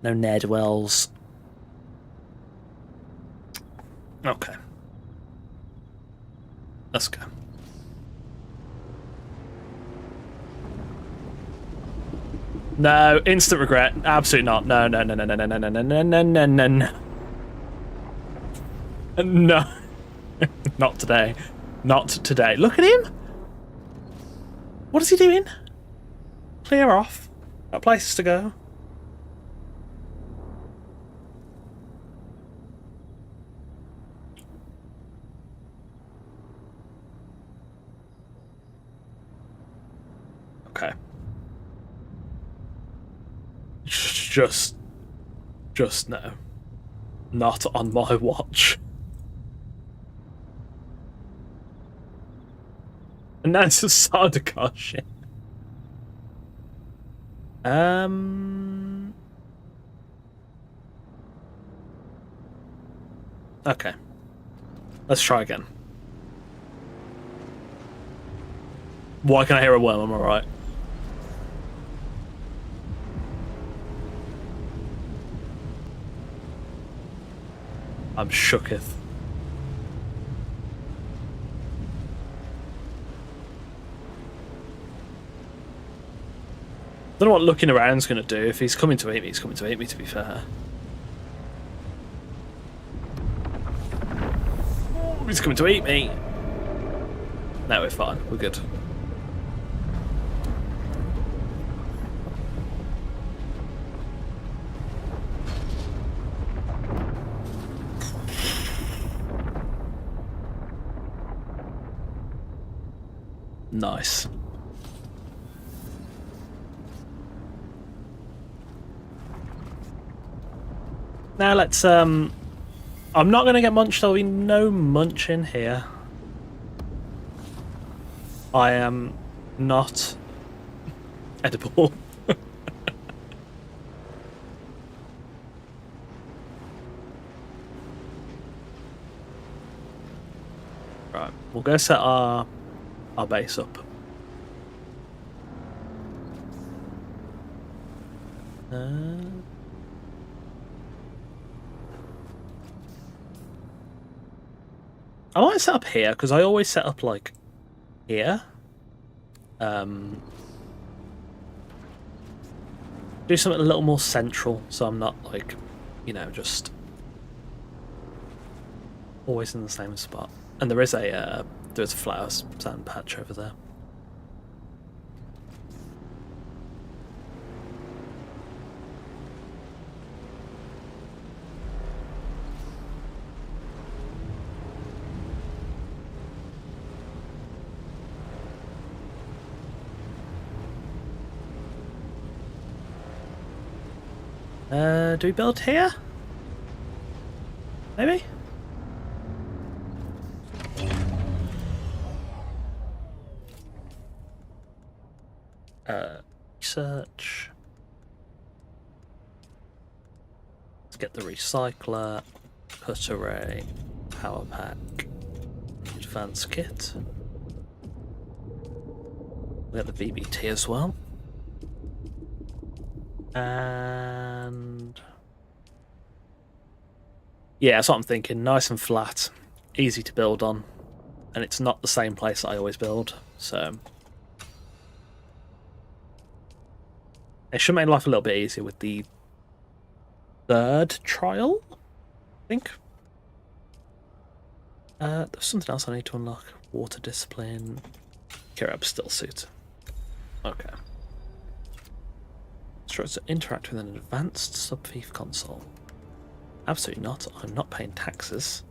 no Nedwells. Okay. Let's go. No, instant regret. Absolutely not. No, no, no, no, no, no, no, no, no, no, no, no, no, no. No. Not today. Not today. Look at him. What is he doing? Clear off. Got places to go. Okay. Just no. Not on my watch. And that's a Sardaukar shit. Okay. Let's try again. Why can I hear a worm? I'm alright. I'm shooketh. Don't know what looking around's going to do. If he's coming to eat me, he's coming to eat me, to be fair. He's coming to eat me. No, we're fine. We're good. Nice. Now let's I'm not gonna get munched, there'll be no munch in here. I am not edible. Right, we'll go set our base up. I might set up here because I always set up like here. Do something a little more central so I'm not like, you know, just always in the same spot. And there's a flower sand patch over there. Do we build here? Maybe? Research. Let's get the recycler, cut array, power pack, advanced kit. We got the VBT as well. And yeah, that's what I'm thinking. Nice and flat, easy to build on, and it's not the same place that I always build, so it should make life a little bit easier with the third trial, I think. There's something else I need to unlock. Water discipline. Kirab still suit. Okay. Structure to interact with an advanced sub-thief console. Absolutely not. I'm not paying taxes.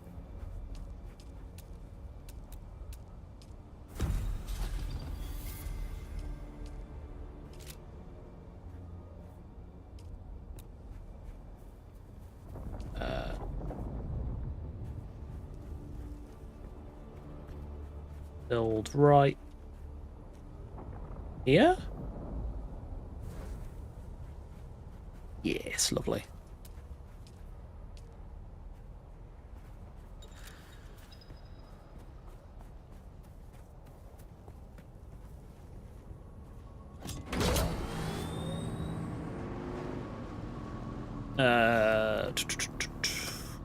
Build right here. Yes, lovely.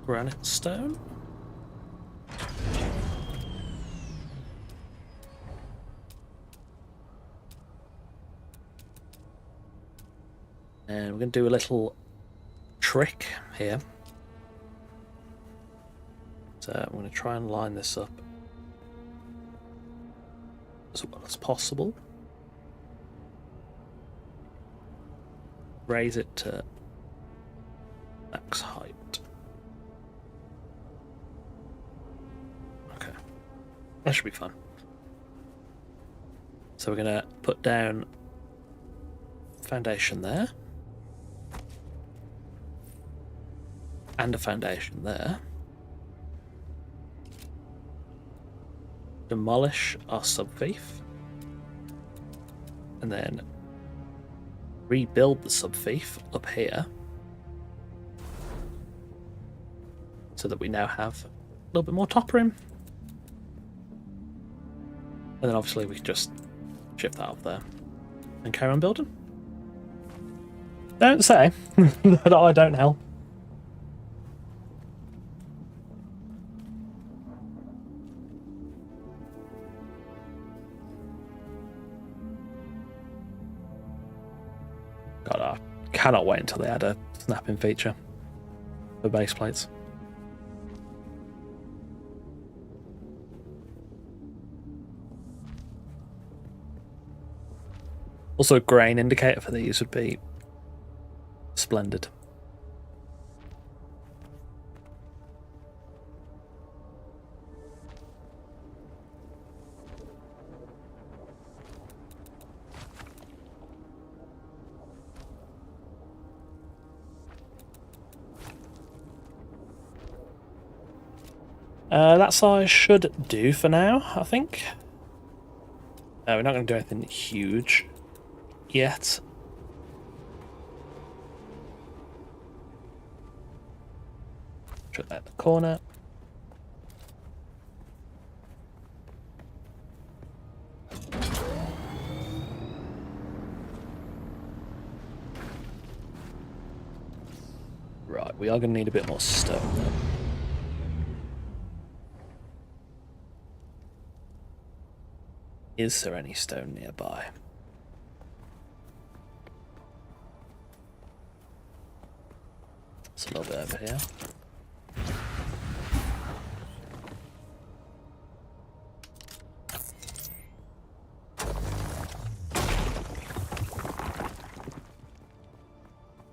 Granite stone. And we're going to do a little trick here. So I'm going to try and line this up as well as possible. Raise it to max height. Okay, that should be fun. So we're going to put down foundation there. And a foundation there. Demolish our sub-thief. And then rebuild the sub-thief up here. So that we now have a little bit more top room. And then obviously we can just shift that up there and carry on building. Don't say that I don't help. God, I cannot wait until they add a snapping feature for base plates. Also, a grain indicator for these would be splendid. That size should do for now, I think. We're not going to do anything huge yet. Put that in the corner. Right, we are going to need a bit more stone though. Is there any stone nearby? It's a little bit over here.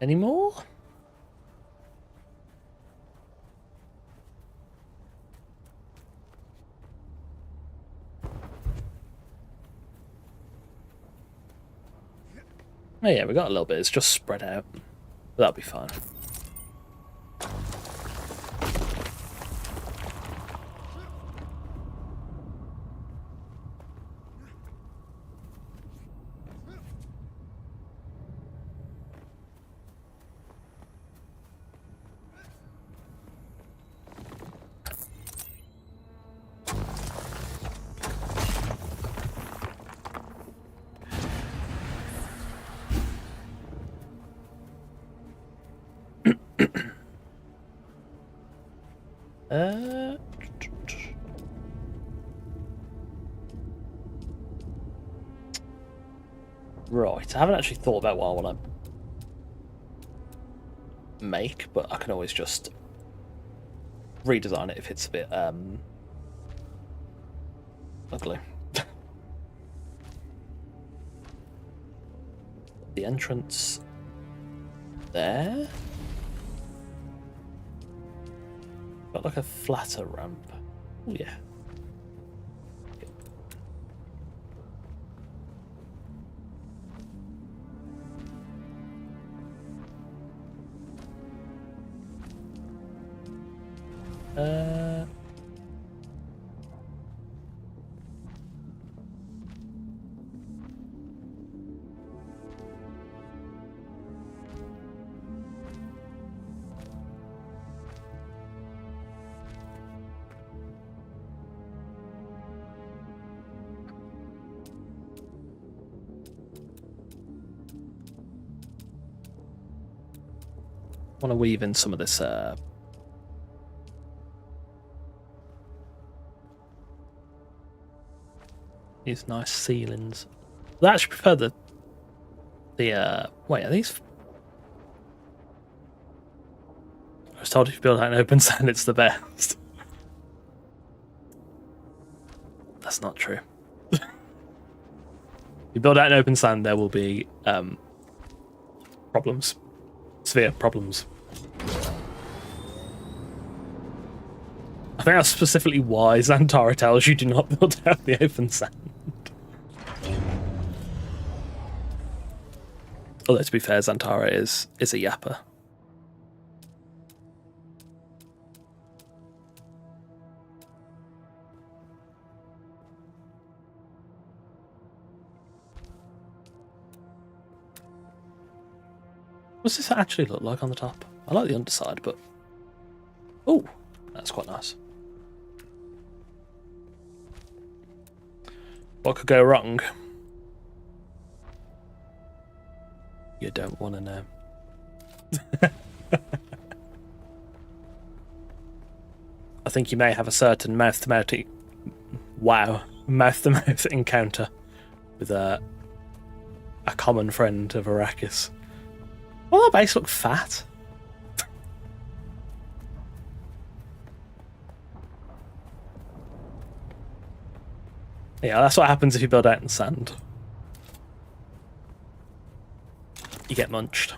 Any more? Oh yeah, we got a little bit. It's just spread out. But that'll be fine. Right, I haven't actually thought about what I want to make, but I can always just redesign it if it's a bit Ugly. The entrance there. Got like a flatter ramp. Oh yeah. Want to weave in some of this these nice ceilings. I actually prefer the wait, are these? I was told if you build out an open sand it's the best. That's not true. You build out an open sand, there will be problems. Severe problems. I think that's specifically why Xantara tells you do not build out the open sand. Although to be fair, Xantara is a yapper. What's this actually look like on the top? I like the underside, but... Oh, that's quite nice. What could go wrong? You don't want to know. I think you may have a certain mouth-to-mouth encounter with a common friend of Arrakis. Well, our base look fat. Yeah, that's what happens if you build out in sand. You get munched.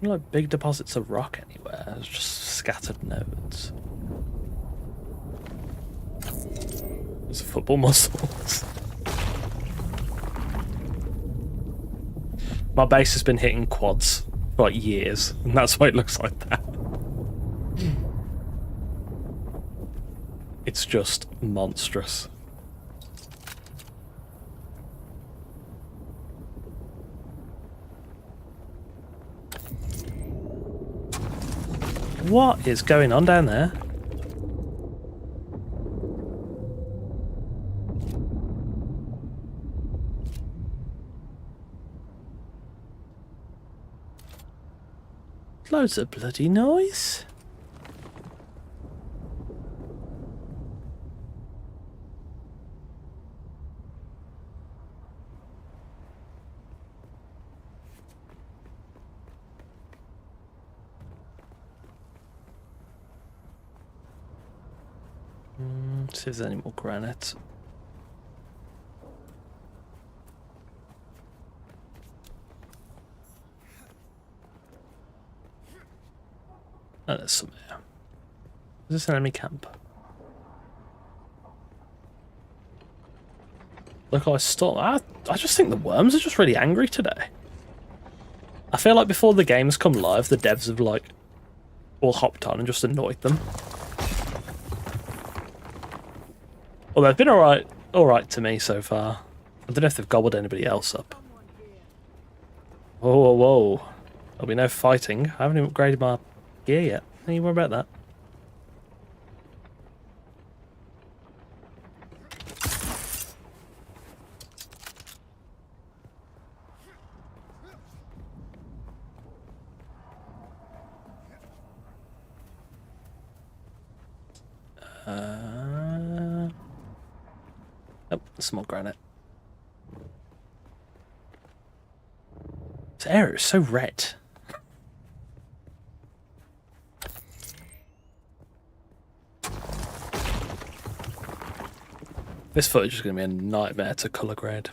Like big deposits of rock anywhere. It's just scattered nodes. There's football muscles. My base has been hitting quads for like years, and that's why it looks like that. It's just monstrous. What is going on down there? Loads of bloody noise. See if there's any more granite. Oh, there's some here. Is this an enemy camp? Look, I stole. I just think the worms are just really angry today. I feel like before the games come live, the devs have like all hopped on and just annoyed them. Well, they've been alright to me so far. I don't know if they've gobbled anybody else up. Whoa, whoa, whoa. There'll be no fighting. I haven't even upgraded my gear yet. Don't you worry about that. Some more granite. This area is so red. This footage is going to be a nightmare to colour grade.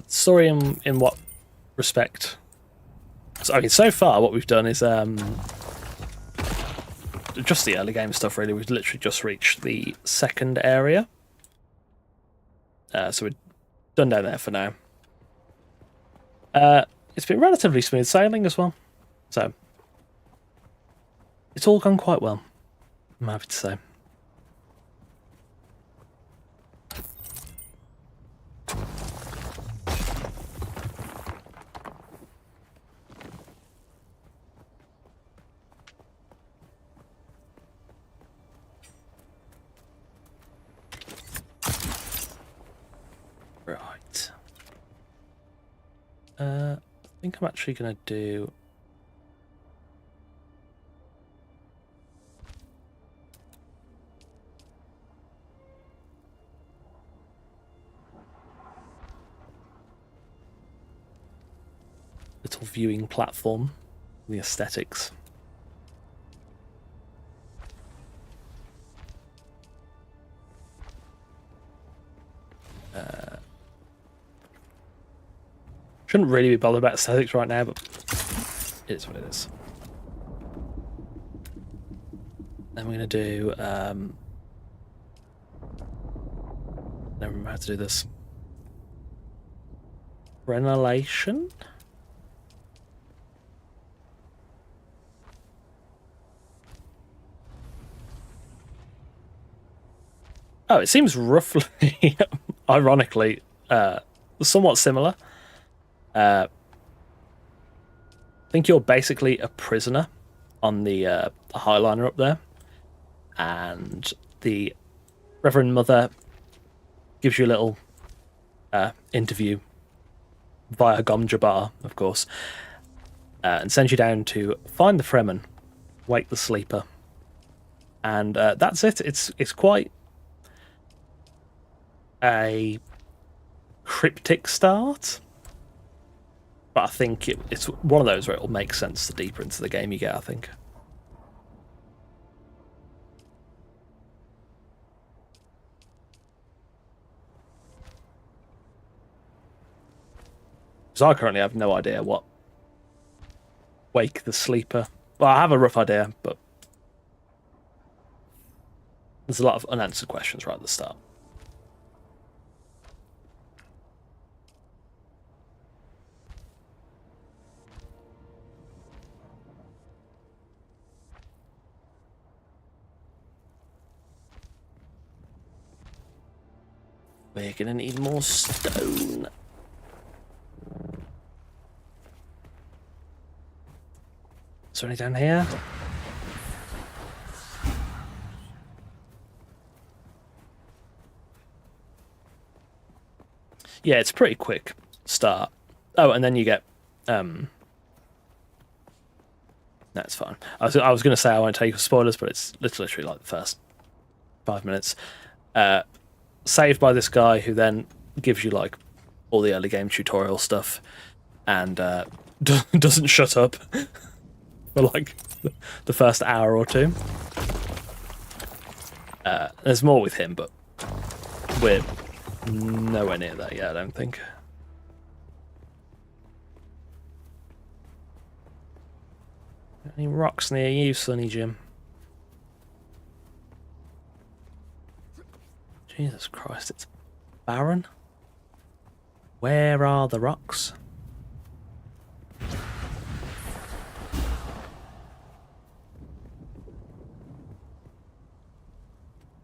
Story in what respect? So, I mean, so far what we've done is just the early game stuff. Really, we've literally just reached the second area, so we're done down there for now. It's been relatively smooth sailing as well, so it's all gone quite well, I'm happy to say. Right. I think I'm actually going to do... little viewing platform, the aesthetics. Shouldn't really be bothered about aesthetics right now, but it is what it is. Then we're going to do... never remember how to do this. Renelation? Oh, it seems roughly, ironically, somewhat similar. I think you're basically a prisoner on the Highliner up there, and the Reverend Mother gives you a little interview via Gom Jabbar, of course, and sends you down to find the Fremen, wake the sleeper, and that's it. It's quite a cryptic start. But I think it's one of those where it'll make sense the deeper into the game you get, I think. Because I currently have no idea what Wake the Sleeper... Well, I have a rough idea, but there's a lot of unanswered questions right at the start. We're gonna need more stone. Is there any down here? Yeah, it's a pretty quick start. Oh, and then you get that's fine. I was gonna say I won't tell you spoilers, but it's literally like the first 5 minutes. Saved by this guy who then gives you like all the early game tutorial stuff and doesn't shut up for like the first hour or two. There's more with him, but we're nowhere near that yet, I don't think. Any rocks near you, Sonny Jim? Jesus Christ, it's barren. Where are the rocks?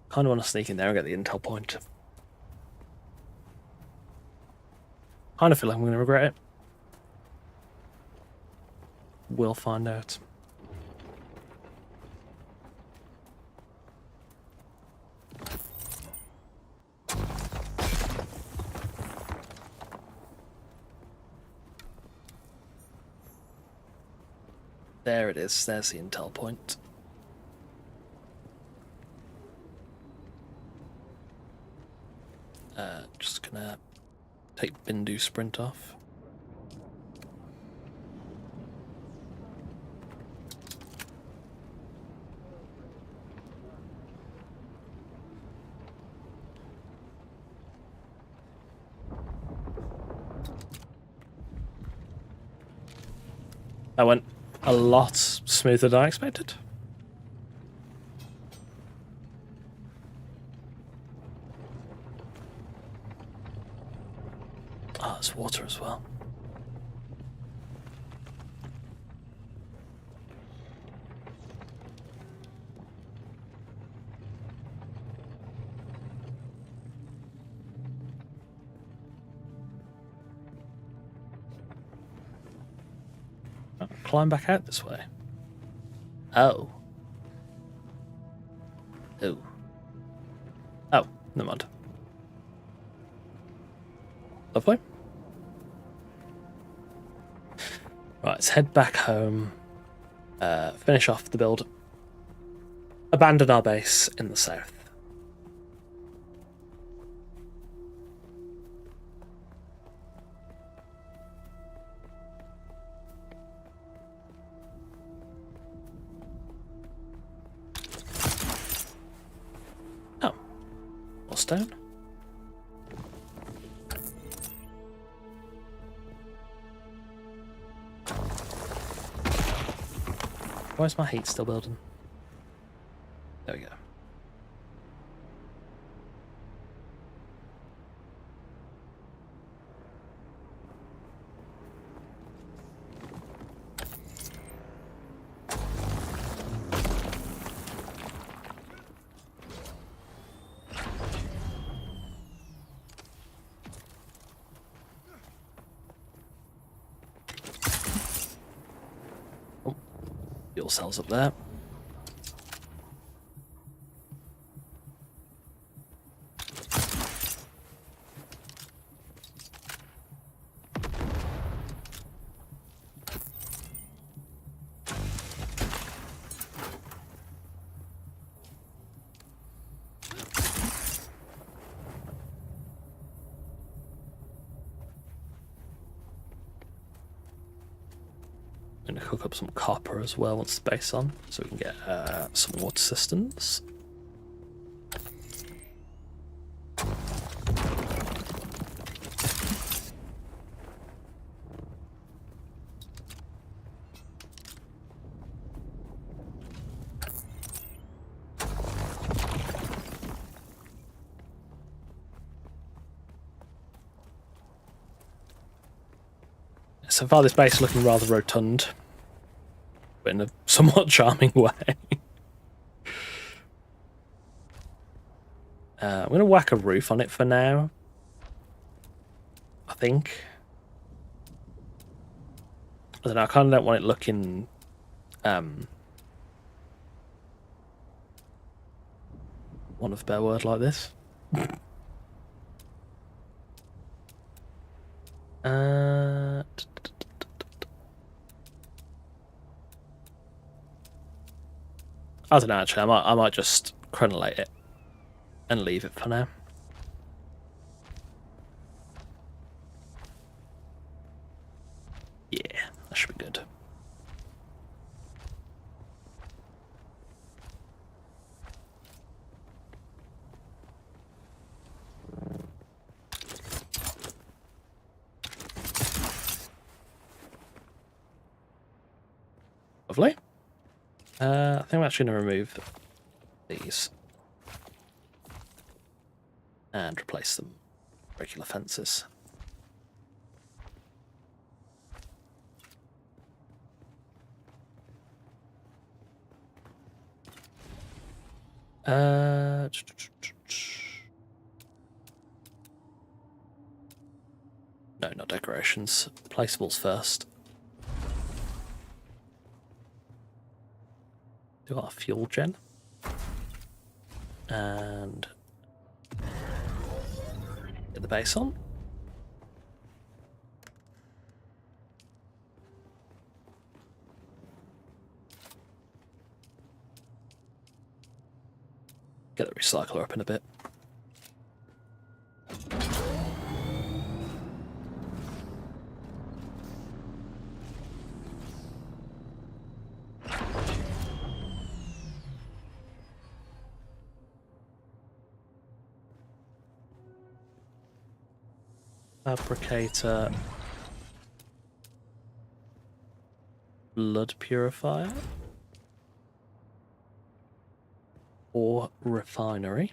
Kind of want to sneak in there and get the intel point. Kind of feel like I'm going to regret it. We'll find out. There it is. There's the intel point. Just gonna take Bindu Sprint off. That went a lot smoother than I expected. Oh, there's water as well. Oh, climb back out this way. Oh. Oh. Oh, never mind. Lovely. Right, let's head back home. Finish off the build. Abandon our base in the south. Oh. More stone. Why is my heat still building? There we go. Fuel cells up there. I'm going to hook up some copper as well once the base on, so we can get some water systems. So far this base is looking rather rotund, but in a somewhat charming way. I'm going to whack a roof on it for now, I think. I don't know, I kind of don't want it looking one of bear word like this. I don't know, actually, I might just crenulate it and leave it for now. Yeah, that should be good. Lovely. I think I'm actually going to remove these and replace them with regular fences. No, not decorations. Placeables first. Do our fuel gen. And get the base on. Get the recycler up in a bit. Fabricator. Blood purifier. Or refinery.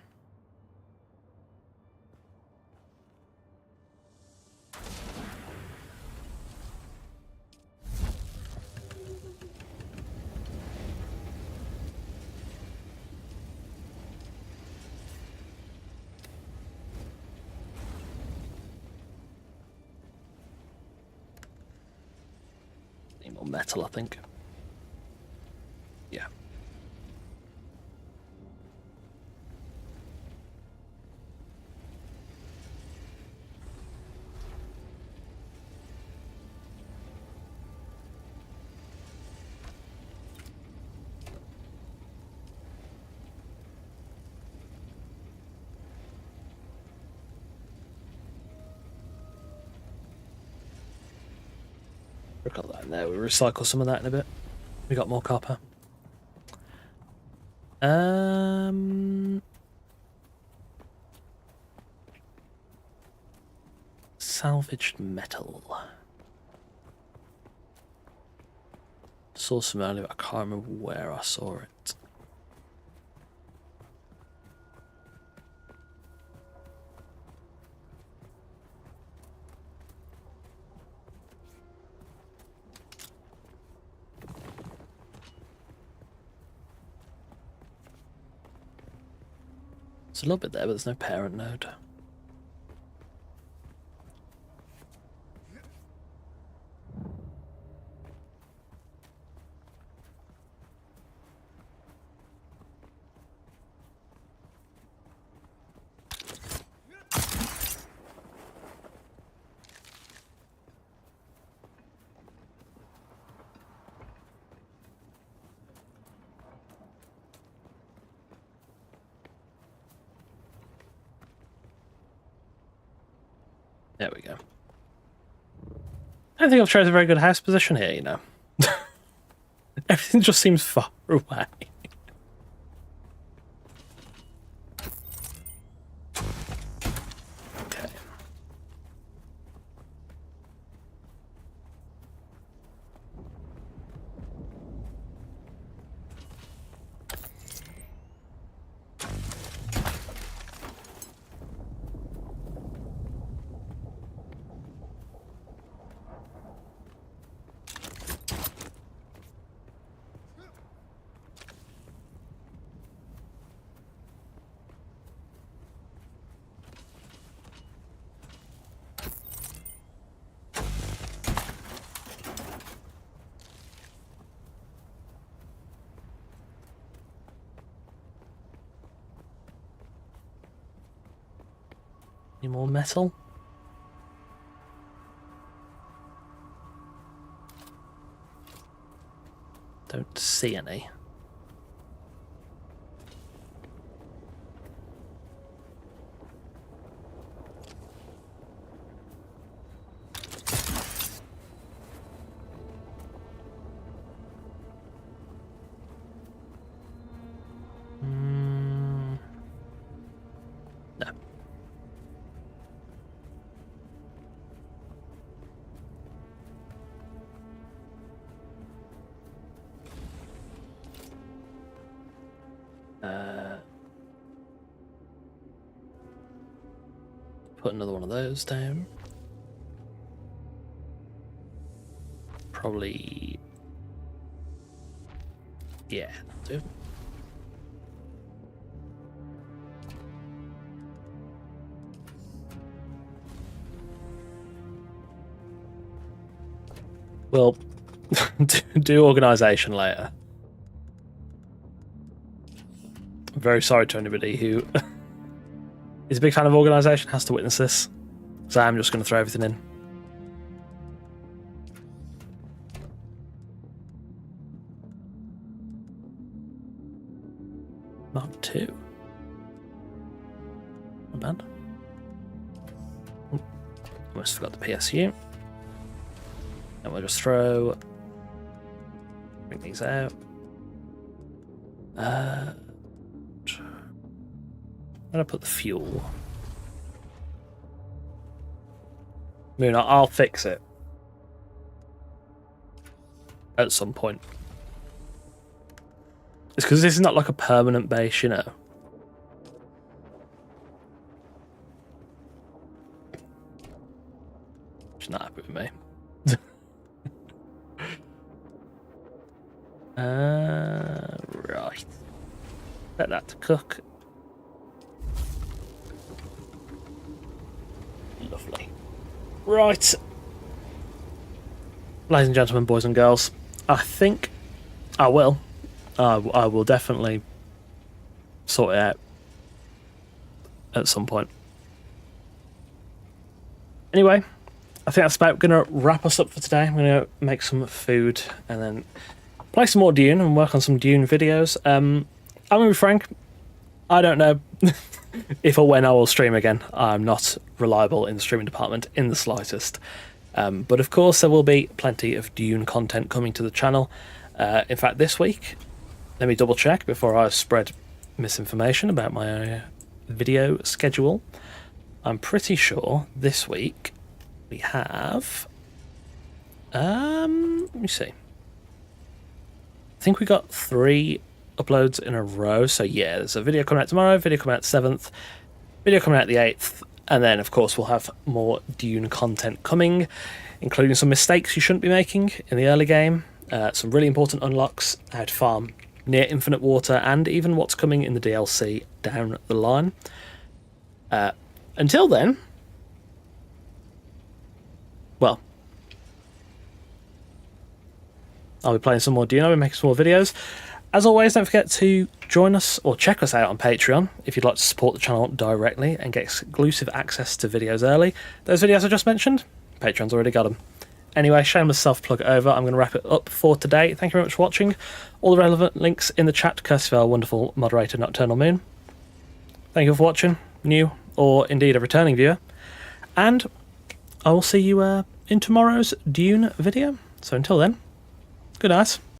Need more metal, I think. Yeah. We've got that in there. We'll recycle some of that in a bit. We got more copper. Salvaged metal. Saw some earlier, but I can't remember where I saw it. It's a little bit there, but there's no parent node. There we go. I don't think I've chosen a very good house position here, you know. Everything just seems far away. Okay. Any more metal? Don't see any. No. Put another one of those down. Probably. Yeah, that'll do. Well, do organisation later. I'm very sorry to anybody who is a big fan of organisation, has to witness this. So I'm just going to throw everything in. Mark 2. Not bad. Almost forgot the PSU. And we'll just bring these out. I'm gonna put the fuel. Moon, I'll fix it. At some point. It's because this is not like a permanent base, you know. She's not happy with me. Right. Set that to cook. Lovely. Right. Ladies and gentlemen, boys and girls, I think I will. I will definitely sort it out at some point. Anyway, I think that's about going to wrap us up for today. I'm going to make some food and then play some more Dune and work on some Dune videos. I'm going to be frank, I don't know if or when I will stream again. I'm not reliable in the streaming department in the slightest. But of course there will be plenty of Dune content coming to the channel. In fact, this week, let me double check before I spread misinformation about my video schedule. I'm pretty sure this week we have... let me see. I think we got 3 uploads in a row. So yeah, there's a video coming out tomorrow, video coming out 7th, video coming out the 8th, and then of course we'll have more Dune content coming, including some mistakes you shouldn't be making in the early game, some really important unlocks, how to farm near infinite water, and even what's coming in the DLC down the line. Until then, well, I'll be playing some more Dune, I'll be making some more videos. As always, don't forget to join us or check us out on Patreon if you'd like to support the channel directly and get exclusive access to videos early. Those videos I just mentioned, Patreon's already got them. Anyway, shameless self-plug over. I'm going to wrap it up for today. Thank you very much for watching. All the relevant links in the chat, courtesy of our wonderful moderator, Nocturnal Moon. Thank you for watching, new or indeed a returning viewer. And I will see you in tomorrow's Dune video. So until then, good night.